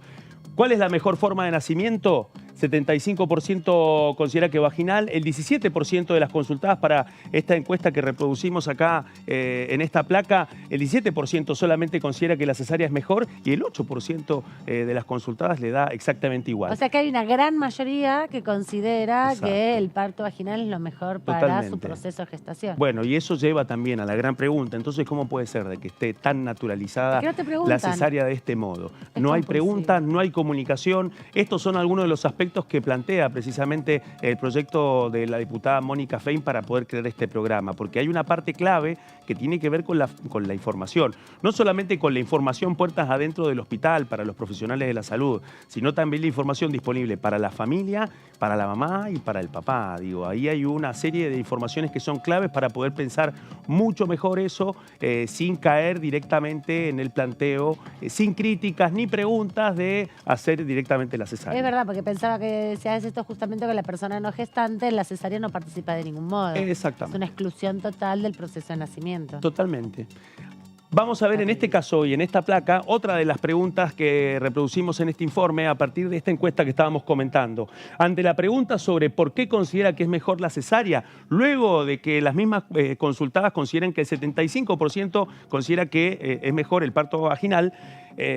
¿Cuál es la mejor forma de nacimiento? 75% considera que vaginal, el 17% de las consultadas para esta encuesta que reproducimos acá en esta placa, el 17% solamente considera que la cesárea es mejor y el 8% de las consultadas le da exactamente igual. O sea que hay una gran mayoría que considera que el parto vaginal es lo mejor para su proceso de gestación. Bueno, y eso lleva también a la gran pregunta, entonces, ¿cómo puede ser de que esté tan naturalizada la cesárea de este modo? No hay preguntas, no hay comunicación. Estos son algunos de los aspectos que plantea precisamente el proyecto de la diputada Mónica Fein para poder crear este programa, porque hay una parte clave que tiene que ver con la información, no solamente con la información puertas adentro del hospital para los profesionales de la salud, sino también la información disponible para la familia, para la mamá y para el papá. Digo, ahí hay una serie de informaciones que son claves para poder pensar mucho mejor eso sin caer directamente en el planteo, sin críticas ni preguntas de hacer directamente la cesárea. Es verdad, porque pensaba que se hace esto justamente con la persona no gestante, la cesárea no participa de ningún modo. Exactamente. Es una exclusión total del proceso de nacimiento. Totalmente. Vamos a ver en este caso y en esta placa otra de las preguntas que reproducimos en este informe a partir de esta encuesta que estábamos comentando. Ante la pregunta sobre por qué considera que es mejor la cesárea, luego de que las mismas consultadas consideren que el 75% considera que es mejor el parto vaginal,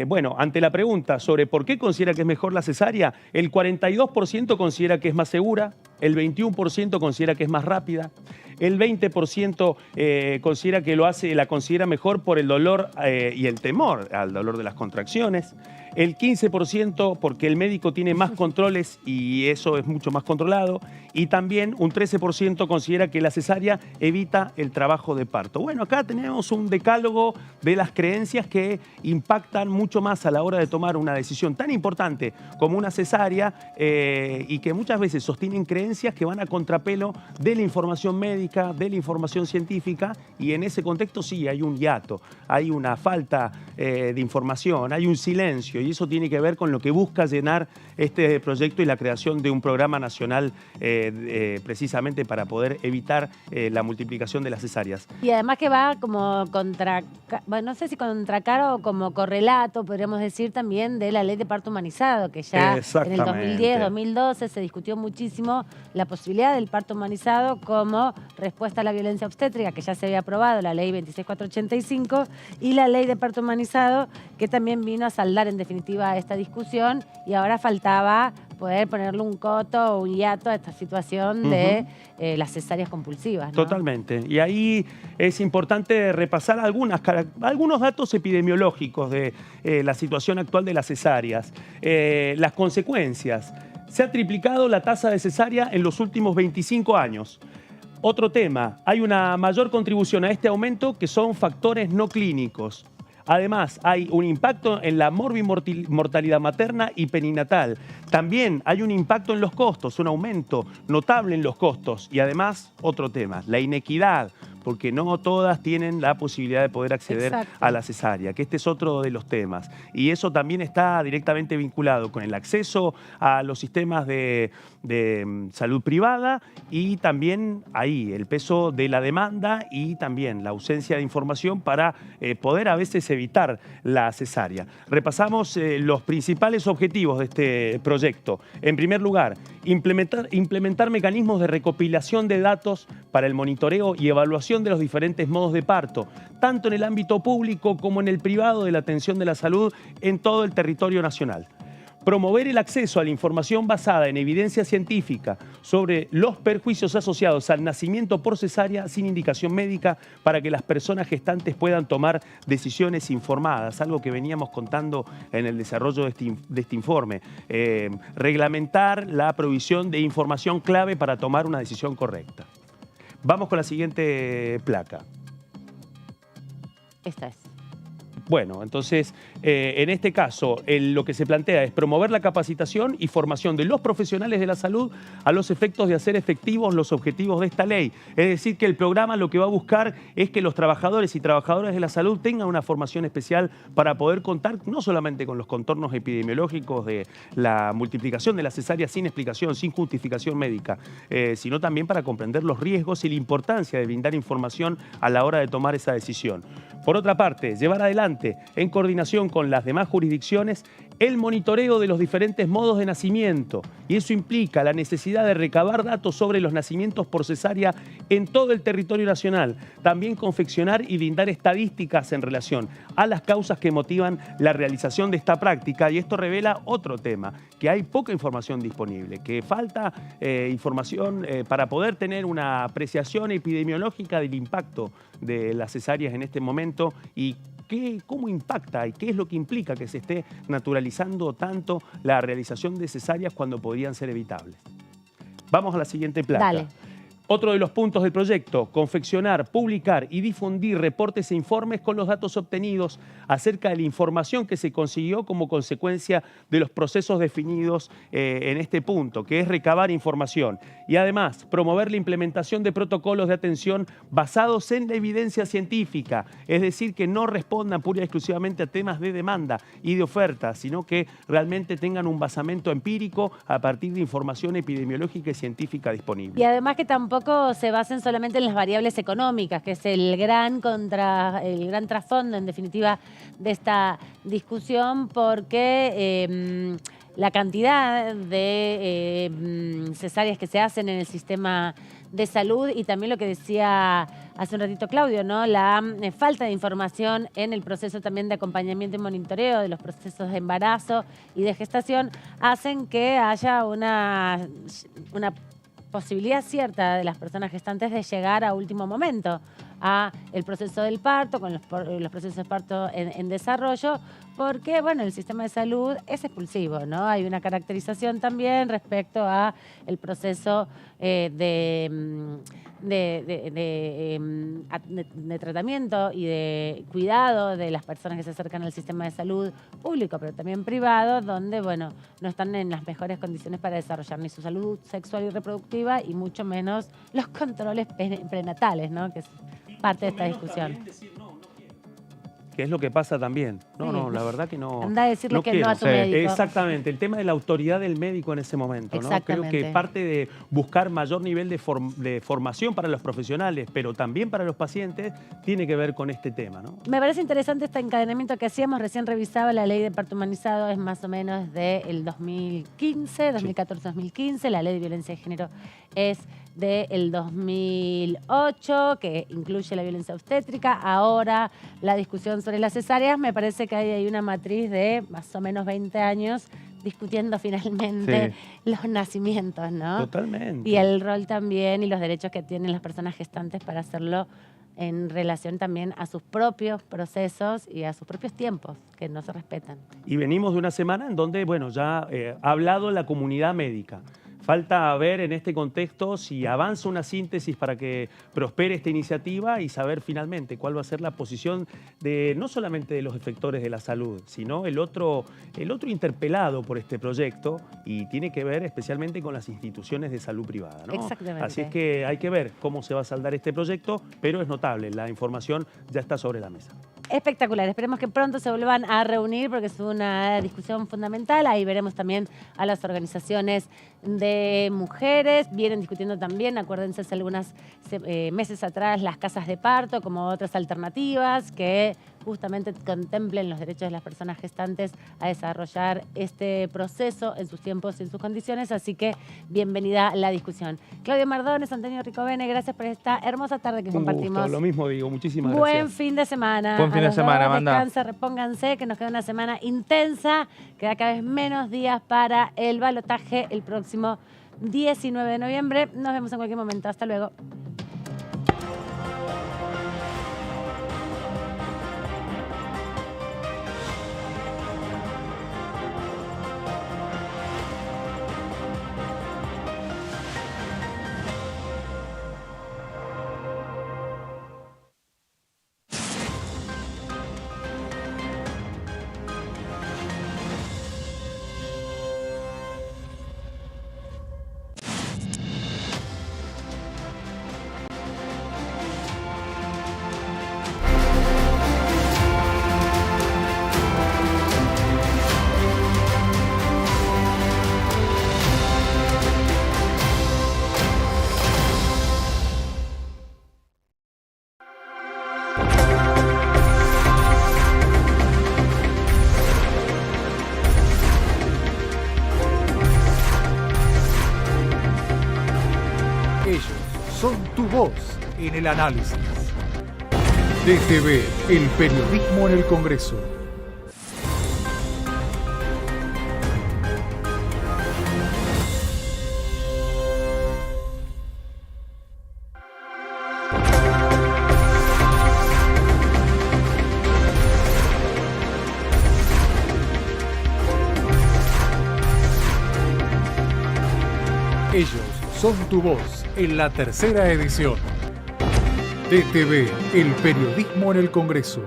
bueno, ante la pregunta sobre por qué considera que es mejor la cesárea, el 42% considera que es más segura, el 21% considera que es más rápida, el 20% considera que la considera mejor por el dolor y el temor al dolor de las contracciones, el 15% porque el médico tiene más controles y eso es mucho más controlado, y también un 13% considera que la cesárea evita el trabajo de parto. Bueno, acá tenemos un decálogo de las creencias que impactan mucho más a la hora de tomar una decisión tan importante como una cesárea y que muchas veces sostienen creencias que van a contrapelo de la información médica, científica, de la información científica, y en ese contexto sí hay un hiato, hay una falta de información, hay un silencio, y eso tiene que ver con lo que busca llenar este proyecto y la creación de un programa nacional precisamente para poder evitar la multiplicación de las cesáreas. Y además que va como no sé si contracaro o como correlato, podríamos decir también, de la ley de parto humanizado, que ya en el 2010, 2012 se discutió muchísimo la posibilidad del parto humanizado como respuesta a la violencia obstétrica, que ya se había aprobado, la ley 26485, y la ley de parto humanizado, que también vino a saldar en definitiva esta discusión, y ahora faltaba poder ponerle un coto o un hiato a esta situación de las cesáreas compulsivas, ¿no? Totalmente. Y ahí es importante repasar algunos datos epidemiológicos de la situación actual de las cesáreas. Las consecuencias. Se ha triplicado la tasa de cesárea en los últimos 25 años. Otro tema, hay una mayor contribución a este aumento que son factores no clínicos. Además, hay un impacto en la morbimortalidad materna y perinatal. También hay un impacto en los costos, un aumento notable en los costos. Y además, otro tema, la inequidad, porque no todas tienen la posibilidad de poder acceder a la cesárea, que este es otro de los temas. Y eso también está directamente vinculado con el acceso a los sistemas de salud privada y también ahí el peso de la demanda y también la ausencia de información para poder a veces evitar la cesárea. Repasamos los principales objetivos de este proyecto. En primer lugar, implementar mecanismos de recopilación de datos para el monitoreo y evaluación de los diferentes modos de parto, tanto en el ámbito público como en el privado de la atención de la salud en todo el territorio nacional. Promover el acceso a la información basada en evidencia científica sobre los perjuicios asociados al nacimiento por cesárea sin indicación médica para que las personas gestantes puedan tomar decisiones informadas, algo que veníamos contando en el desarrollo de este informe. Reglamentar la provisión de información clave para tomar una decisión correcta. Vamos con la siguiente placa. Esta es. Bueno, entonces, en este caso, lo que se plantea es promover la capacitación y formación de los profesionales de la salud a los efectos de hacer efectivos los objetivos de esta ley. Es decir, que el programa lo que va a buscar es que los trabajadores y trabajadoras de la salud tengan una formación especial para poder contar no solamente con los contornos epidemiológicos de la multiplicación de las cesáreas sin explicación, sin justificación médica, sino también para comprender los riesgos y la importancia de brindar información a la hora de tomar esa decisión. Por otra parte, llevar adelante, en coordinación con las demás jurisdicciones, el monitoreo de los diferentes modos de nacimiento. Y eso implica la necesidad de recabar datos sobre los nacimientos por cesárea en todo el territorio nacional. También confeccionar y brindar estadísticas en relación a las causas que motivan la realización de esta práctica. Y esto revela otro tema, que hay poca información disponible, que falta información para poder tener una apreciación epidemiológica del impacto de las cesáreas en este momento y cómo impacta y qué es lo que implica que se esté naturalizando tanto la realización de cesáreas cuando podrían ser evitables. Vamos a la siguiente placa. Dale. Otro de los puntos del proyecto, confeccionar, publicar y difundir reportes e informes con los datos obtenidos acerca de la información que se consiguió como consecuencia de los procesos definidos en este punto, que es recabar información. Y además, promover la implementación de protocolos de atención basados en la evidencia científica, es decir, que no respondan pura y exclusivamente a temas de demanda y de oferta, sino que realmente tengan un basamento empírico a partir de información epidemiológica y científica disponible. Y además que tampoco se basen solamente en las variables económicas, que es el gran trasfondo, en definitiva, de esta discusión, porque la cantidad de cesáreas que se hacen en el sistema de salud y también lo que decía hace un ratito Claudio, ¿no? La falta de información en el proceso también de acompañamiento y monitoreo de los procesos de embarazo y de gestación hacen que haya una posibilidad cierta de las personas gestantes de llegar a último momento a el proceso del parto, con los procesos de parto en desarrollo, porque, bueno, el sistema de salud es expulsivo, ¿no? Hay una caracterización también respecto a el proceso de tratamiento y de cuidado de las personas que se acercan al sistema de salud público, pero también privado, donde, bueno, no están en las mejores condiciones para desarrollar ni su salud sexual y reproductiva y mucho menos los controles prenatales, ¿no? Que es parte de esta discusión. Que es lo que pasa también. No, Sí. no, la verdad que no. Anda a decirle no que quiero. no a tu médico. Exactamente, el tema de la autoridad del médico en ese momento, ¿no? Creo Exactamente. que parte de buscar mayor nivel de formación para los profesionales, pero también para los pacientes, tiene que ver con este tema, ¿no? Me parece interesante este encadenamiento que hacíamos. Recién revisaba la ley de parto humanizado, es más o menos del 2015, 2014-2015. La ley de violencia de género es del 2008, que incluye la violencia obstétrica. Ahora la discusión sobre las cesáreas, me parece que hay una matriz de más o menos 20 años discutiendo finalmente los nacimientos, ¿no? Totalmente. Y el rol también y los derechos que tienen las personas gestantes para hacerlo en relación también a sus propios procesos y a sus propios tiempos, que no se respetan. Y venimos de una semana en donde, bueno, ya ha hablado la comunidad médica. Falta ver en este contexto si avanza una síntesis para que prospere esta iniciativa y saber finalmente cuál va a ser la posición de no solamente de los efectores de la salud, sino el otro interpelado por este proyecto, y tiene que ver especialmente con las instituciones de salud privada, ¿no? Exactamente. Así es que hay que ver cómo se va a saldar este proyecto, pero es notable, la información ya está sobre la mesa. Espectacular, esperemos que pronto se vuelvan a reunir porque es una discusión fundamental. Ahí veremos también a las organizaciones de mujeres, vienen discutiendo también, acuérdense hace algunos meses atrás, las casas de parto como otras alternativas que justamente contemplen los derechos de las personas gestantes a desarrollar este proceso en sus tiempos y en sus condiciones, así que bienvenida a la discusión. Claudio Mardones, Antonio Ricovene, gracias por esta hermosa tarde que compartimos. Gusto, lo mismo digo, muchísimas gracias. Buen fin de semana. Buen fin de semana, Amanda. Descansen, repónganse, que nos queda una semana intensa, queda cada vez menos días para el balotaje el próximo 19 de noviembre. Nos vemos en cualquier momento. Hasta luego. Son tu voz en el análisis. DTV, el periodismo en el Congreso. Ellos son tu voz en la tercera edición. DTV, el periodismo en el Congreso.